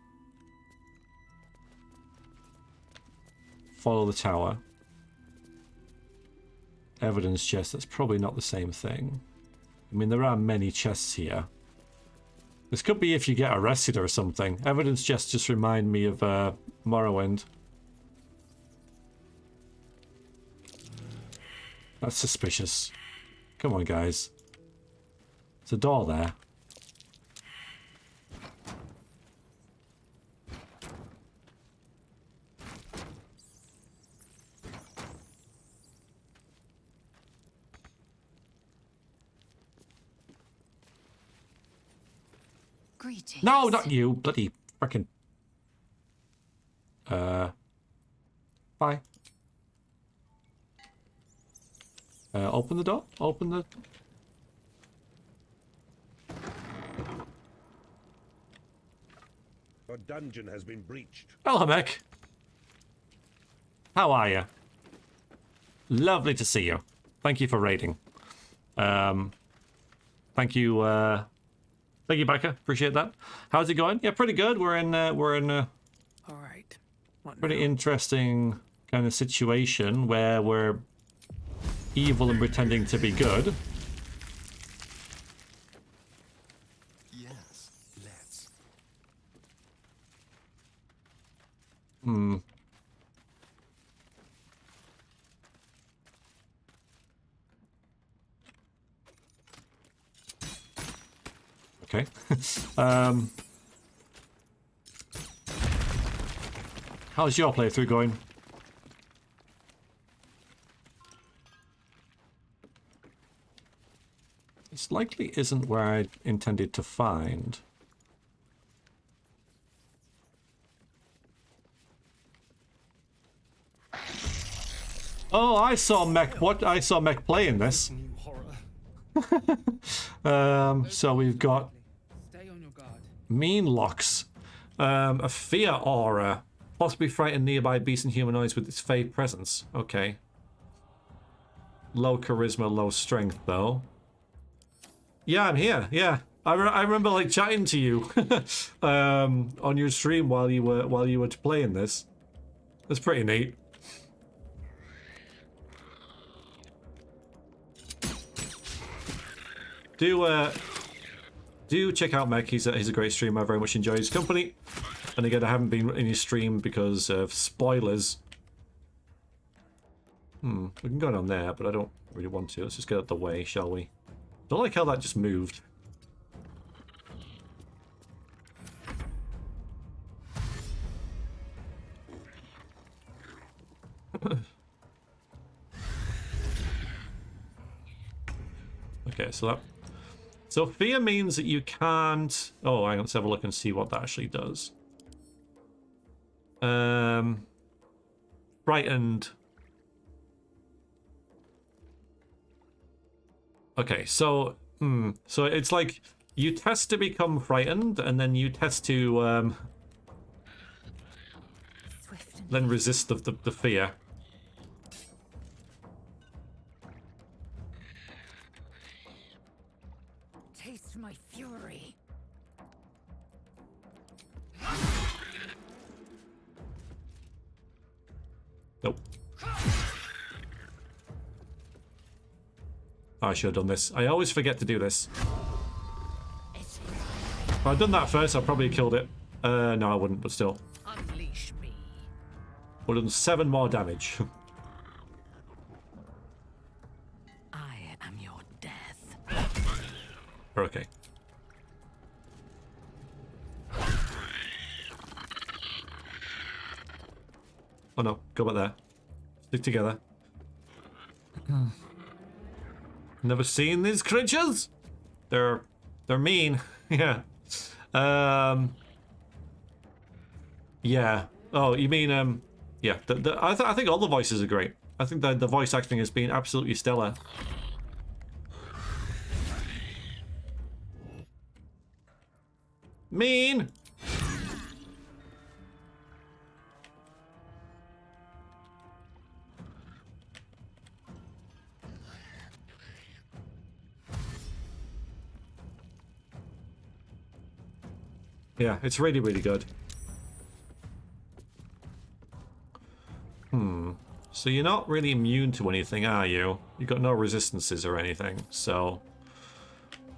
Follow the tower. Evidence chest. That's probably not the same thing. I mean, there are many chests here. This could be if you get arrested or something. Evidence chests just remind me of Morrowind. That's suspicious. Come on, guys. There's a door there. Greetings. No, not you. Bloody frickin'. Bye. Open the door. Open the... Your dungeon has been breached. Hello, mech. How are you? Lovely to see you. Thank you for raiding. Thank you, Becca. Appreciate that. How's it going? Yeah, pretty good. We're in a All right. What pretty now? interesting kind of situation where we're evil and pretending to be good. Yes, let's. Hmm. Okay. How's your playthrough going? This likely isn't where I intended to find. Oh, I saw Mech. What? I saw Mech playing this. So we've got mean locks, a fear aura, possibly frighten nearby beasts and humanoids with its fey presence. Okay. Low charisma, low strength, though. Yeah, I'm here. Yeah, I remember like chatting to you on your stream while you were playing this. That's pretty neat. Do check out Mech. He's a great streamer. I very much enjoy his company. And again, I haven't been in his stream because of spoilers. We can go down there, but I don't really want to. Let's just get out the way, shall we? Don't like how that just moved. Okay, so fear means that you can't... Oh, hang on, let's have a look and see what that actually does. Frightened. Okay, so... So it's like, you test to become frightened, and then you test to, then resist the fear. Taste my fury. Nope. I should have done this. I always forget to do this. If I'd done that first, I probably killed it. No, I wouldn't, but still. Unleash me. Would have done 7 more damage. I am your death. Okay. Oh no, go back there. Stick together. Never seen these creatures? They're mean. Yeah. Yeah. Oh, you mean yeah. I think all the voices are great. I think the voice acting has been absolutely stellar. Mean. Yeah, it's really, really good. So you're not really immune to anything, are you? You've got no resistances or anything, so...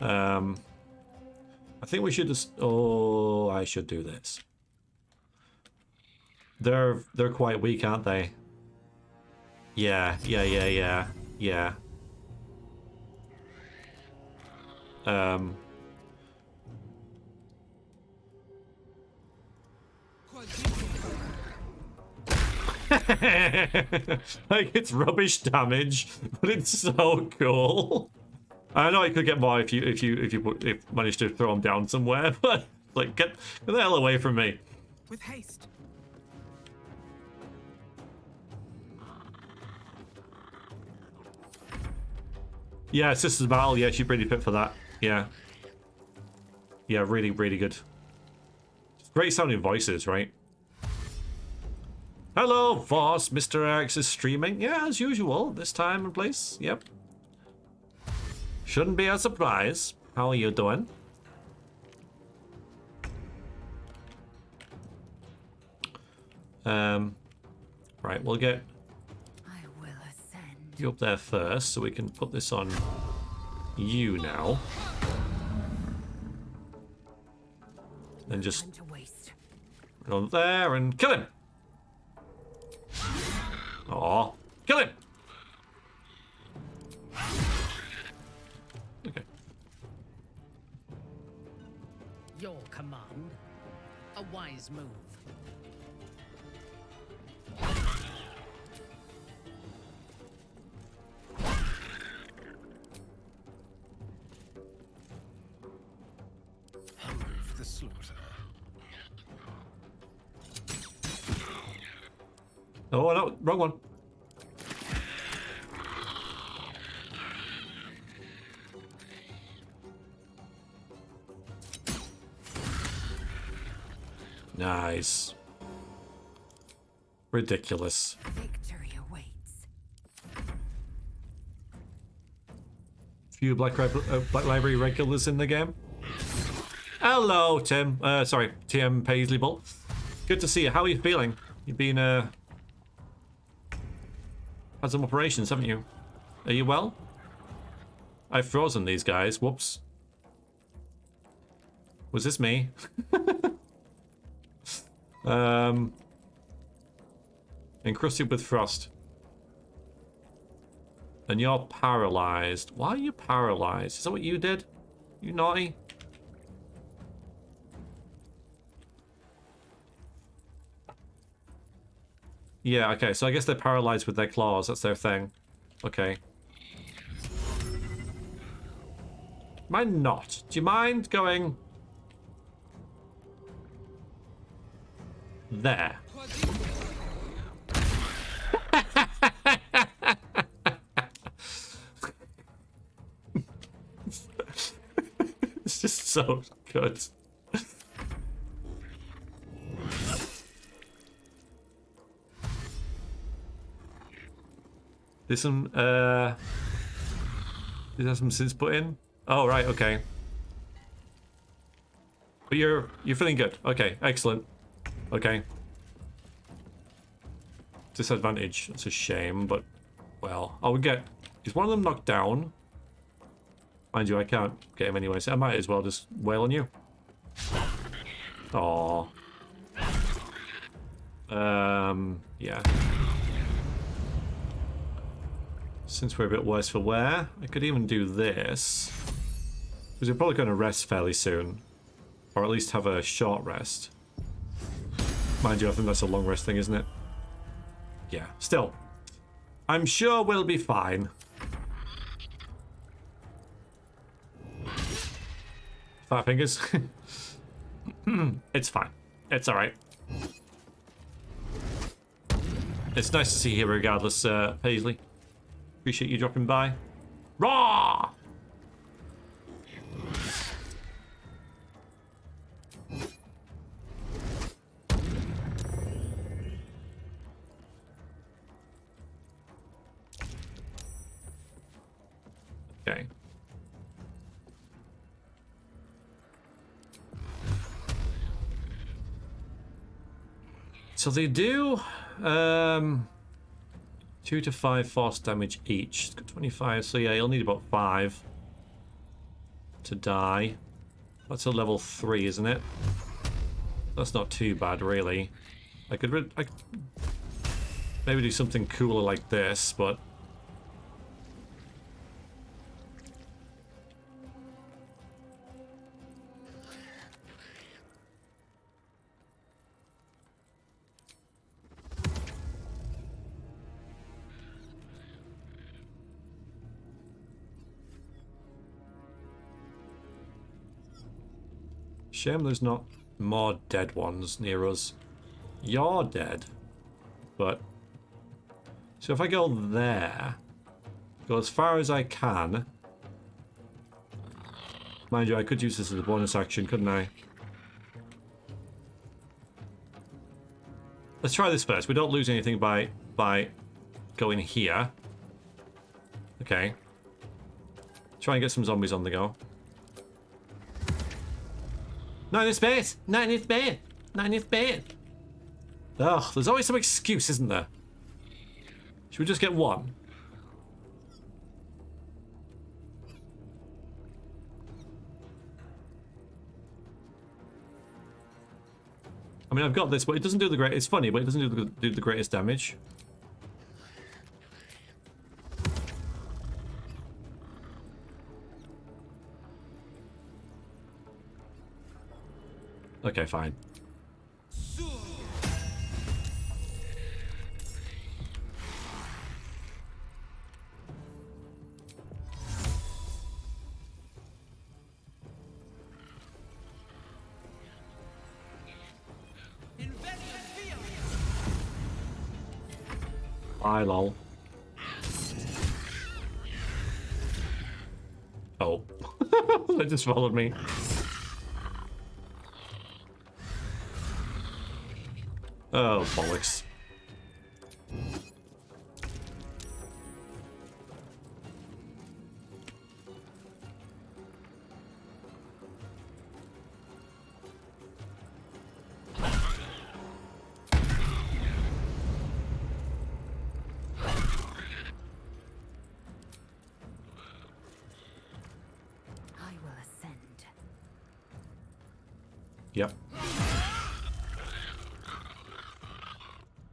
I think we should just... Oh, I should do this. They're quite weak, aren't they? Yeah. Like, it's rubbish damage, but it's so cool. I know I could get more if you managed to throw him down somewhere, but like, get the hell away from me. With haste. Yeah, Sisters Battle. Yeah, she's pretty fit for that. Yeah. Yeah, really, really good. Great sounding voices, right? Hello, Voss. Mr. X is streaming. Yeah, as usual. This time and place. Yep. Shouldn't be a surprise. How are you doing? Right, we'll get you up there first, so we can put this on you now. And just go there and kill him. Aw, kill him. Okay. Your command. A wise move. Aloof the slaughter. Oh no, wrong one. Nice. Ridiculous. Victory awaits. Few Black Library regulars in the game. Hello, Tim. Sorry, TM Paisley Bull. Good to see you. How are you feeling? You've been had some operations, haven't you? Are you well? I've frozen these guys. Whoops. Was this me? Encrusted with frost. And you're paralyzed. Why are you paralyzed? Is that what you did? You naughty? Yeah, okay, so I guess they're paralyzed with their claws. That's their thing. Okay. Mind not. Do you mind going there? It's just so good. There's some is there some synths put in? Oh right, okay. But you're feeling good. Okay, excellent. Okay. Disadvantage. That's a shame, but well, I would get. Is one of them knocked down? Mind you, I can't get him anyway, so I might as well just wail on you. Aww. Yeah. Since we're a bit worse for wear, I could even do this. Because we're probably going to rest fairly soon. Or at least have a short rest. Mind you, I think that's a long rest thing, isn't it? Yeah, still. I'm sure we'll be fine. Fat fingers. It's fine. It's alright. It's nice to see you regardless, Paisley. Appreciate you dropping by. Raw! Okay. So they do 2 to 5 force damage each. It's got 25, so yeah, you'll need about 5 to die. That's a level 3, isn't it? That's not too bad, really. I could maybe do something cooler like this, but shame there's not more dead ones near us. You're dead. But so if I go there, go as far as I can. Mind you, I could use this as a bonus action, couldn't I? Let's try this first. We don't lose anything by going here. Okay. Try and get some zombies on the go. Not in this base! Not in this base! Not in this base! Ugh, there's always some excuse, isn't there? Should we just get one? I mean, I've got this, but it doesn't do the great. It's funny, but it doesn't do the greatest damage. Okay, fine. Bye, lol. Oh. They just followed me. Oh, bollocks. Yep.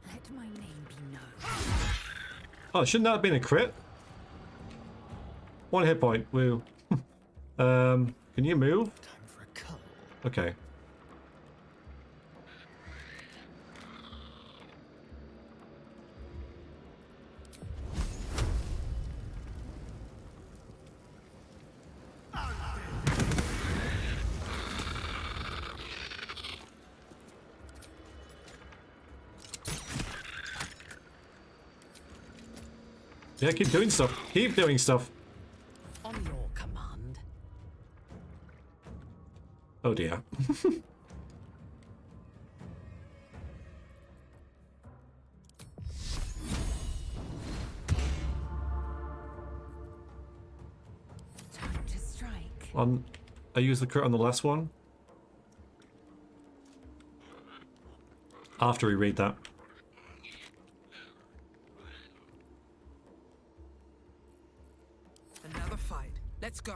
Let my name be known. Oh, shouldn't that have been a crit? 1 hit point. Woo. Can you move? Time for a cuddle. Okay. Yeah, keep doing stuff. Keep doing stuff. On your command. Oh dear. Time to strike. I used the crit on the last one. After we read that. Another fight. Let's go.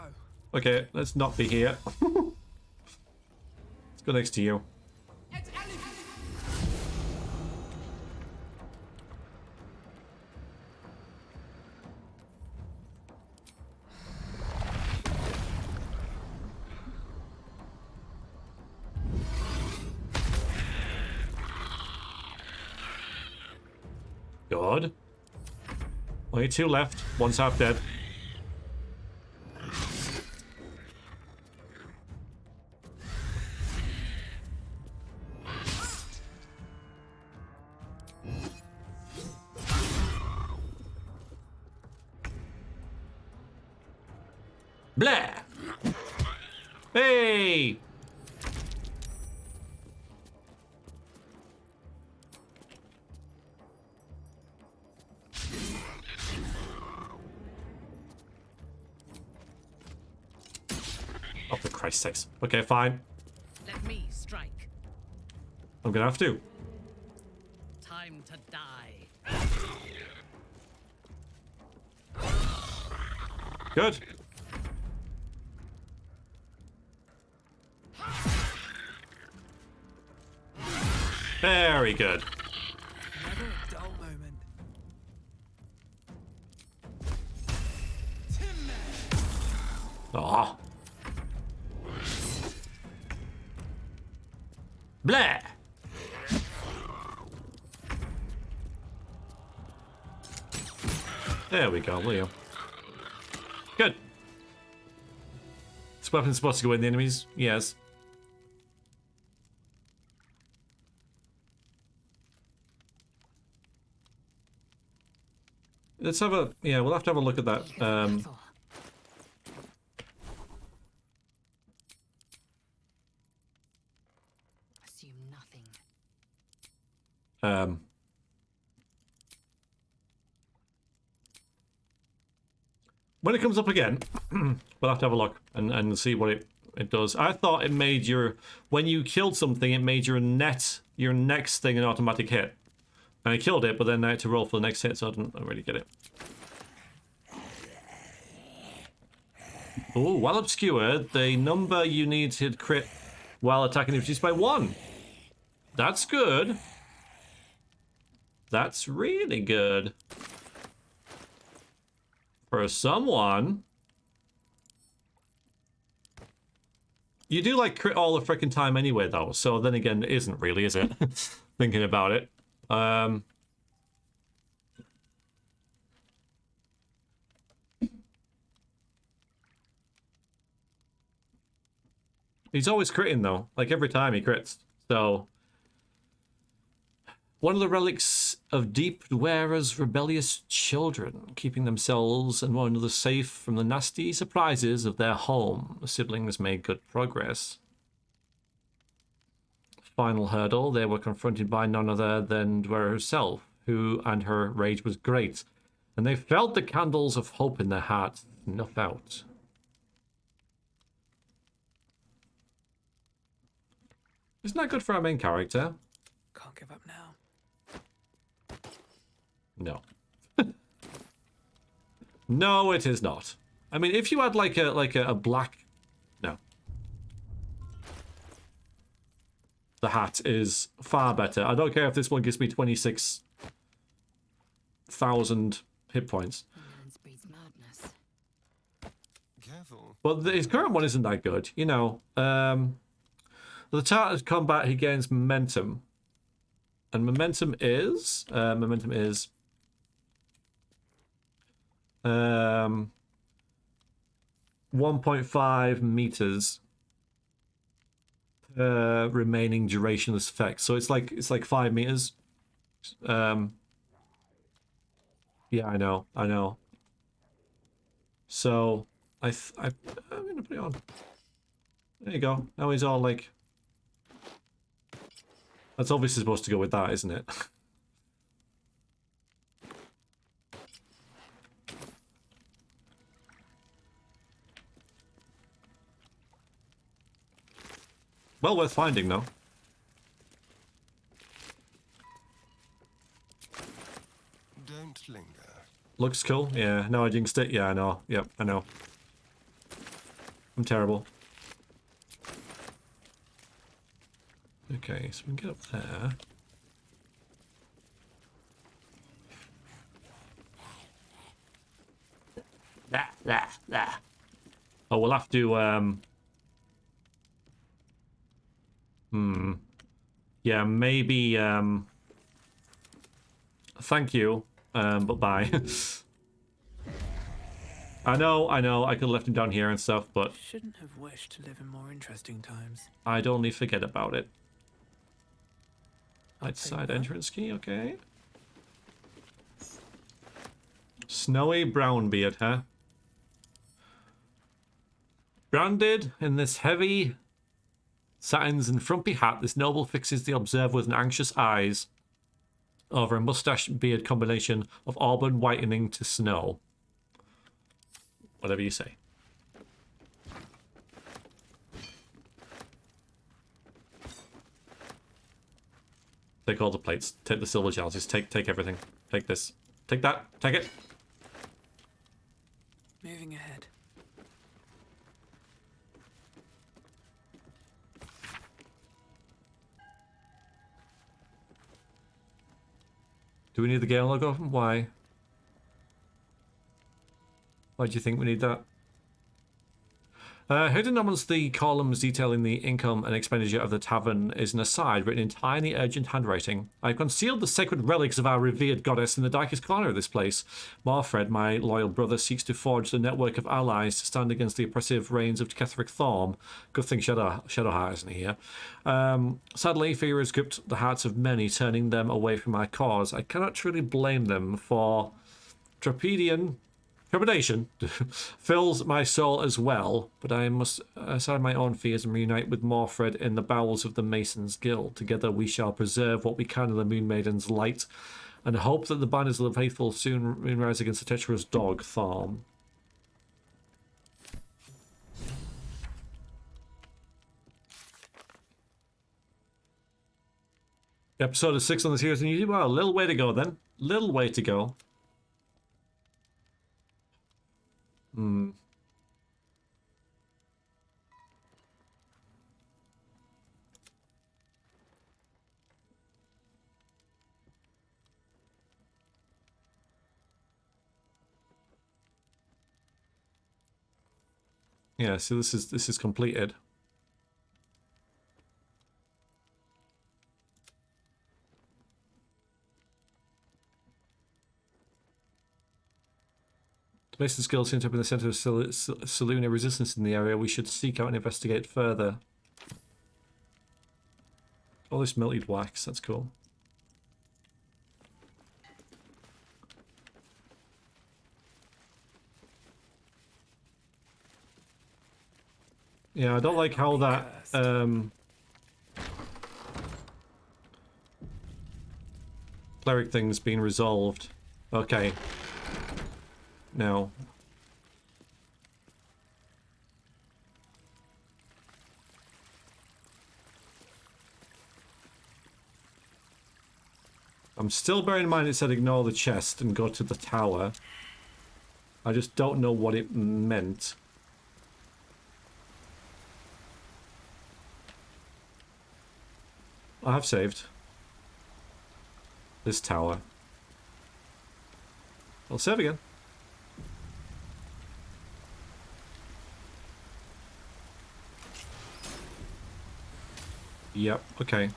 Okay, let's not be here. Let's go next to you. God. Only 2 left. One's half dead. Blah! Hey! Oh, for Christ's sakes. Okay, fine. Let me strike. I'm gonna have to. Time to die. Good. Very good. Never a dull moment. Ah. Blah. There we go, Leo. Good. This weapon's supposed to go in the enemies? Yes. Let's have a... Yeah, we'll have to have a look at that. Assume nothing. When it comes up again, we'll have to have a look and see what it does. I thought it made your... When you killed something, it made your next thing an automatic hit. And I killed it, but then I had to roll for the next hit, so I didn't really get it. Oh, while obscured, the number you need to crit while attacking is reduced by 1. That's good. That's really good. For someone. You do like crit all the frickin' time anyway, though. So then again, it isn't really, is it? Thinking about it. He's always critting, though. Like, every time he crits. So... One of the relics of deep wearers' rebellious children, keeping themselves and one another safe from the nasty surprises of their home. The siblings made good progress. Final hurdle, they were confronted by none other than Dwerer herself, who and her rage was great, and they felt the candles of hope in their hearts snuff out. Isn't that good for our main character? Can't give up now. No. No, it is not. I mean, if you had like a black... No. The hat is far better. I don't care if this one gives me 26,000 hit points. Careful. But his current one isn't that good. You know, the Tartar's combat, he gains momentum. And momentum is... 1.5 meters remaining durationless effect. So it's like 5 meters. Yeah, I know. So I'm gonna put it on. There you go. Now he's all like... That's obviously supposed to go with that, isn't it? Well worth finding, though. Don't linger. Looks cool. Yeah, no, I jinxed it. Yeah, I know. Yep, I know. I'm terrible. Okay, so we can get up there. Oh, we'll have to, yeah, maybe, thank you, but bye. I know, I could have left him down here and stuff, but... Shouldn't have wished to live in more interesting times. I'd only forget about it. Outside entrance key, okay. Snowy brown beard, huh? Branded in this heavy satins and frumpy hat, this noble fixes the observer with an anxious eyes over a mustache beard combination of auburn whitening to snow. Whatever you say. Take all the plates. Take the silver chalices. Take everything. Take this. Take that. Take it. Moving ahead. Do we need the Gale logo? Why? Why do you think we need that? Hidden amongst the columns detailing the income and expenditure of the tavern is an aside written in tiny, urgent handwriting. I've concealed the sacred relics of our revered goddess in the darkest corner of this place. Marfred, my loyal brother, seeks to forge the network of allies to stand against the oppressive reigns of Ketheric Thorm. Good thing Shadowheart isn't here. Sadly, fear has gripped the hearts of many, turning them away from my cause. I cannot truly blame them, for Trapedian Trepidation fills my soul as well, but I must aside my own fears and reunite with Morfred in the bowels of the Masons' Guild. Together we shall preserve what we can of the Moon Maiden's light, and hope that the banners of the faithful soon rise against the treacherous dog, Tharm. Episode of 6 on the series on YouTube. Well, a little way to go then. Little way to go. Yeah, so this is completed. The Mason's Guild seems to have been the centre of Selûne resistance in the area. We should seek out and investigate further. All this melted wax, that's cool. Yeah, I don't like how that cleric thing's been resolved. Okay. Now. I'm still bearing in mind it said ignore the chest and go to the tower. I just don't know what it meant. I have saved this tower. I'll save again. Yep, okay.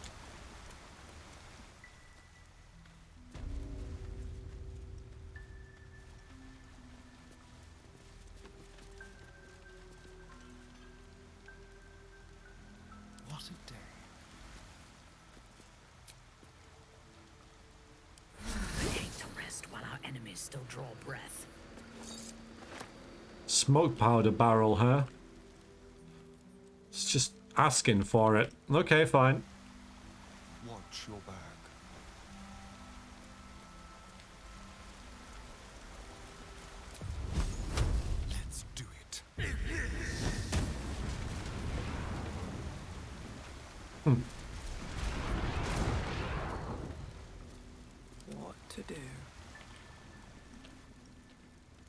What a day. I hate to rest while our enemies still draw breath. Smoke powder barrel, huh? It's just asking for it. Okay, fine. Watch your back. Let's do it. What to do?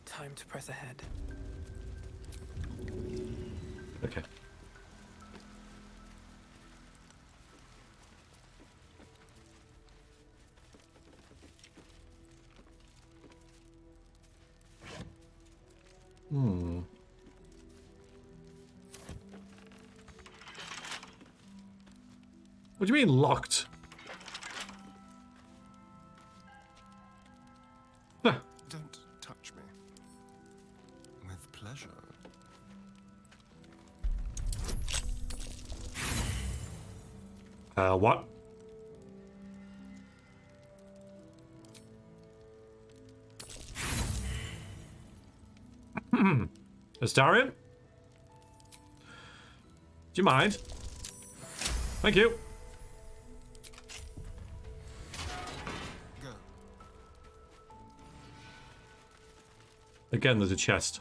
Time to press ahead. Okay. What do you mean locked? Huh. Don't touch me. With pleasure. What? Astarion? Do you mind? Thank you. Go. Again, there's a chest.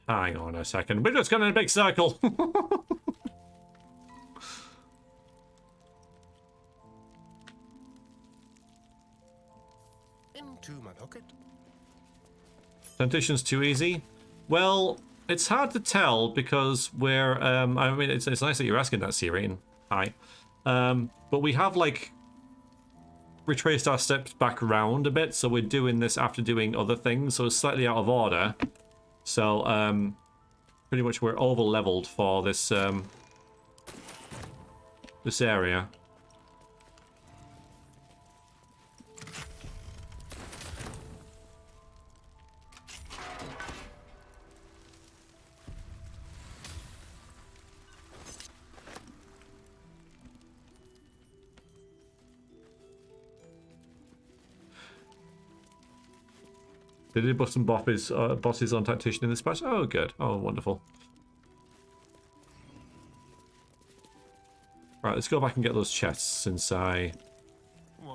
Hang on a second. We're just going in a big circle. Into my pocket. Temptation's too easy. Well, it's hard to tell because we're I mean it's nice that you're asking that, Syrian. Hi. But we have like retraced our steps back around a bit, so we're doing this after doing other things, so it's slightly out of order. So pretty much we're over leveled for this this area. They did bust some bosses on Tactician in this patch. Oh, good. Oh, wonderful. Right, let's go back and get those chests since I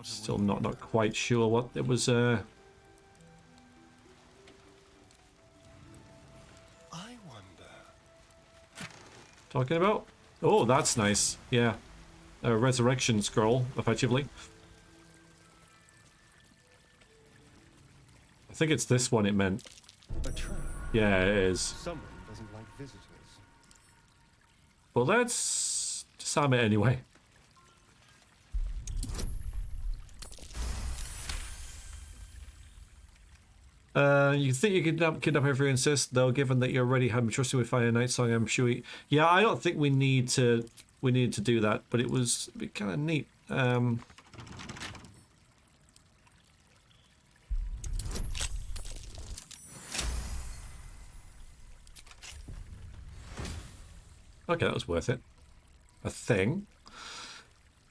still not quite sure what it was. I wonder. Talking about. Oh, that's nice. Yeah, a resurrection scroll, effectively. I think it's this one it meant. A trap. Yeah, it is. Someone doesn't like visitors. Well, let's disarm it anyway. You think you could kidnap everyone, sis? Though, given that you already had me trusting with Fire Night Song, I'm sure. Yeah, I don't think we need to do that, but it was kind of neat. Okay, that was worth it. A thing.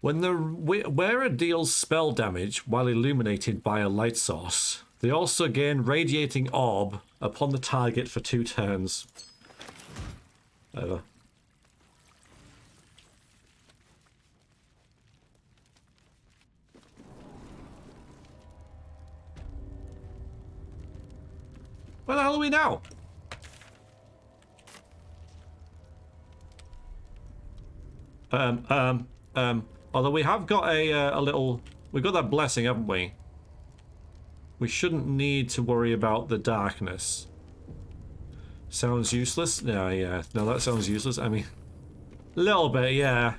When the wearer deals spell damage while illuminated by a light source, they also gain radiating orb upon the target for 2 turns. Whatever. Where the hell are we now? Although we have got a little... We've got that blessing, haven't we? We shouldn't need to worry about the darkness. Sounds useless? No, yeah. No, that sounds useless. I mean... A little bit, yeah.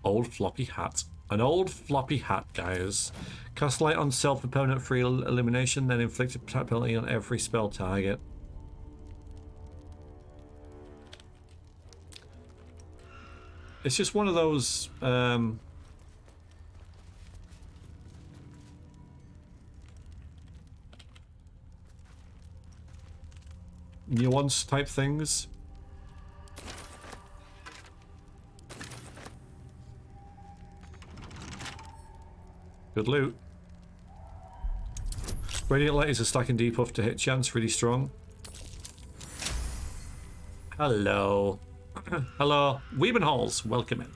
Old floppy hat. An old floppy hat, guys. Cast light on self-opponent free elimination, then inflict a penalty on every spell target. It's just one of those nuance type things. Good loot. Radiant Light is a stacking debuff to hit chance, really strong. Hello. Hello. Weebenhalls, welcome in.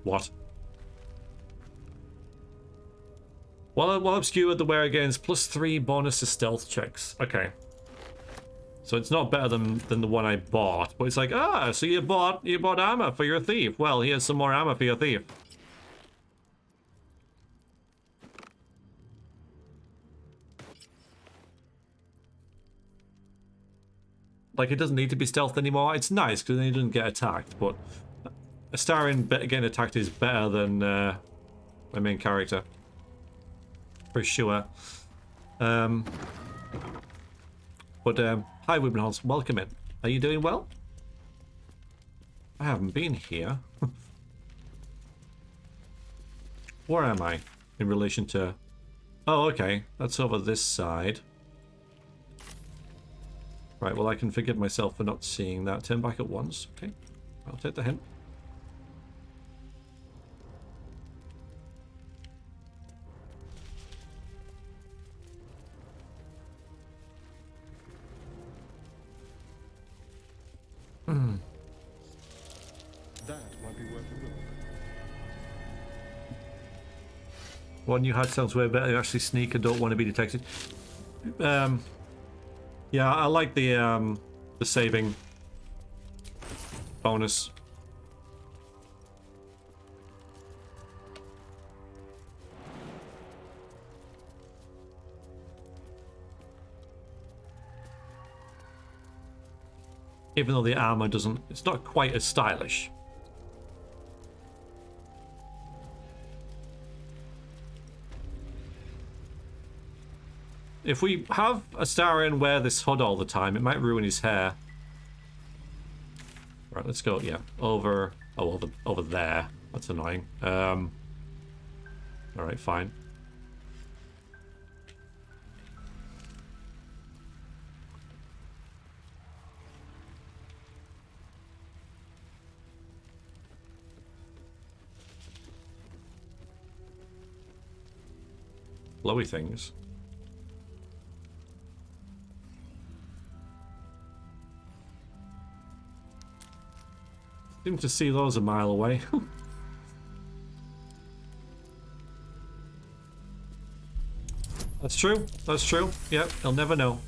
What? While obscured, the wearer gains +3 bonus to stealth checks. Okay. So it's not better than the one I bought, but it's like, ah, so you bought armor for your thief. Well, here's some more armor for your thief. Like, it doesn't need to be stealth anymore. It's nice because then he doesn't get attacked, but a Astarion getting attacked is better than my main character. For sure. Hi, Weebenhalls. Welcome in. Are you doing well? I haven't been here. Where am I in relation to... Oh, okay. That's over this side. Right, well, I can forgive myself for not seeing that. Turn back at once. Okay. I'll take the hint. That might be worth a look. One you had sounds way better. You actually sneak and don't want to be detected. Yeah, I like the saving bonus. Even though the armor doesn't, it's not quite as stylish. If we have Astarion wear this hood all the time, it might ruin his hair. Right, let's go, yeah. Over there. That's annoying. Alright, fine. Blowy things. Seem to see those a mile away. That's true. That's true. Yep, he'll never know.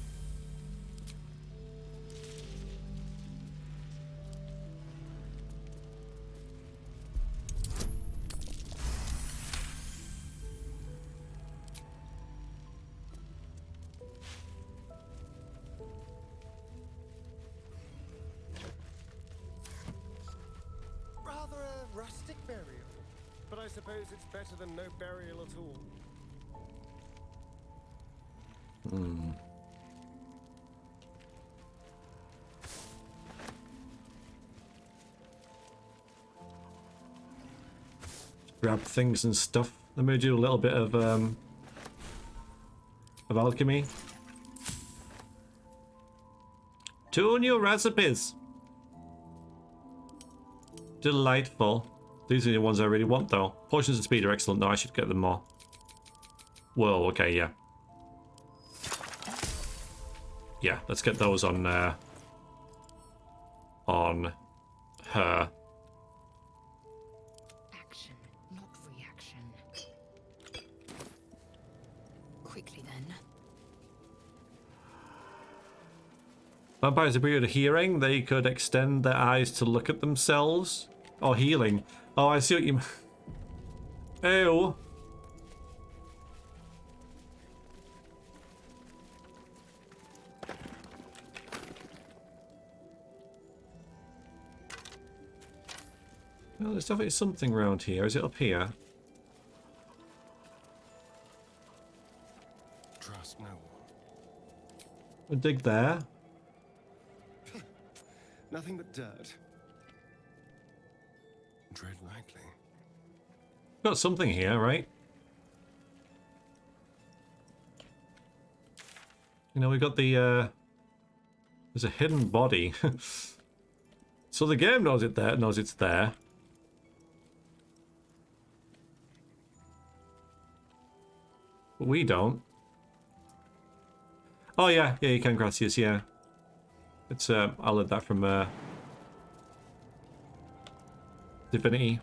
Rather a rustic burial, but I suppose it's better than no burial at all. Hmm. Grab things and stuff. Let me do a little bit of alchemy. 2 new recipes. Delightful. These are the ones I really want, though. Potions of speed are excellent. No, I should get them more. Whoa. Okay. Yeah. Yeah. Let's get those on her. Action, not reaction. Quickly then. Vampires are weird at hearing. They could extend their eyes to look at themselves. Or healing. Oh, I see what you mean. Ew. Well, there's definitely something around here. Is it up here? Trust no one. A dig there. Nothing but dirt. Tread lightly. Got something here, right? You know, we got the there's a hidden body. So the game knows it's there. But we don't. Oh yeah, you can, gracias, yeah. It's I learned that from Divinity.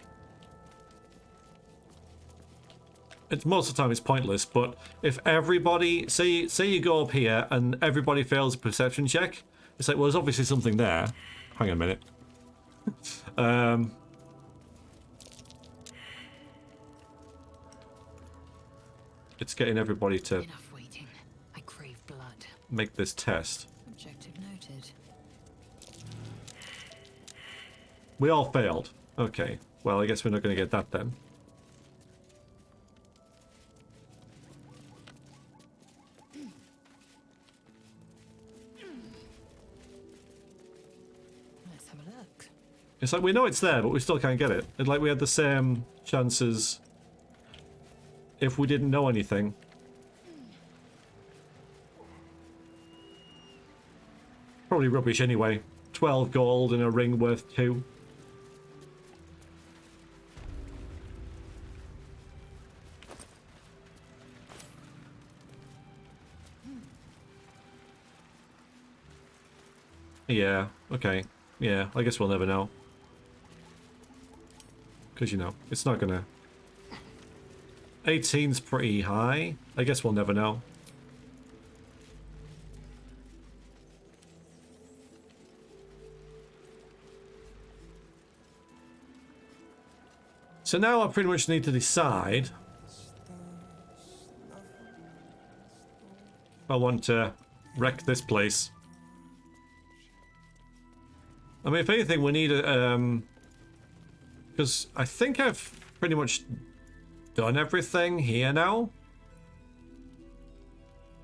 It's most of the time it's pointless, but if everybody say you go up here and everybody fails a perception check, it's like, well, there's obviously something there. Hang on a minute. It's getting everybody to Enough waiting. I crave blood. make this test. Objective noted. We all failed. Okay. Well, I guess we're not going to get that then. Let's have a look. It's like we know it's there, but we still can't get it. It's like we had the same chances if we didn't know anything. Probably rubbish anyway. 12 gold and a ring worth 2. Yeah, okay. Yeah, I guess we'll never know. Because, you know, it's not gonna... 18's pretty high. I guess we'll never know. So now I pretty much need to decide if I want to wreck this place. I mean, if anything, we need a... because I think I've pretty much done everything here now.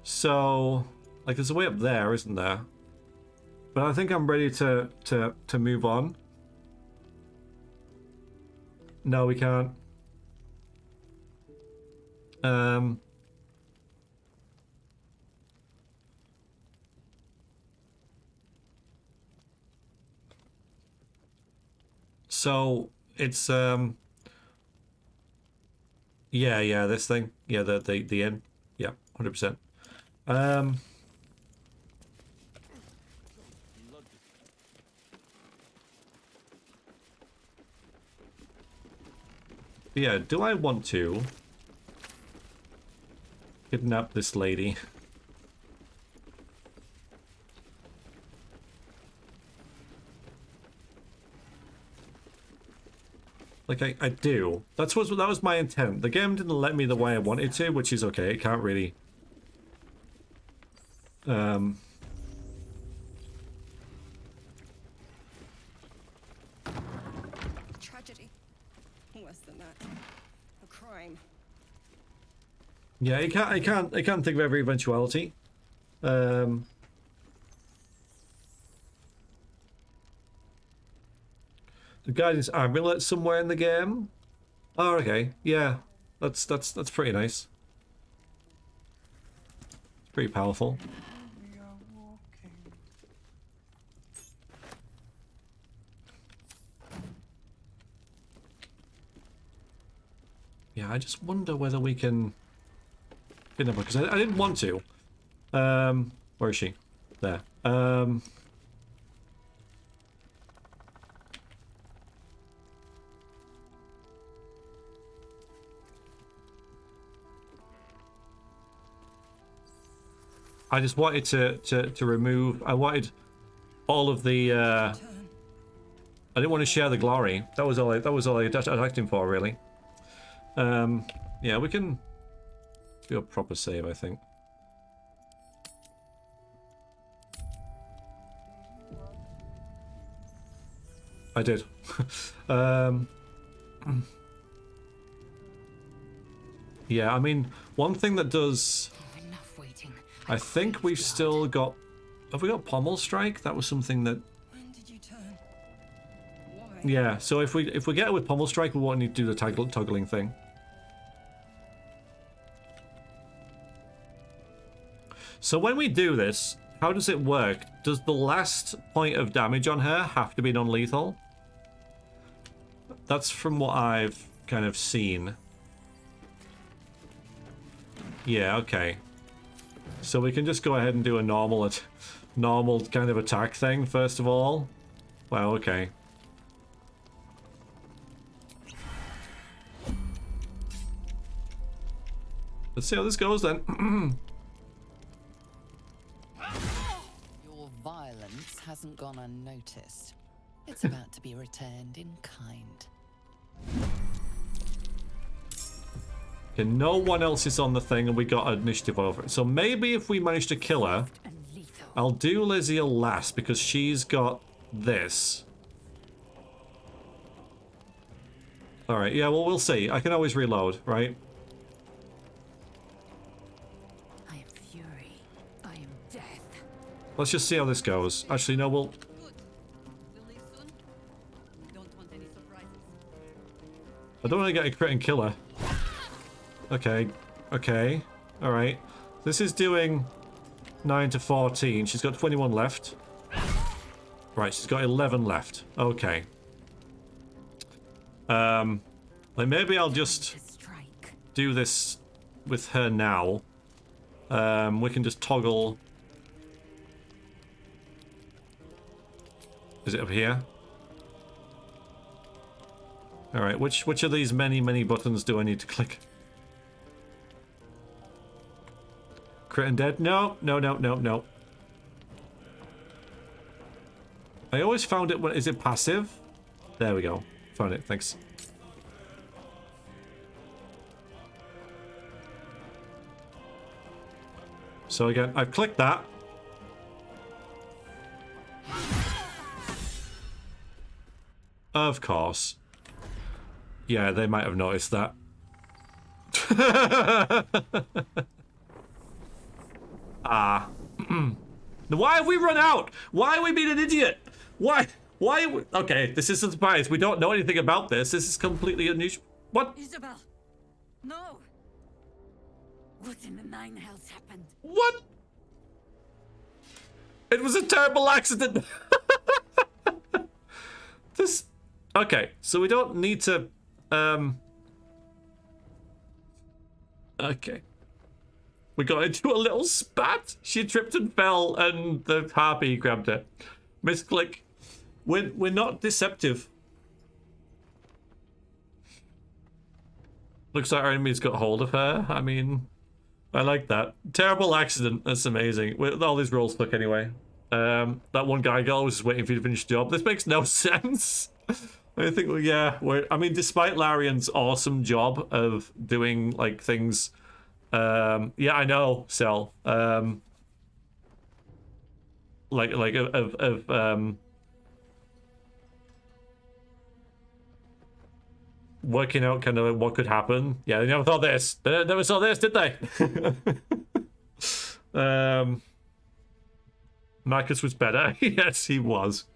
So, like, there's a way up there, isn't there? But I think I'm ready to move on. No, we can't. So it's yeah, this thing. Yeah, the inn. Yeah, 100%. Yeah, do I want to kidnap this lady? Like, I do. That was my intent. The game didn't let me the way I wanted to, which is okay. It can't really... Tragedy. Worse than that. A crime. Yeah, I can't think of every eventuality. The guidance amulet somewhere in the game. Oh, okay. Yeah, that's pretty nice. It's pretty powerful. Yeah, I just wonder whether we can kidnap her, because I didn't want to. Where is she? There. I just wanted to remove. I wanted all of the. I didn't want to share the glory. That was all I attacked him for, really. Yeah, we can do a proper save, I think. I did. Yeah, I mean, one thing that does. I think we've still got... Have we got Pommel Strike? That was something that... When did you turn? Why? Yeah, so if we get it with Pommel Strike, we won't need to do the toggling thing. So when we do this, how does it work? Does the last point of damage on her have to be non-lethal? That's from what I've kind of seen. Yeah, okay. So we can just go ahead and do a normal kind of attack thing first of all. Wow, okay. Let's see how this goes then. Your violence hasn't gone unnoticed. It's about to be returned in kind. Okay, no one else is on the thing and we got initiative over it. So maybe if we manage to kill her, I'll do Lizzie last because she's got this. Alright, yeah, well, we'll see. I can always reload, right? I am fury. I am death. Let's just see how this goes. Actually, no, we'll... I don't want to get a crit and kill her. Okay, okay, alright. This is doing 9 to 14. She's got 21 left. Right, she's got 11 left. Okay. Like maybe I'll just do this with her now. We can just toggle. Is it up here? Alright, which of these many buttons do I need to click? Crit and dead? No. I always found it when... Is it passive? There we go. Found it, thanks. So again, I've clicked that. Of course. Yeah, they might have noticed that. Ah. Why have we run out? Why are we being an idiot? Why Why? Okay, this is a surprise. We don't know anything about this. This is completely unusual. What? Isabel! No! What in the nine hells happened? What? It was a terrible accident. This. Okay, so we don't need to. Okay. We got into a little spat. She tripped and fell, and the harpy grabbed her. Misclick. We're not deceptive. Looks like our enemy's got hold of her. I mean, I like that. Terrible accident. That's amazing. All these rolls stuck anyway. That one guy girl was just waiting for you to finish the job. This makes no sense. I think, well, yeah. I mean, despite Larian's awesome job of doing like things. Yeah, I know, Cell. Working out kind of what could happen. Yeah, they never thought this. They never saw this, did they? Marcus was better. Yes, he was.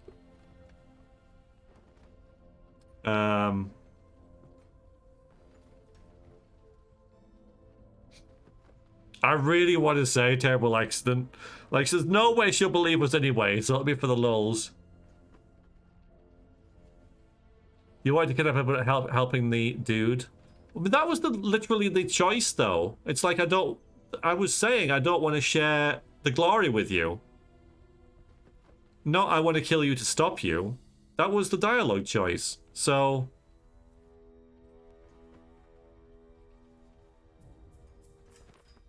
I really want to say terrible accident. Like, there's no way she'll believe us anyway, so it'll be for the lulz. You wanted to kidnap her, but helping the dude. I mean, that was literally the choice, though. It's like I was saying I don't want to share the glory with you. Not I want to kill you to stop you. That was the dialogue choice. So.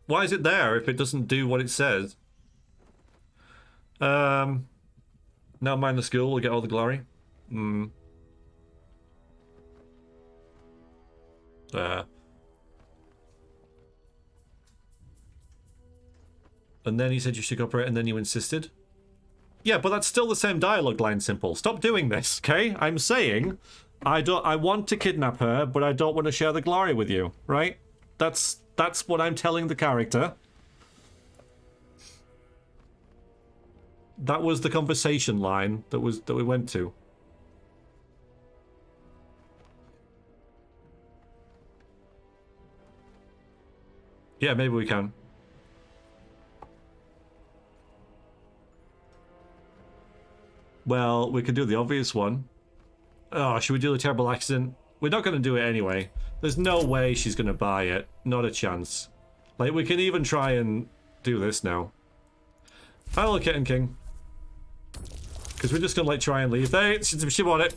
Why is it there if it doesn't do what it says? Now mind the school will get all the glory. And then he said you should cooperate, and then you insisted. Yeah, but that's still the same dialogue line, Simple. Stop doing this, okay? I'm saying I want to kidnap her, but I don't want to share the glory with you, right? That's what I'm telling the character. That was the conversation line that we went to. Yeah, maybe we can. Well, we could do the obvious one. Oh, should we do the terrible accident? We're not going to do it anyway. There's no way she's going to buy it. Not a chance. Like, we can even try and do this now. Hello, Kitten King. Because we're just going to, like, try and leave. Hey, she bought it.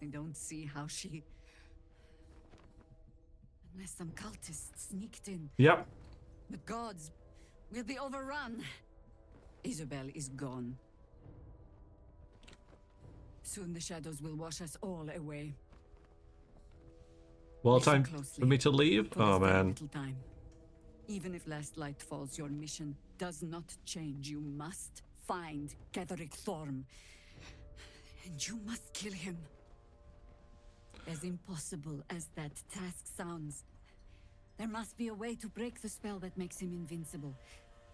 I don't see how she... Unless some cultists sneaked in. Yep. The gods will be overrun. Isabel is gone. Soon the shadows will wash us all away. Well, time for me to leave? Oh, man. Little time. Even if last light falls, your mission does not change. You must find Ketheric Thorm. And you must kill him. As impossible as that task sounds, there must be a way to break the spell that makes him invincible.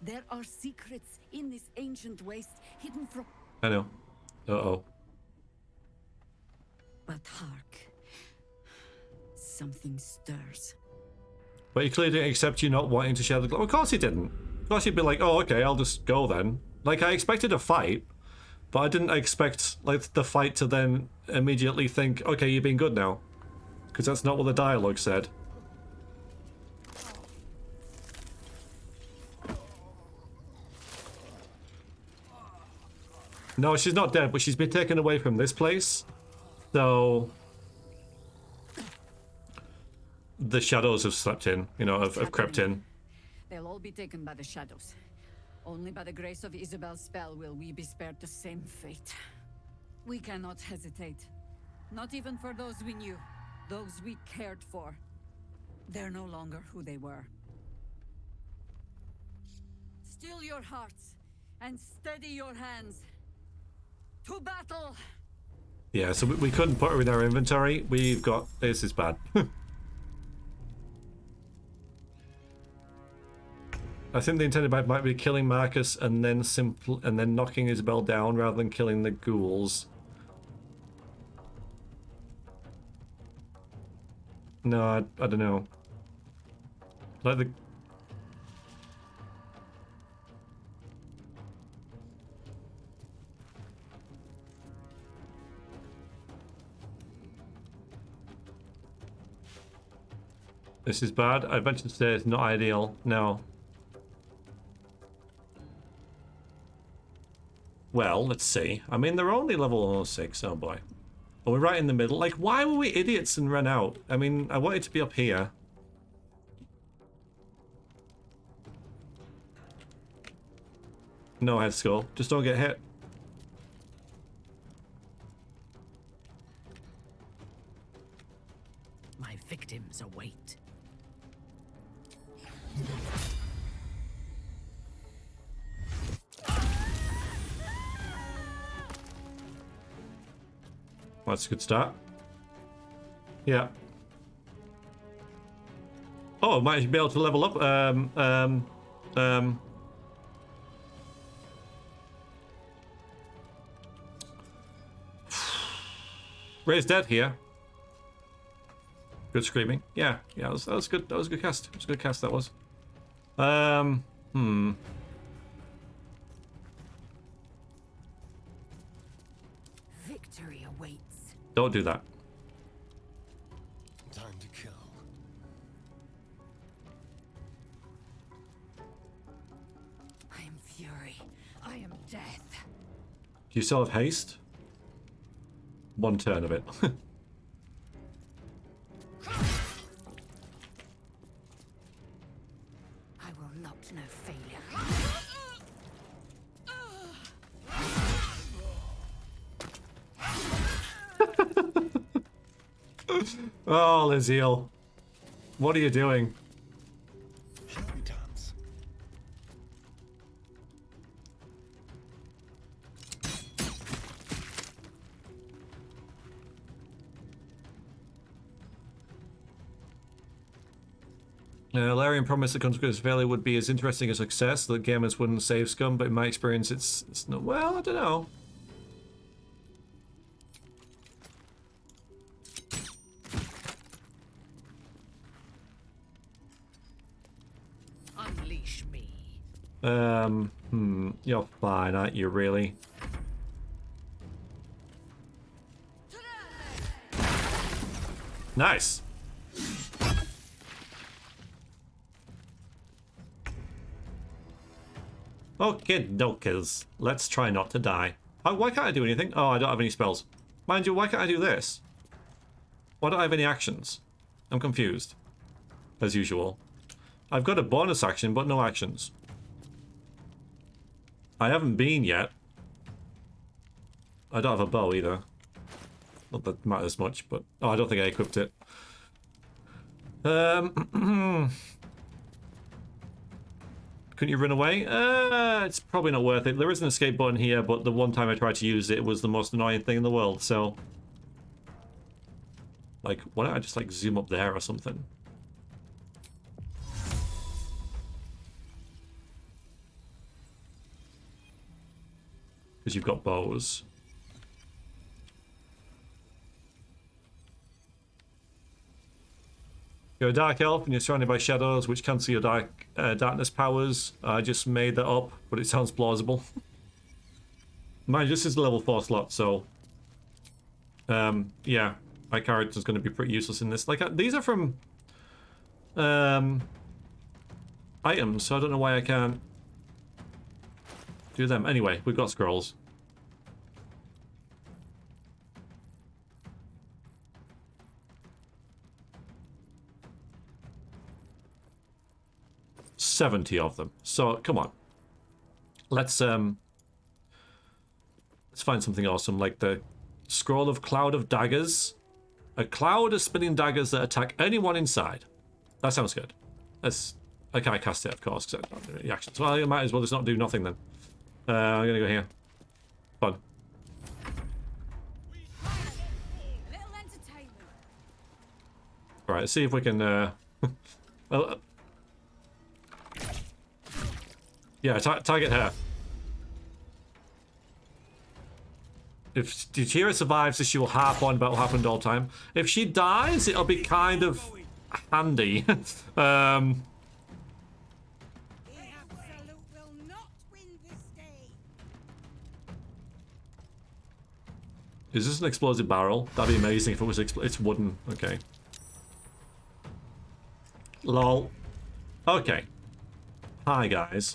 There are secrets in this ancient waste hidden from... I know. Uh-oh. But hark. Something stirs. But he clearly didn't accept you not wanting to share the glory. Of course he didn't. Of course he'd be like, oh, okay, I'll just go then. Like, I expected a fight, but I didn't expect, like, the fight to then immediately think, okay, you're being good now. Because that's not what the dialogue said. No, she's not dead, but she's been taken away from this place. So... the shadows have slept in, you know, have crept in. They'll all be taken by the shadows. Only by the grace of Isabel's spell will we be spared the same fate. We cannot hesitate. Not even for those we knew. Those we cared for. They're no longer who they were. Still your hearts and steady your hands. To battle! Yeah, so we couldn't put her in our inventory. We've got... this is bad. I think the intended bite might be killing Marcus and then knocking Isabel down rather than killing the ghouls. No, I don't know. Like the... This is bad. I venture to say it's not ideal. No. Well, let's see. I mean, they're only level 6. Oh boy. Are we right in the middle? Like, why were we idiots and ran out? I mean, I wanted to be up here. No head skull. Just don't get hit. My victims await. Well, that's a good start. Yeah. Oh, might be able to level up. Ray's dead here. Good screaming. Yeah, that was good. That was a good cast. It was a good cast. That was. Victory awaits. Don't do that. Time to kill. I am fury. I am death. Do you still have haste? One turn of it. I will not know failure. Oh, Liziel. What are you doing? Shall we dance? Larian promised the consequence of failure would be as interesting as success, that gamers wouldn't save scum, but in my experience it's not. Well, I don't know. Unleash me. You're fine, aren't you, really? Nice. Okay, dokers. Let's try not to die. Oh, why can't I do anything? Oh, I don't have any spells. Mind you, why can't I do this? Why don't I have any actions? I'm confused. As usual. I've got a bonus action, but no actions. I haven't been yet. I don't have a bow either. Not that matters much, but... Oh, I don't think I equipped it. Couldn't you run away? It's probably not worth it. There is an escape button here, but the one time I tried to use it, it was the most annoying thing in the world, so... Like, why don't I just, like, zoom up there or something? Because you've got bows. You're a dark elf and you're surrounded by shadows which cancel your darkness powers. I just made that up, but it sounds plausible. Mind, this is a level 4 slot, so... yeah, my character's going to be pretty useless in this. Like, these are from... items, so I don't know why I can't do them. Anyway, we've got scrolls. $70 of them. So come on, let's find something awesome like the scroll of cloud of daggers. A cloud of spinning daggers that attack anyone inside. That sounds good. I can't cast it, of course, because I don't do any actions. Well, it might as well just not do nothing then. I'm gonna go here. Fun. Right, let's see if we can well, Yeah, target her. If Jaheira survives, she will harp on about what happened all the time. If she dies, it'll be kind of handy. Is this an explosive barrel? That'd be amazing if it was. It's wooden. Okay. Lol. Okay. Hi, guys.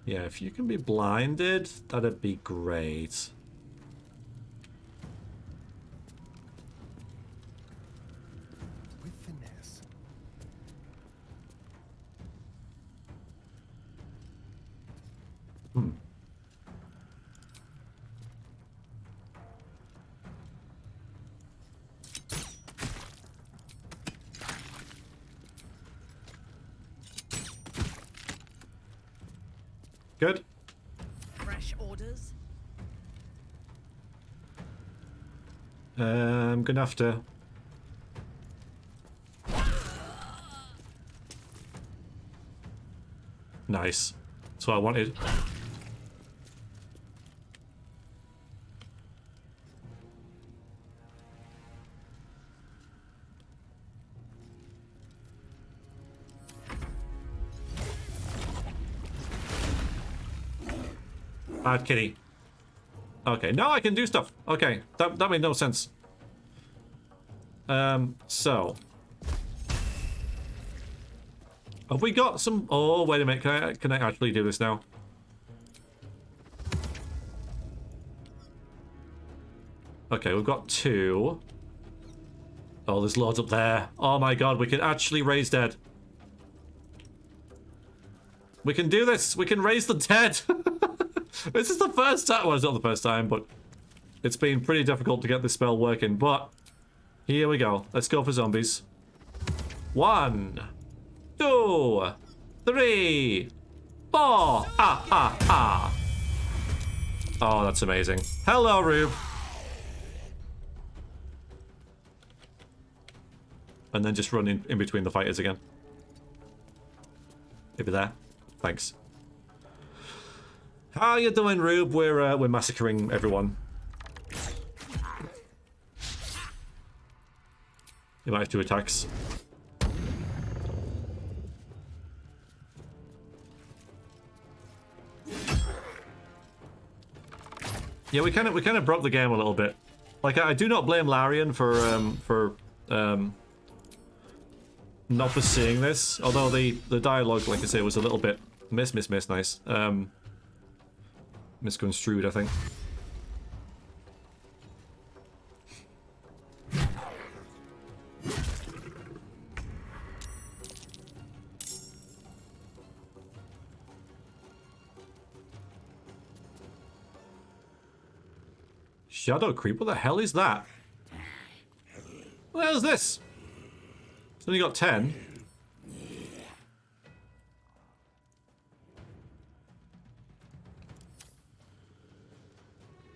Yeah, if you can be blinded, that'd be great. With finesse. Hmm. Good. Fresh orders? I'm gonna have to. Nice. That's what I wanted. Bad kitty. Okay, now I can do stuff. Okay, that made no sense. So. Have we got some... Oh, wait a minute. Can I actually do this now? Okay, we've got 2. Oh, there's loads up there. Oh my god, we can actually raise dead. We can do this. We can raise the dead. This is the first time. Well, it's not the first time, but it's been pretty difficult to get this spell working. But here we go. Let's go for zombies. 1, 2, 3, 4. Ah. Oh, that's amazing. Hello, Rube. And then just run in between the fighters again. Maybe there. Thanks. How you doing, Rube? We're massacring everyone. You might have 2 attacks. Yeah, we kind of broke the game a little bit. Like, I do not blame Larian for not foreseeing this. Although the dialogue, like I say, was a little bit nice. Misconstrued, I think. Shadow creep? What the hell is that? What the hell is this? It's only got 10.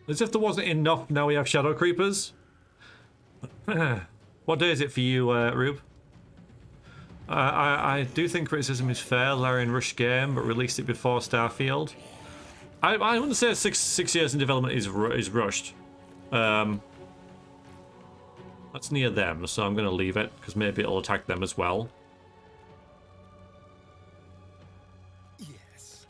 As if there wasn't enough, now we have shadow creepers. What day is it for you, Rube? I do think criticism is fair. Larian rushed game, but released it before Starfield. I wouldn't say 6 years in development is rushed. That's near them, so I'm going to leave it, because maybe it'll attack them as well. Yes.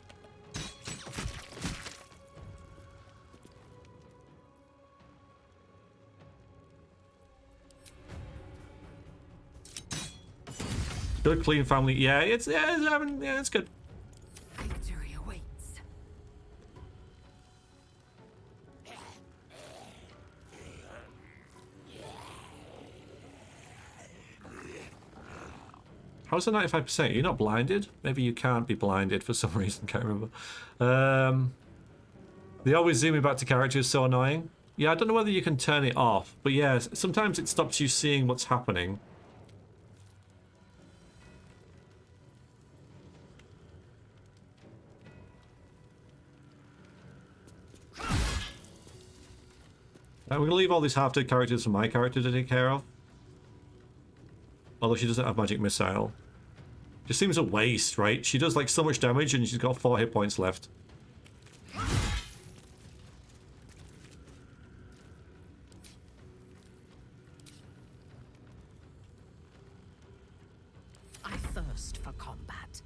Good, clean family. Yeah, it's good. Victory awaits. How's the 95%? You're not blinded? Maybe you can't be blinded for some reason. Can't remember. They always zoom me back to characters. So annoying. Yeah, I don't know whether you can turn it off, but yeah, sometimes it stops you seeing what's happening. We're going to leave all these half-dead characters for my character to take care of. Although she doesn't have magic missile. Just seems a waste, right? She does like so much damage and she's got 4 hit points left. I thirst for combat.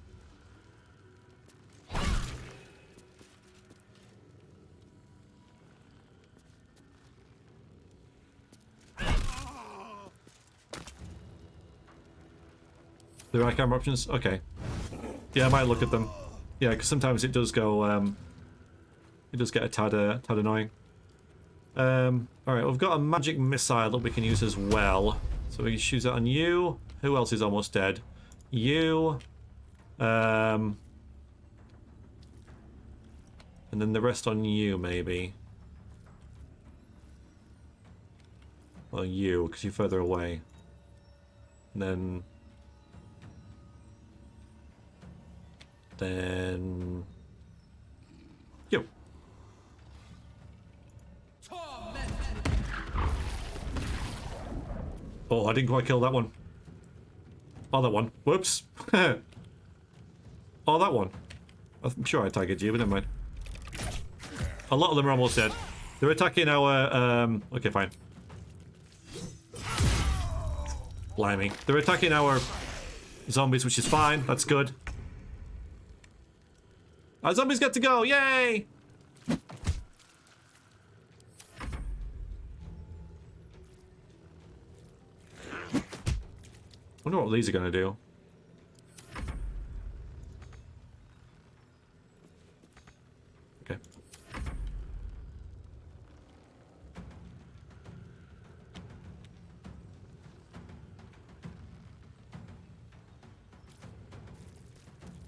There are camera options? Okay. Yeah, I might look at them. Yeah, because sometimes it does go, it does get a tad annoying. Alright, we've got a magic missile that we can use as well. So we can choose that on you. Who else is almost dead? You. And then the rest on you, maybe. Well, you, because you're further away. And then... you. Oh, I didn't quite kill that one. Oh, that one. Whoops. Oh, that one. I'm sure I targeted you, but never mind. A lot of them are almost dead. They're attacking our... okay, fine. Blimey. They're attacking our zombies, which is fine. That's good. Our zombies get to go! Yay! Wonder what these are gonna do. Okay.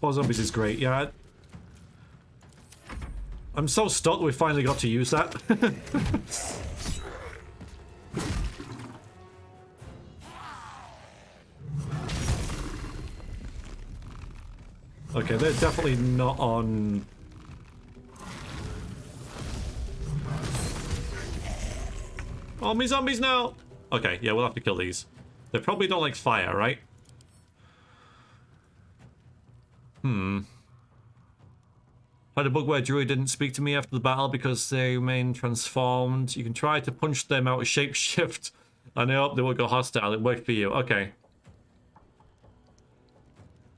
Four zombies is great, yeah. I'm so stoked we finally got to use that. Okay, they're definitely not on... Oh, me zombies now! Okay, yeah, we'll have to kill these. They probably don't like fire, right? Had a bug where Druid didn't speak to me after the battle because they remain transformed. You can try to punch them out of shapeshift. And I hope they won't go hostile. It worked for you. Okay.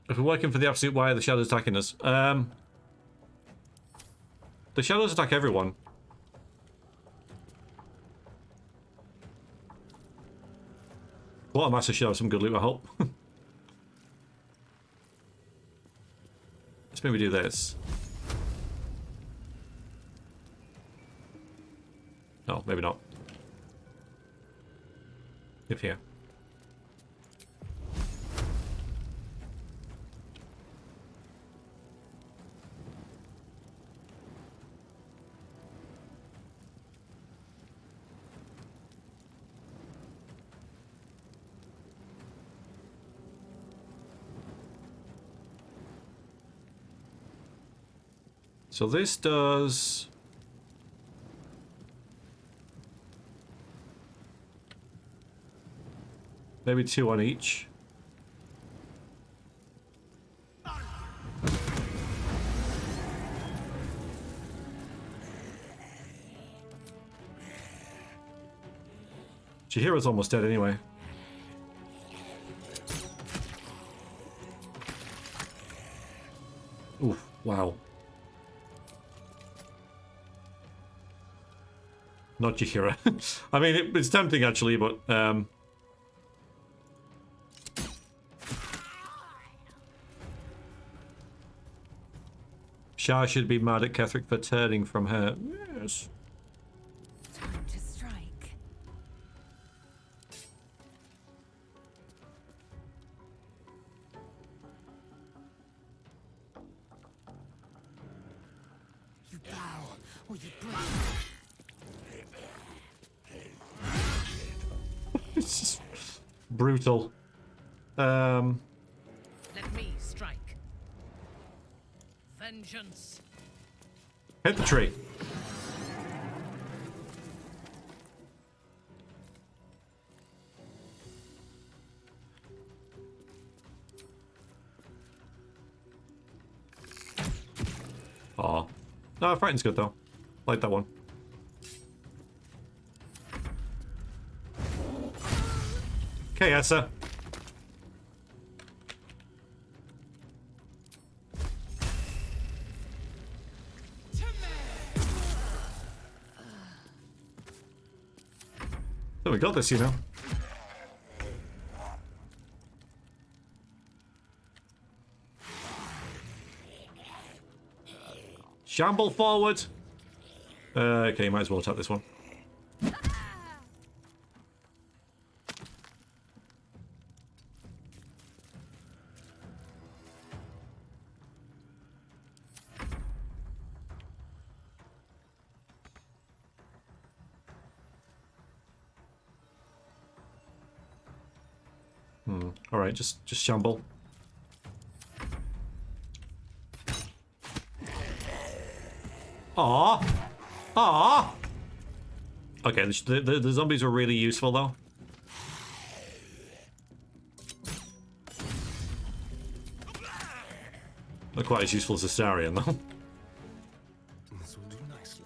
If we're working for the absolute, why are the shadows attacking us? The shadows attack everyone. Quartermaster should have some good loot, I hope. Let's maybe do this. No, maybe not. If here. So this does... maybe 2 on each. Jaheira's almost dead anyway. Oof, wow. Not Jaheira. I mean, it's tempting actually, but Shah should be mad at Ketheric for turning from her. Yes. Time to strike. You bow or you break. It's just brutal. Let me strike. Vengeance. Hit the tree. No, frightening's good though. Like that one. Okay, Essa. So we got this, you know. Shamble forward. Okay, might as well attack this one. All right, just shamble. Aww. Aww. Okay, the zombies were really useful though. Not quite as useful as a Larian though. This will do nicely.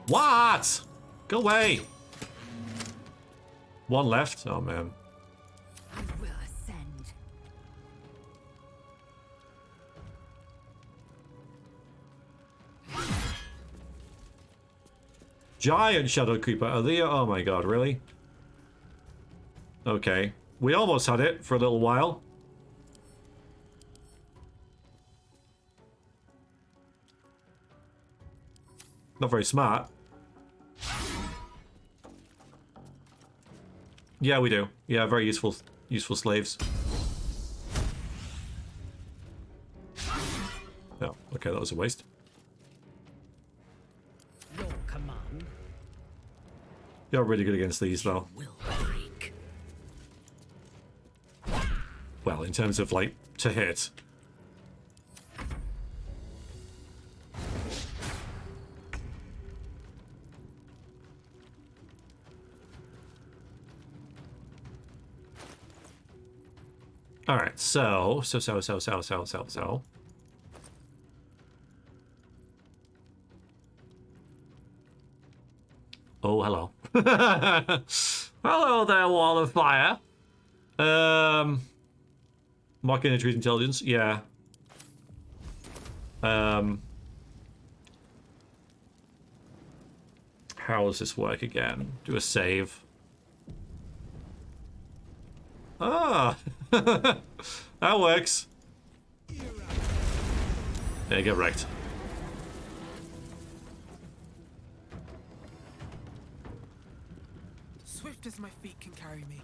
What? Go away. One left. Oh man. I will ascend. Giant Shadow Creeper. Are they? Oh my god, really? Okay. We almost had it for a little while. Not very smart. Yeah, we do. Yeah, very useful slaves. Oh, okay, that was a waste. Your command. You're really good against these, though. Well, in terms of, like, to hit. Alright, so. Oh, hello. Hello there, wall of fire. Marking entries intelligence, yeah. How does this work again? Do a save. Ah! That works. Yeah, get wrecked. Swift as my feet can carry me.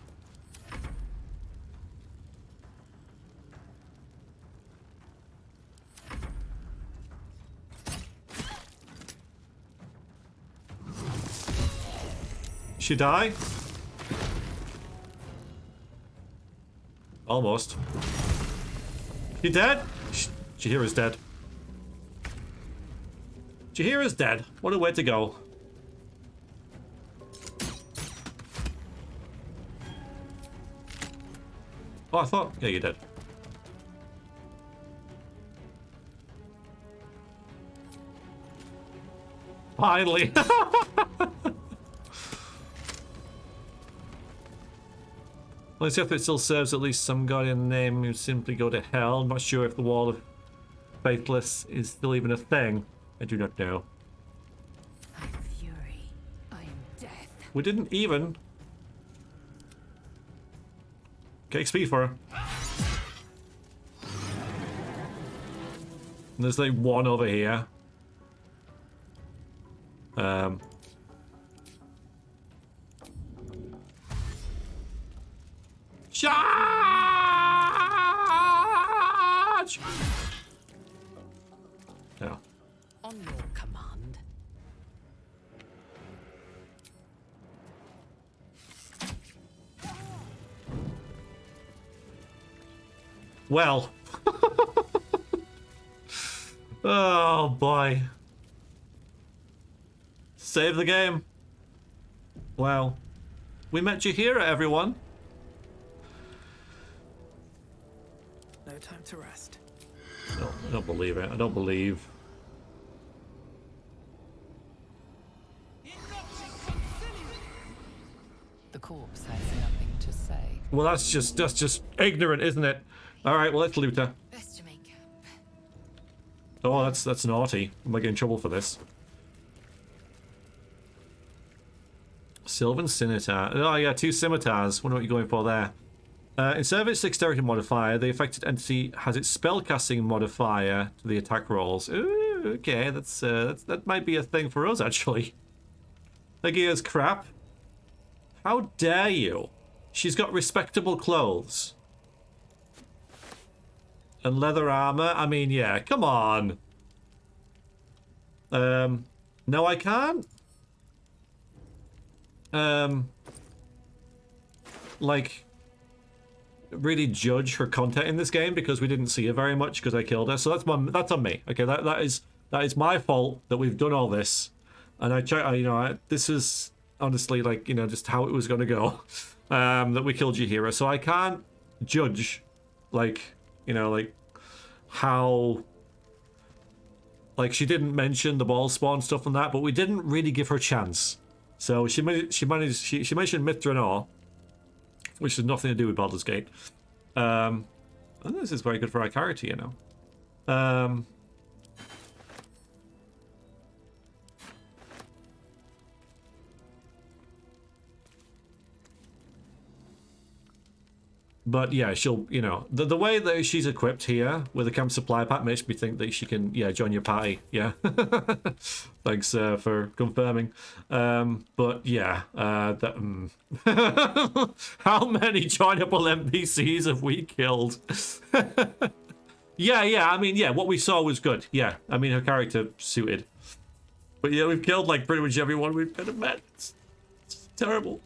She die? Almost. She dead? Jaheira's dead. Jaheira's dead. What a way to go. Oh, I thought... Yeah, you're dead. Finally! Let's see if it still serves at least some guardian name who simply go to hell. I'm not sure if the Wall of Faithless is still even a thing. I do not know. I'm fury. I am death. We didn't even get XP for her. And there's like one over here. Charge! Yeah. On your command. Well. Oh boy. Save the game. Wow. We met Jaheira, everyone. No time to rest. No, I don't believe it. I don't believe. The corpse has nothing to say. Well, that's just ignorant, isn't it? All right, well, let's loot her. Best to make up. Oh, that's naughty. I might get in trouble for this. Sylvan Scimitar. Oh yeah, 2 scimitars. Wonder what you're going for there. Instead of its dexterity modifier, the affected entity has its spellcasting modifier to the attack rolls. Ooh, okay, that might be a thing for us actually. That gear's crap. How dare you? She's got respectable clothes. And leather armor? I mean, yeah, come on. No, I can't. Like, really judge her content in this game because we didn't see her very much because I killed her. So that's on me. Okay, that is my fault that we've done all this. And this is honestly like, just how it was going to go. That we killed Jaheira. So I can't judge, like, like how, like, she didn't mention the ball spawn stuff and that, but we didn't really give her a chance. So she mentioned Mithranor, which has nothing to do with Baldur's Gate. And this is very good for our character, But yeah, she'll, the way that she's equipped here with the camp supply pack makes me think that she can, join your party. Yeah. Thanks for confirming. But yeah, how many joinable NPCs have we killed? Yeah, I mean, yeah, what we saw was good. Yeah, I mean, her character suited. But yeah, we've killed like pretty much everyone we've ever met. It's terrible.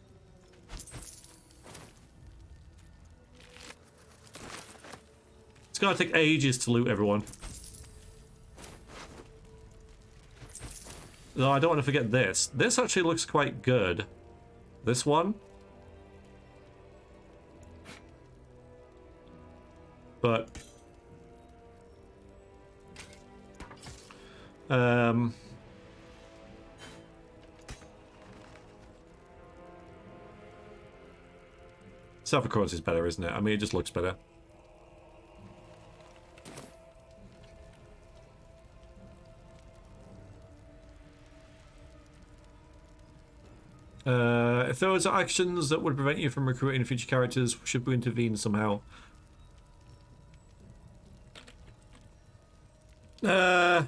It's gonna take ages to loot everyone. No, I don't want to forget this. This actually looks quite good. This one. But Self-Accordance is better, isn't it? I mean, it just looks better. If those are actions that would prevent you from recruiting future characters, should we intervene somehow? It's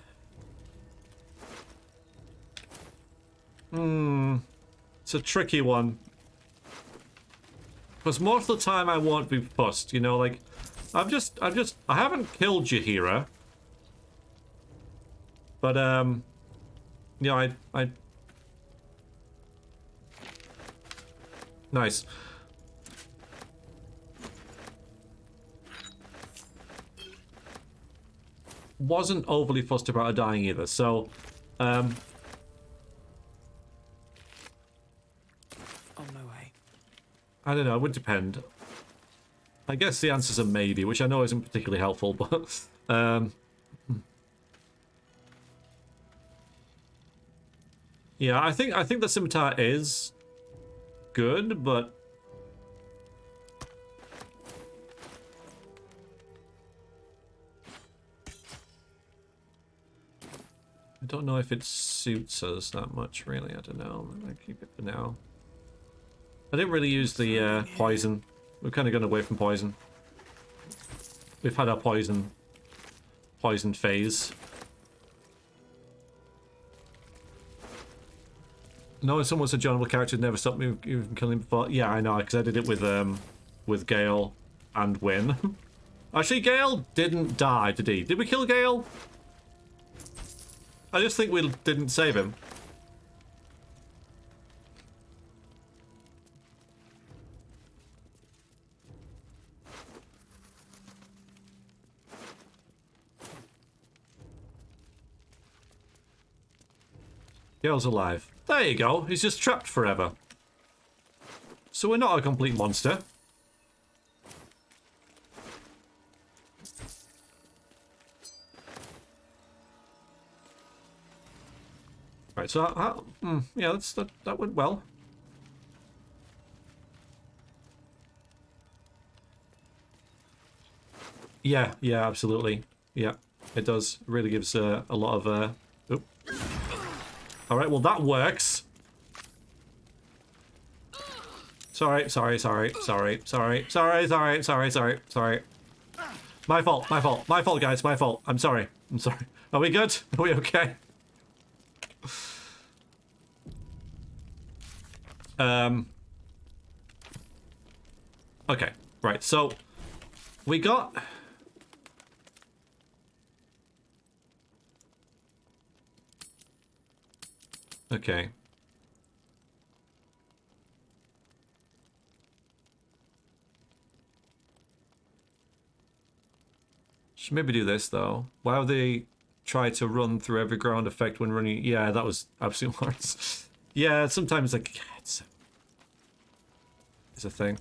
a tricky one. Because most of the time I won't be fussed, like, I haven't killed Jaheira. But, I nice. Wasn't overly fussed about her dying either, so, On my way. I don't know, it would depend. I guess the answer's a maybe, which I know isn't particularly helpful, but, yeah, I think the scimitar is good, but I don't know if it suits us that much, really. I don't know. I'm gonna keep it for now. I didn't really use the poison. We've kind of gone away from poison. We've had our poison phase. Knowing someone's a joinable character never stopped me from killing before. Yeah, I know, because I did it with Gale and Win. Actually, Gale didn't die, did he? Did we kill Gale? I just think we didn't save him. Gale's alive. There you go. He's just trapped forever. So we're not a complete monster. Right, so yeah, that went well. Yeah, absolutely. Yeah, it does. It really gives a lot of oop. All right, well that works. Sorry. My fault, guys. My fault. I'm sorry. Are we good? Are we okay? Okay, right, so we got... Okay. Should maybe do this, though. Why would they try to run through every ground effect when running? Yeah, that was absolute horrors. Yeah, sometimes, like, it's a thing.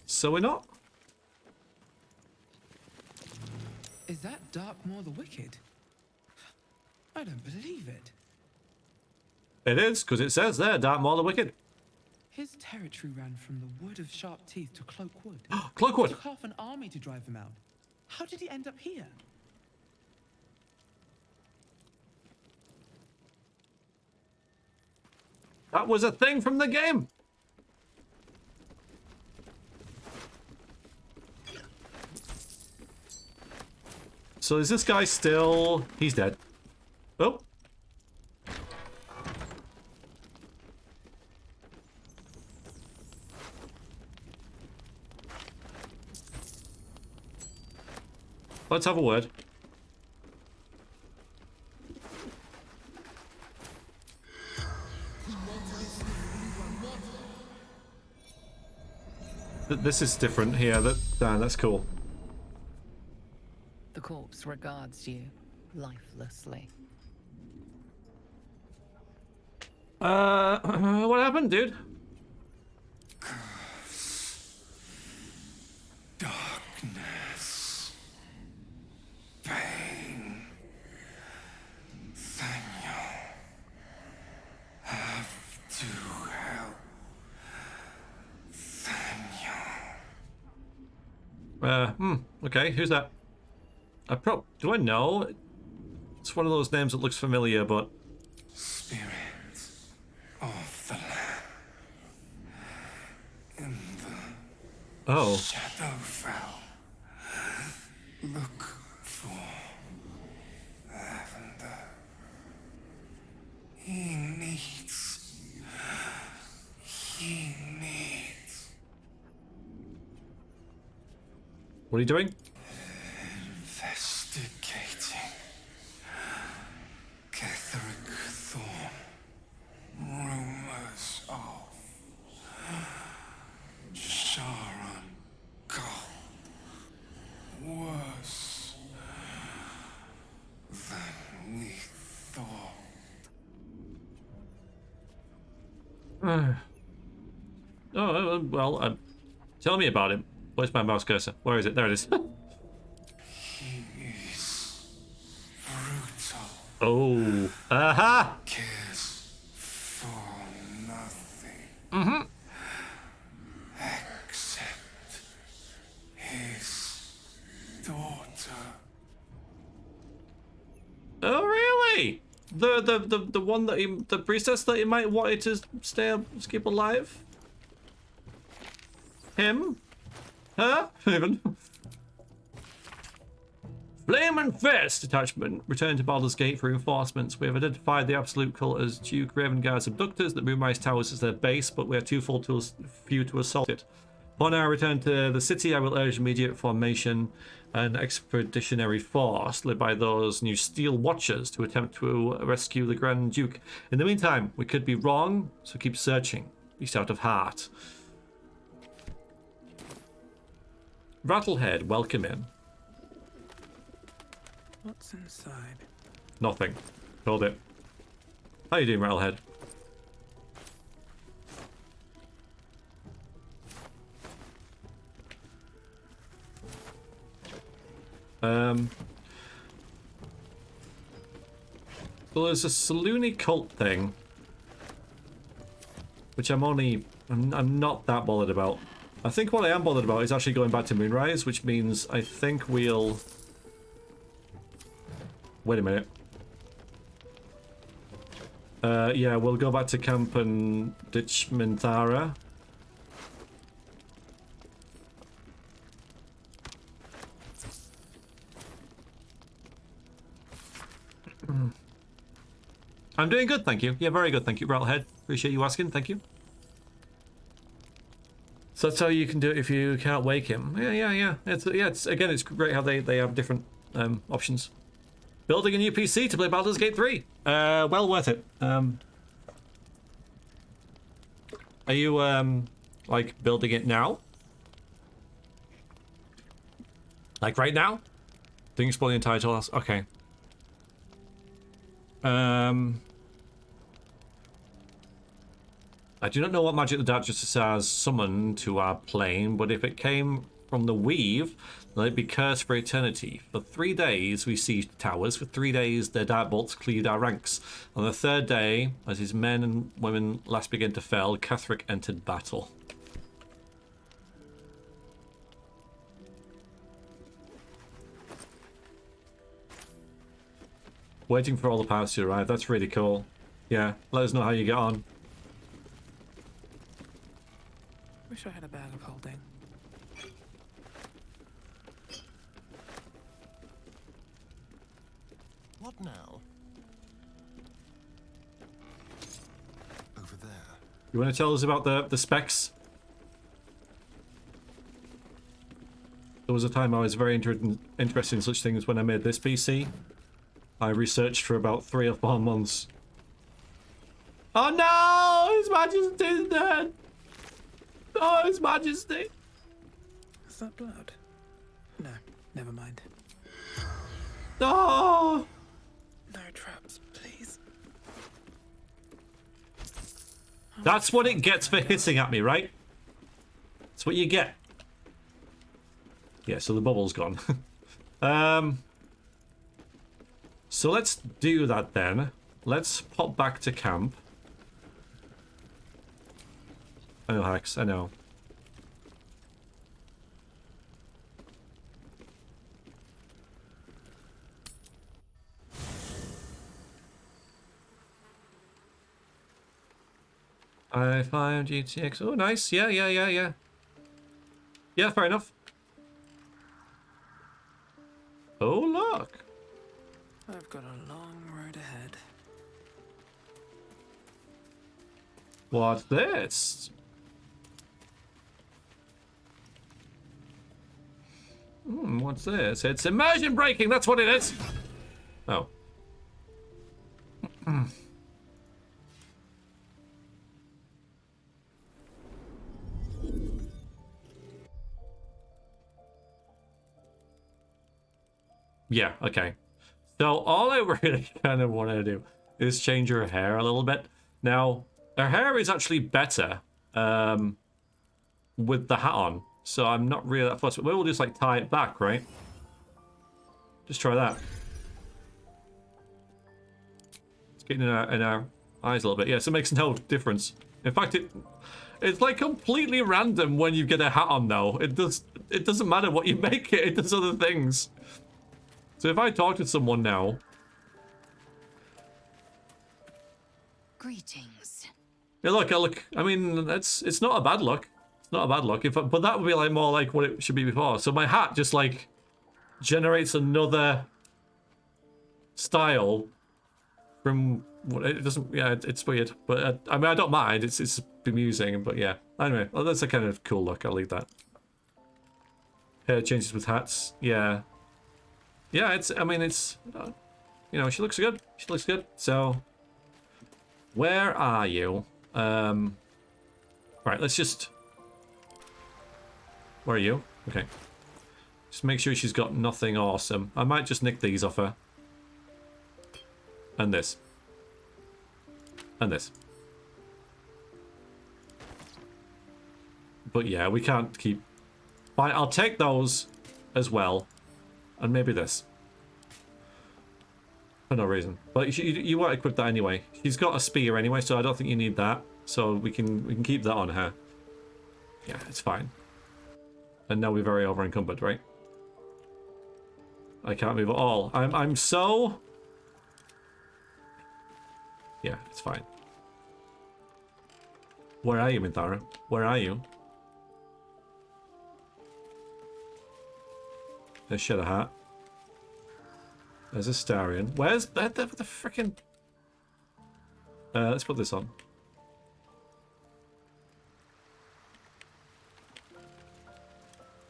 So we're not... Is that Darkmoor the Wicked? I don't believe it. It is, because it says there, Darkmoor the Wicked. His territory ran from the Wood of Sharp Teeth to Cloakwood. Cloakwood! It took half an army to drive him out. How did he end up here? That was a thing from the game! So is this guy still... He's dead. Oh. Let's have a word. This is different here. Damn, that's cool. The corpse regards you lifelessly. What happened, dude? Darkness. Pain. Thaniel. Have to help. Thaniel. Okay, who's that? Do I know? It's one of those names that looks familiar, but... Spirits of the land. In the Shadowfell. Look for Lavender. He needs. What are you doing? Investigating. Catherick Thorn. Rumors of Sharon Gold. Worse than we thought. Well, tell me about him. Where's my mouse cursor? Where is it? There it is. He is brutal. Oh. Aha! Cares for nothing. Mm-hmm. Except his daughter. Oh, really? The one that the priestess that he might wanted to keep alive? Him? Her? Even. Flame and Fist detachment. Return to Baldur's Gate for reinforcements. We have identified the Absolute Cult as Duke Ravengard's abductors. The Moonrise Towers is their base, but we are too few to assault it. Upon our return to the city, I will urge immediate formation an expeditionary force led by those new Steel Watchers to attempt to rescue the Grand Duke. In the meantime, we could be wrong, so keep searching. Beast out of heart. Rattlehead, welcome in. What's inside? Nothing. Hold it. How you doing, Rattlehead? So there's a Saloony cult thing, which I'm not that bothered about. I think what I am bothered about is actually going back to Moonrise, which means I think we'll... Wait a minute. Yeah, we'll go back to camp and ditch Minthara. I'm doing good, thank you. Yeah, very good, thank you, Rattlehead. Appreciate you asking, thank you. So that's how you can do it if you can't wake him. Yeah. It's again, it's great how they have different options. Building a new PC to play Baldur's Gate 3. Well worth it. Are you like building it now? Like right now? Didn't explore the entire house. Okay. I do not know what magic the Dark Justice has summoned to our plane, but if it came from the Weave, then it'd be cursed for eternity. For 3 days we sieged towers, for 3 days their dark bolts cleaved our ranks. On the 3rd day, as his men and women last began to fell, Catherick entered battle. Waiting for all the powers to arrive, that's really cool. Yeah, let us know how you get on. Wish I had a bag of holding. What now? Over there. You want to tell us about the specs? There was a time I was very interested in such things when I made this PC. I researched for about 3 or 4 months. Oh no! His Majesty's dead! Oh, His Majesty! Is that blood? No, never mind. No! No traps, please. That's what it gets for hissing at me, right? That's what you get. Yeah, so the bubble's gone. So let's do that then. Let's pop back to camp. I know, Hax, I know. I5 GTX. Oh, nice. Yeah. Yeah, fair enough. Oh, look. I've got a long road ahead. What's this? What's this? It's immersion breaking, that's what it is! Oh. Yeah, okay. So all I really kind of want to do is change her hair a little bit. Now, her hair is actually better with the hat on. So I'm not really that fussed. But we'll just like tie it back, right? Just try that. It's getting in our eyes a little bit. Yeah, so it makes no difference. In fact, it's like completely random when you get a hat on though. It doesn't matter what you make it, it does other things. So if I talk to someone now. Greetings. Yeah, look. I mean, it's not a bad look. It's not a bad look. But that would be like more like what it should be before. So my hat just like generates another style from what it doesn't. Yeah, it's weird. But I mean, I don't mind. It's bemusing. But yeah. Anyway, well, that's a kind of cool look. I'll leave that. Hair changes with hats. Yeah. Yeah, I mean, you know, she looks good. She looks good. So, where are you? Right, let's just... Where are you? Okay. Just make sure she's got nothing awesome. I might just nick these off her. And this. And this. But yeah, we can't keep... Fine, I'll take those as well. And maybe this. For no reason. But you won't equip that anyway. She's got a spear anyway, so I don't think you need that. So we can keep that on her. Yeah, it's fine. And now we're very over encumbered, right? I can't move at all. I'm so... Yeah, it's fine. Where are you, Minthara? Where are you? There's Shadowheart. There's a Starion. Where's the frickin'... let's put this on.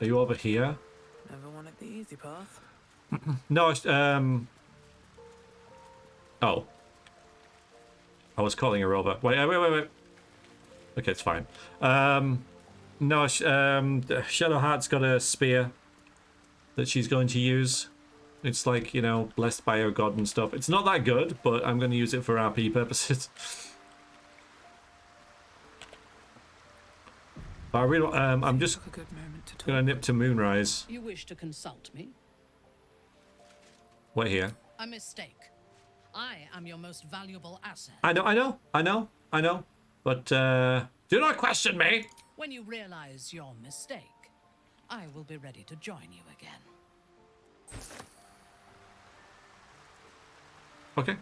Are you over here? Never wanted the easy path. No, oh. I was calling her over. Wait. Okay, it's fine. No, Shadowheart's got a spear that she's going to use. It's like, you know, blessed by her god and stuff. It's not that good, but I'm going to use it for RP purposes. But I really, I'm just going to nip to Moonrise. You wish to consult me? Wait here. A mistake. I am your most valuable asset. I know. But do not question me. When you realize your mistake, I will be ready to join you again. Okay.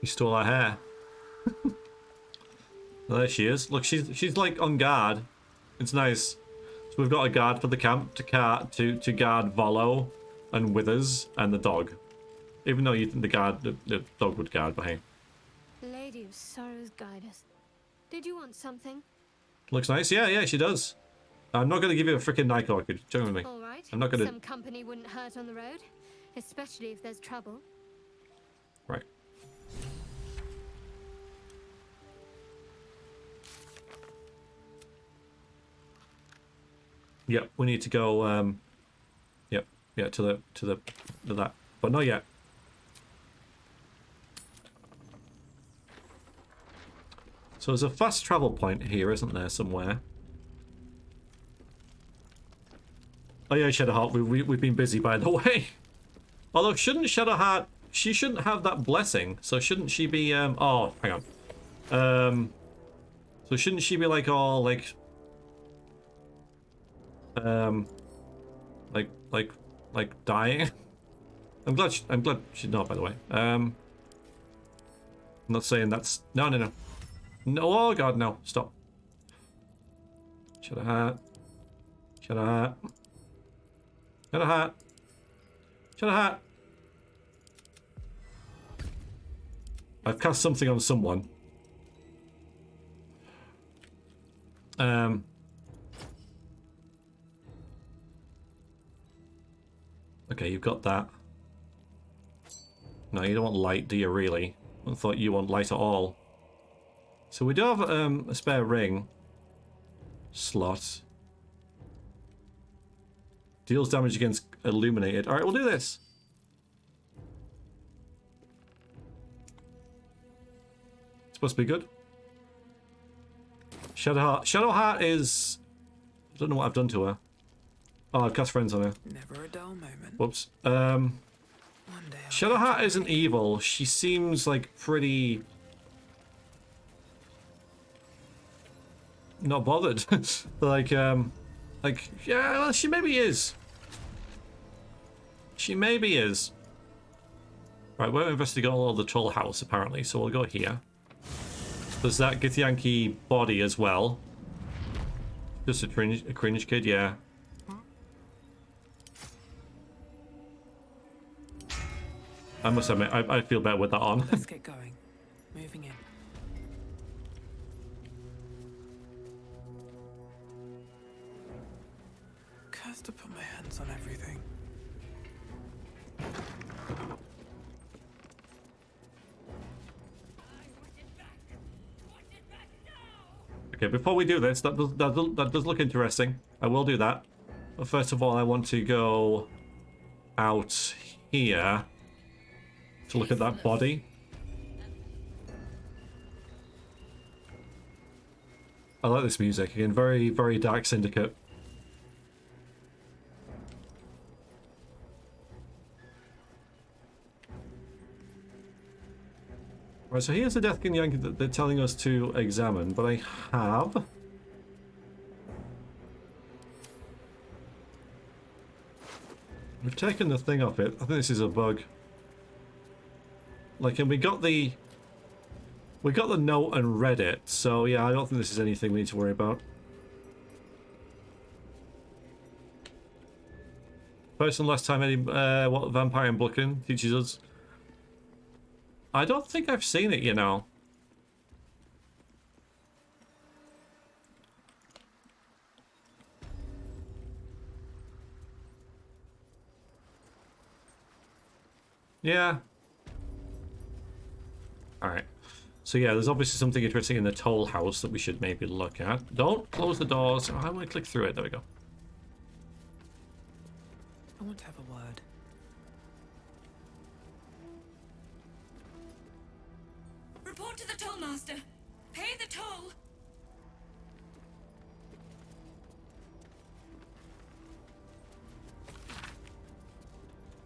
You stole our hair. Well, there she is. Look, she's like on guard. It's nice. So we've got a guard for the camp to guard Volo and Withers and the dog. Even though you think the dog would guard, but hey. Lady of Sorrows, guide us. Did you want something? Looks nice. Yeah, she does. I'm not going to give you a freaking Nyko, genuinely. All right. I'm not going to... Some company wouldn't hurt on the road, especially if there's trouble. Right. Yep, we need to go, yeah, to that. But not yet. So there's a fast travel point here, isn't there, somewhere? Oh yeah, Shadowheart, we've been busy, by the way. Although, shouldn't Shadowheart... She shouldn't have that blessing, so shouldn't she be, oh, hang on. So shouldn't she be, like, all, like... like dying? I'm glad she's not, by the way. I'm not saying that's... No. No, oh god, no. Stop. Shadowheart. I've cast something on someone. Okay, you've got that. No, you don't want light, do you really? I thought you want light at all. So we do have a spare ring slot. Deals damage against illuminated. Alright, we'll do this. Supposed to be good. Shadowheart is... I don't know what I've done to her. Oh, I've cast friends on her. Never a dull moment. Whoops. Shadowheart isn't evil. She seems like pretty... not bothered. like, yeah, well, she maybe is. Right, we're investigating all the troll house, apparently, so we'll go here. There's that Githyanki body as well. Just a cringe kid, yeah. I must admit, I feel better with that on. Let's get going. Moving in. Cursed to put my hands on everything. Okay, before we do this, that does look interesting. I will do that. But first of all, I want to go out here to look at that body. I like this music. Again, very, very Dark Syndicate. Right, so here's the Deathkin Yankee that they're telling us to examine, but I have... We've taken the thing off it. I think this is a bug. Like, and we got the note and read it, so yeah, I don't think this is anything we need to worry about. Person last time any what Vampire in Brooklyn teaches us. I don't think I've seen it, you know. Yeah. Alright. So yeah, there's obviously something interesting in the toll house that we should maybe look at. Don't close the doors. Oh, I want to click through it. There we go. I want to have a word. Report to the toll master. Pay the toll.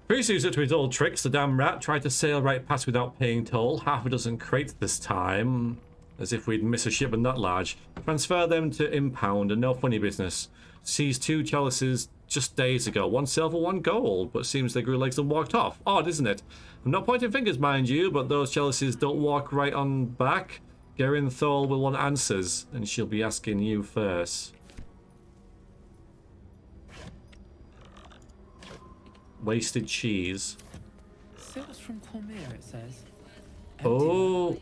Priest used it to his old tricks. The damn rat tried to sail right past without paying toll. Half a dozen crates this time. As if we'd miss a shipment that large. Transfer them to impound and no funny business. Seized 2 chalices just days ago. 1 silver, 1 gold. But seems they grew legs and walked off. Odd, isn't it? I'm not pointing fingers, mind you, but those chalices don't walk right on back. Gerin Thol will want answers, and she'll be asking you first. Wasted cheese. Sales from Cormir, it says. Oh.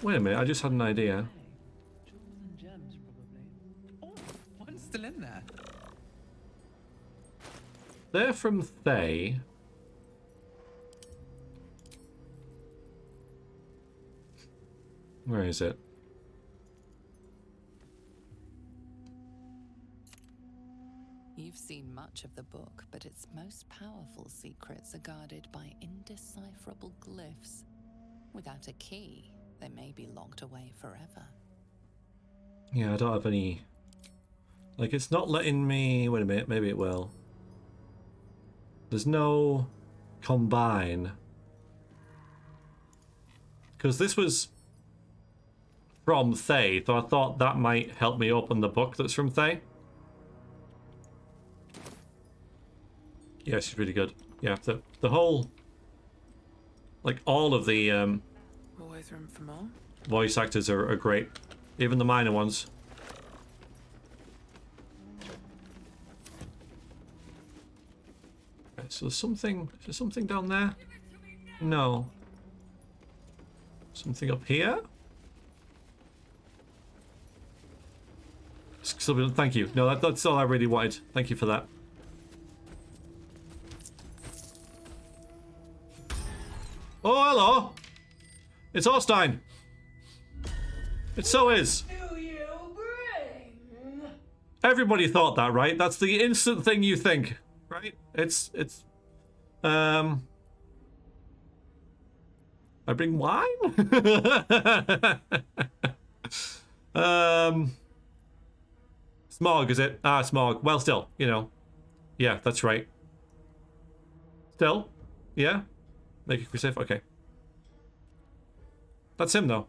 Wait a minute, I just had an idea. Jewels and gems, probably. Oh, one's still in there. They're from Thay. Where is it? You've seen much of the book, but its most powerful secrets are guarded by indecipherable glyphs. Without a key, they may be locked away forever. Yeah, I don't have any... Like, it's not letting me... Wait a minute, maybe it will. There's no... Combine. Because this was... from Thay, so I thought that might help me open the book that's from Thay. Yeah, she's really good. Yeah, the whole... Like, all of the Always room for more. voice actors are great. Even the minor ones. Okay, so there's something down there? No. Something up here? Thank you. No, that's all I really wanted. Thank you for that. Oh, hello! It's Orstein! It so is! Everybody thought that, right? That's the instant thing you think, right? It's I bring wine? Smog, is it? Ah, Smog. Well, still, you know. Yeah, that's right. Still? Yeah? Make it safe? Okay. That's him, though.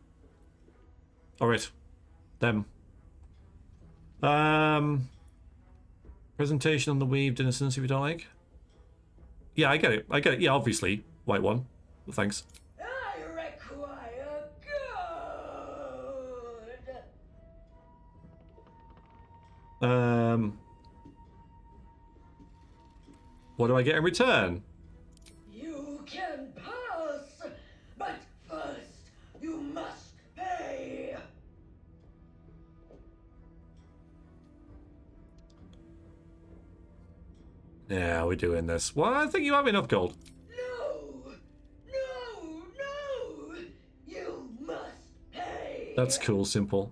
Alright. Them. Presentation on the weaved innocence if you don't like. Yeah, I get it. I get it. Yeah, obviously. White one. Well, thanks. I require good. What do I get in return? You can pass, but first you must pay. Yeah, we're doing this. Well, I think you have enough gold. No, no, no. You must pay. That's cool, simple.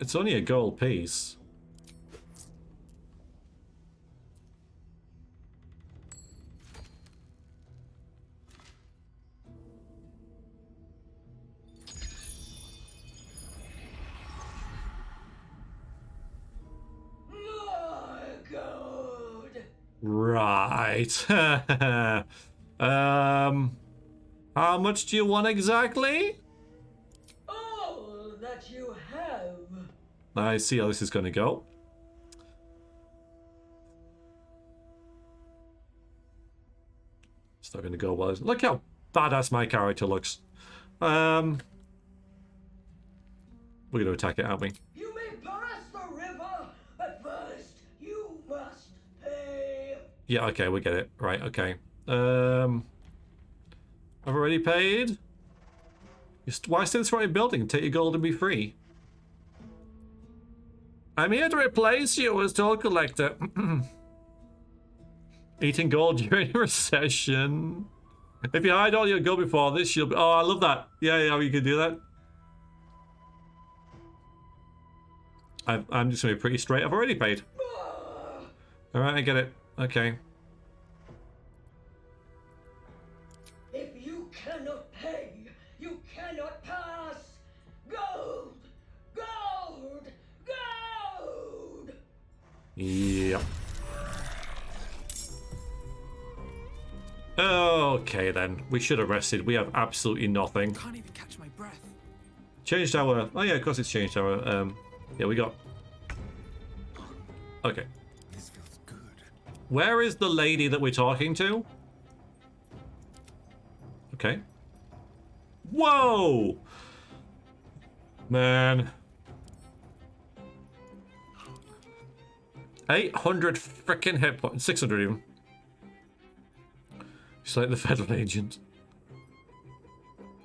It's only a gold piece. Right. How much do you want exactly? All that you have. I see how this is going to go. It's not going to go well. Look how badass my character looks. We're going to attack it, aren't we? You may pass the river, but first you must pay. Yeah, okay, we get it. Right, okay. I've already paid. Why stay in this right building? Take your gold and be free. I'm here to replace you as toll collector. Eating gold during a recession. If you hide all your gold before this, you'll be... Oh, I love that. Yeah, you can do that. I'm just going to be pretty straight. I've already paid. Alright, I get it. Okay. If you cannot pay, you cannot pass. Gold! Gold! Gold! Yep. Okay then. We should have rested. We have absolutely nothing. Can't even catch my breath. Changed our... Oh yeah, of course it's changed our... Yeah, we got... Okay. This feels good. Where is the lady that we're talking to? Okay. Whoa! Man. 800 frickin' hit points. 600 even. She's like the federal agent.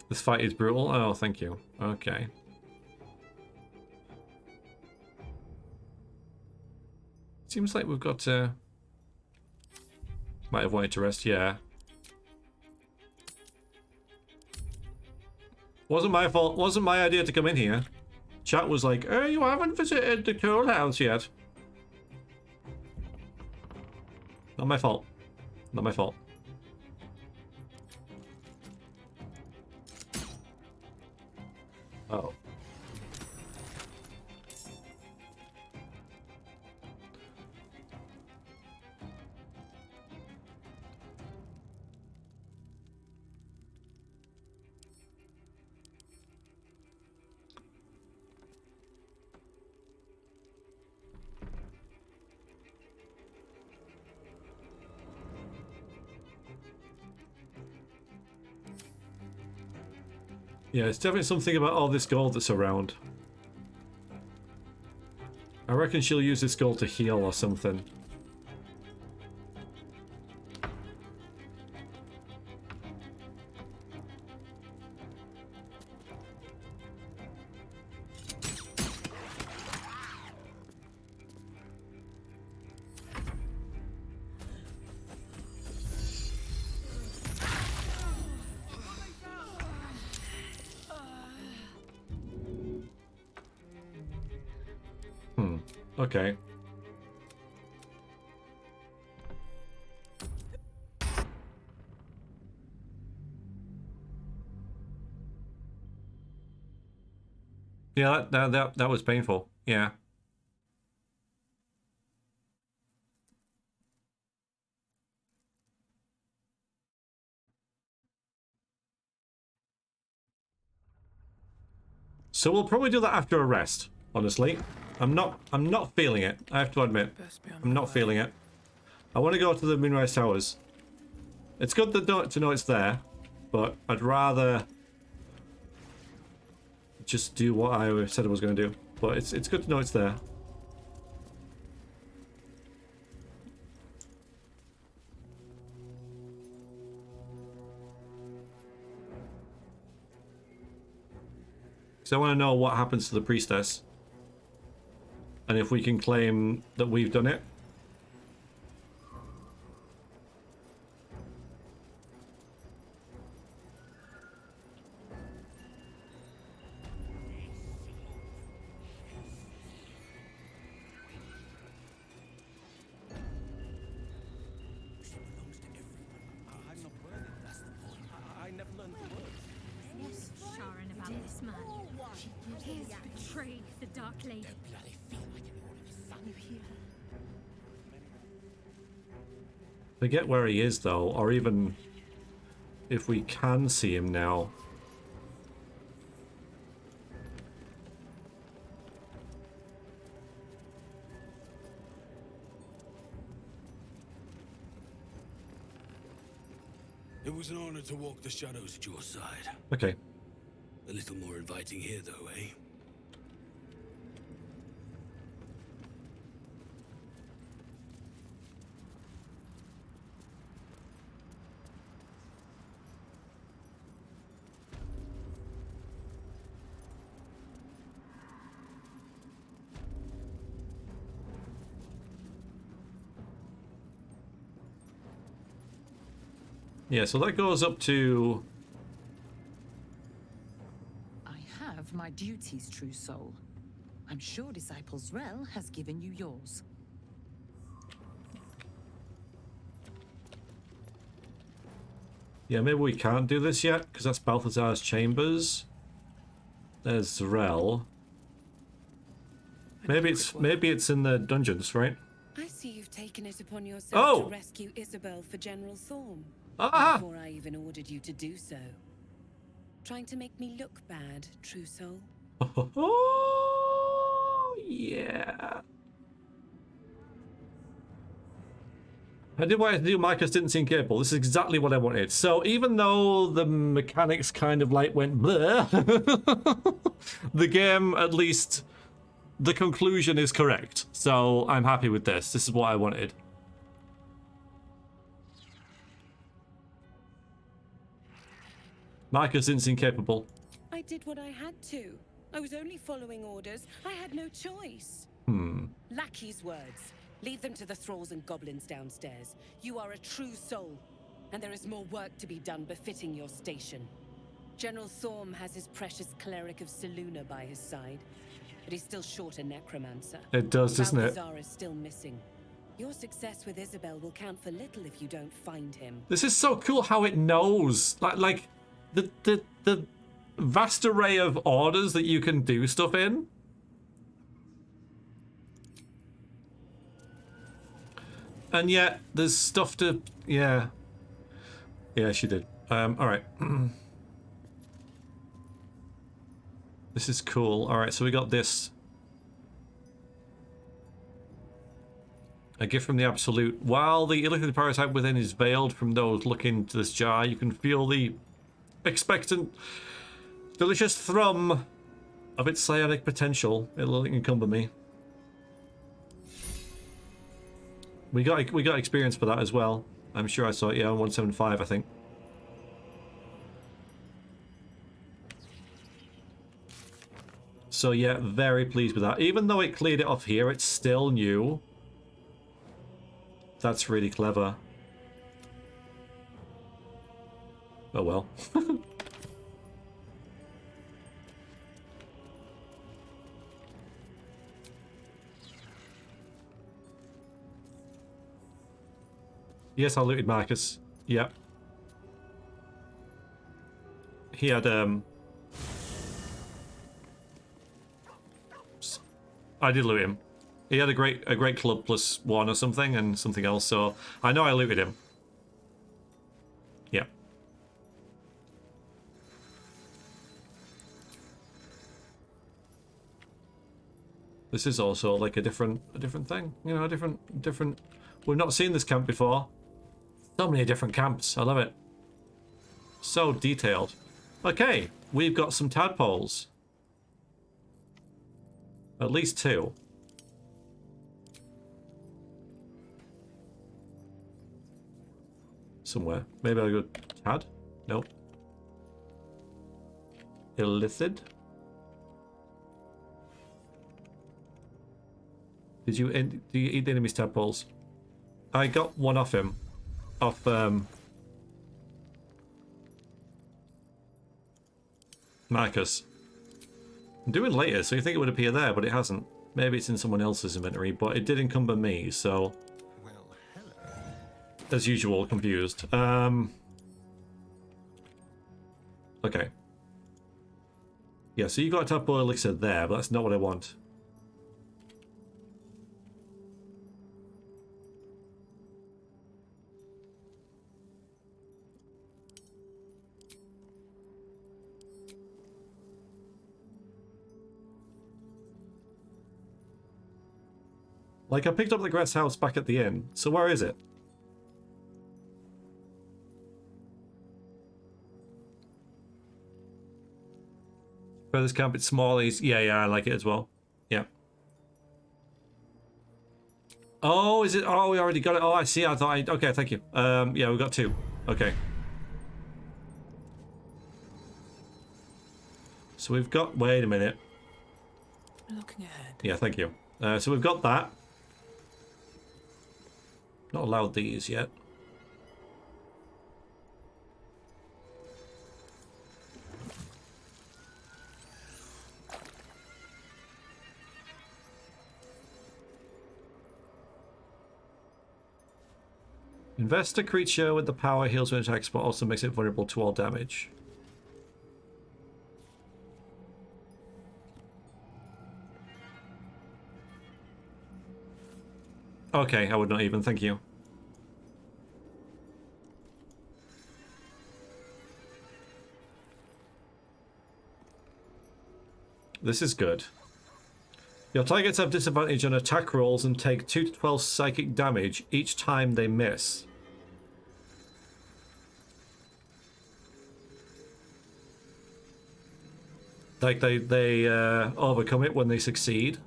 This fight is brutal. Oh, thank you. Okay. Seems like we've got to... Might have wanted to rest, yeah. Wasn't my fault. Wasn't my idea to come in here. Chat was like, oh, you haven't visited the coal house yet. Not my fault. Not my fault. Oh. Yeah, it's definitely something about all this gold that's around. I reckon she'll use this gold to heal or something. Okay. Yeah, that was painful. Yeah. So we'll probably do that after a rest, honestly. I'm not feeling it. I have to admit. I'm not feeling it. I want to go to the Moonrise Towers. It's good to know it's there, but I'd rather just do what I said I was going to do. But it's good to know it's there. So I want to know what happens to the priestess. And if we can claim that we've done it. Forget where he is, though, or even if we can see him now. It was an honor to walk the shadows at your side. Okay. A little more inviting here, though, eh? Yeah, so that goes up to... I have my duties, true soul. I'm sure Disciple Zrel has given you yours. Yeah, maybe we can't do this yet, because that's Balthazar's chambers. There's Zrel. Maybe it's in the dungeons, right? I see you've taken it upon yourself to rescue Isabel for General Thorm. Before I even ordered you to do so. Trying to make me look bad, true soul? Oh, yeah. I did what I had to do. Marcus didn't seem capable. This is exactly what I wanted. So even though the mechanics kind of like went bleh, the game, at least, the conclusion is correct. So I'm happy with this. This is what I wanted. Marcus didn't seem capable. I did what I had to. I was only following orders. I had no choice. Lackey's words. Leave them to the thralls and goblins downstairs. You are a true soul, and there is more work to be done befitting your station. General Thorm has his precious cleric of Selûne by his side, but he's still short a necromancer. It does, doesn't it? Balthazar is still missing. Your success with Isabel will count for little if you don't find him. This is so cool how it knows. Like the vast array of orders that you can do stuff in. And yet there's stuff to, yeah. Yeah, she did. All right. This is cool. All right, so we got this. A gift from the Absolute. While the illiquid parasite within is veiled from those looking to this jar, you can feel the expectant, delicious thrum of its psionic potential. It'll encumber me. We got experience for that as well. I'm sure I saw it, yeah, on 175, I think. So yeah, very pleased with that. Even though it cleared it off here, it's still new. That's really clever. Oh well. Yes, I looted Marcus. Yep. He had I did loot him. He had a great club +1 or something and something else, so I know I looted him. Yep. This is also like a different thing, you know, a different. We've not seen this camp before. So many different camps. I love it. So detailed. Okay, we've got some tadpoles. At least 2. Somewhere. Maybe I'll go tad? Nope. Illithid? Do you eat the enemy's tadpoles? I got one off him. Off Marcus. I'm doing later, so you think it would appear there, but it hasn't. Maybe it's in someone else's inventory, but it did encumber me, so as usual, confused. Okay. Yeah, so you got a tadpole elixir there, but that's not what I want. Like, I picked up the grass house back at the inn, so where is it? Feathers camp, it's small. Yeah, I like it as well. Yeah. Oh, is it? Oh, we already got it. Oh, I see. I thought okay, thank you. Yeah, we got 2. Okay. So we've got... Wait a minute. Looking ahead. Yeah, thank you. So we've got that. Not allowed these yet. Invest a creature with the power heals when attacks, but also makes it vulnerable to all damage. Okay, I would not even, thank you. This is good. Your targets have disadvantage on attack rolls and take 2 to 12 psychic damage each time they miss. Like they overcome it when they succeed.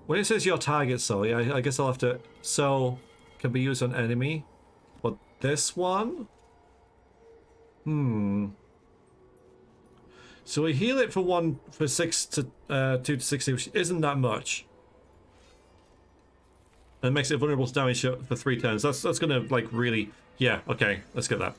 When it says your target, sorry, I guess I'll have to... So, can be used on enemy. But this one? So we heal it for 6 to 2 to 60, which isn't that much. And makes it vulnerable to damage for 3 turns. That's gonna like really... Yeah, okay, let's get that.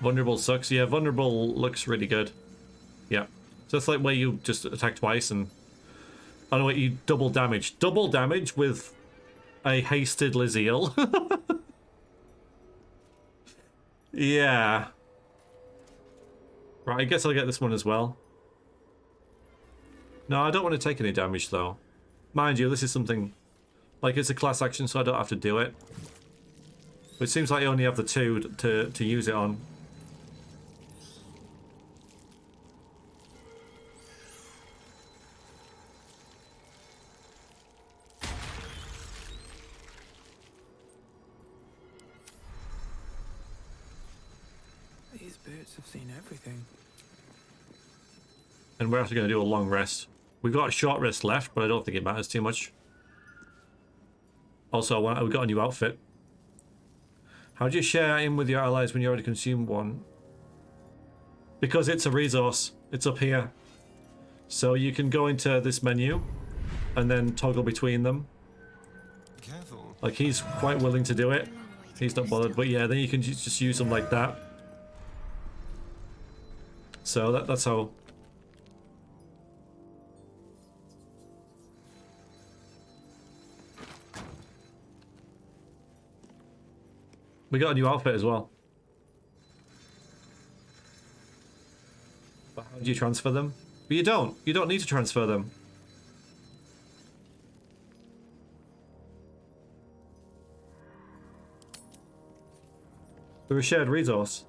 Vulnerable sucks. Yeah, vulnerable looks really good. Yeah. So that's like where you just attack twice and... Oh no, wait, you double damage. Double damage with a hasted Liziel. Yeah. Right, I guess I'll get this one as well. No, I don't want to take any damage though. Mind you, this is something... Like, it's a class action, so I don't have to do it. But it seems like you only have the 2 to use it on. These birds have seen everything. And we're actually going to do a long rest. We've got a short rest left, but I don't think it matters too much. Also, we got a new outfit. How do you share in with your allies when you already consume one? Because it's a resource. It's up here. So you can go into this menu and then toggle between them. Careful. Like, he's quite willing to do it. He's not bothered. But yeah, then you can just use them like that. So that's how... We got a new outfit as well. But how do you transfer them? But you don't. You don't need to transfer them. They're a shared resource.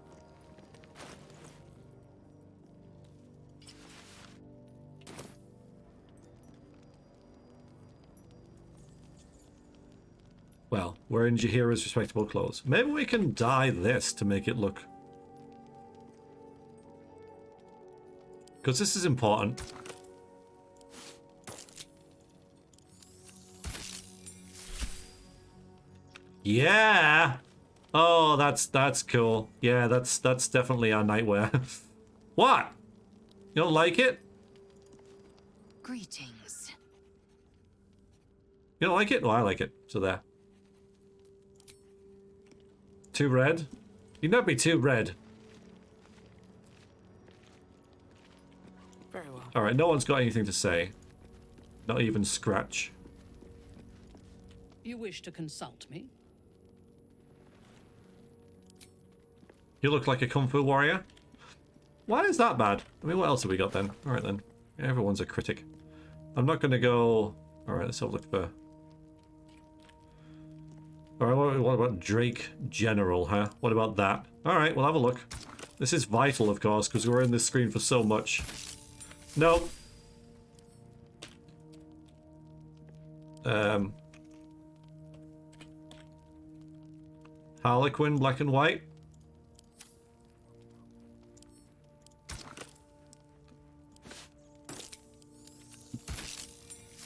Well, we're in Jaheira's respectable clothes. Maybe we can dye this to make it look... Because this is important. Yeah! Oh, that's cool. Yeah, that's definitely our nightwear. What? You don't like it? Greetings. You don't like it? Oh, I like it. So there. Too red? You'd not be too red. Very well. Alright, no one's got anything to say. Not even Scratch. You wish to consult me? You look like a Kung Fu warrior. Why is that bad? I mean, what else have we got then? Alright then. Everyone's a critic. I'm not gonna go... Alright, let's have a look for... Alright, what about Drake General, huh? What about that? Alright, we'll have a look. This is vital, of course, because we're in this screen for so much. Nope. Harlequin, black and white.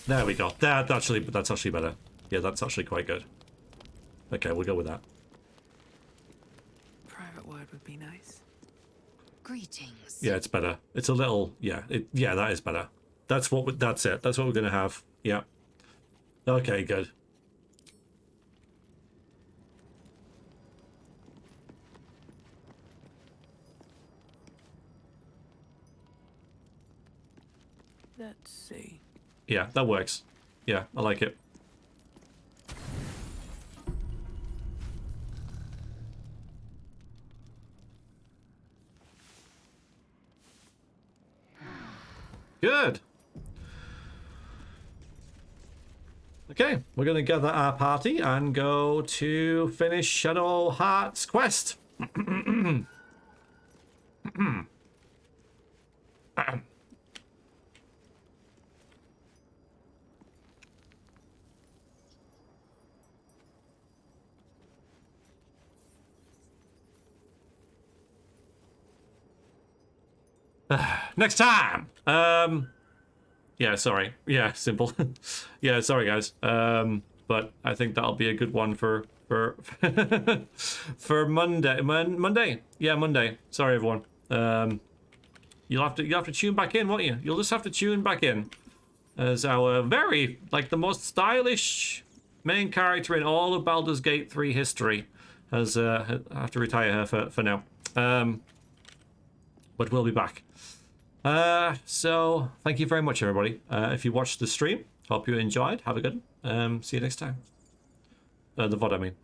There we go. That's actually better. Yeah, that's actually quite good. Okay, we'll go with that. Private word would be nice. Greetings. Yeah, it's better. It's a little, yeah, that is better. That's it. That's what we're gonna have. Yeah. Okay, good. Let's see. Yeah, that works. Yeah, I like it. Good. Okay, we're going to gather our party and go to finish Shadow Heart's quest. Next time. Yeah, sorry. Yeah, simple. Yeah, sorry guys. But I think that'll be a good one for for Monday. Monday. Yeah, Monday. Sorry everyone. You'll have to tune back in, won't you? You'll just have to tune back in as our very the most stylish main character in all of Baldur's Gate 3 history has I have to retire her for now. But we'll be back. So thank you very much, everybody. If you watched the stream, hope you enjoyed. Have a good one. See you next time. The VOD, I mean.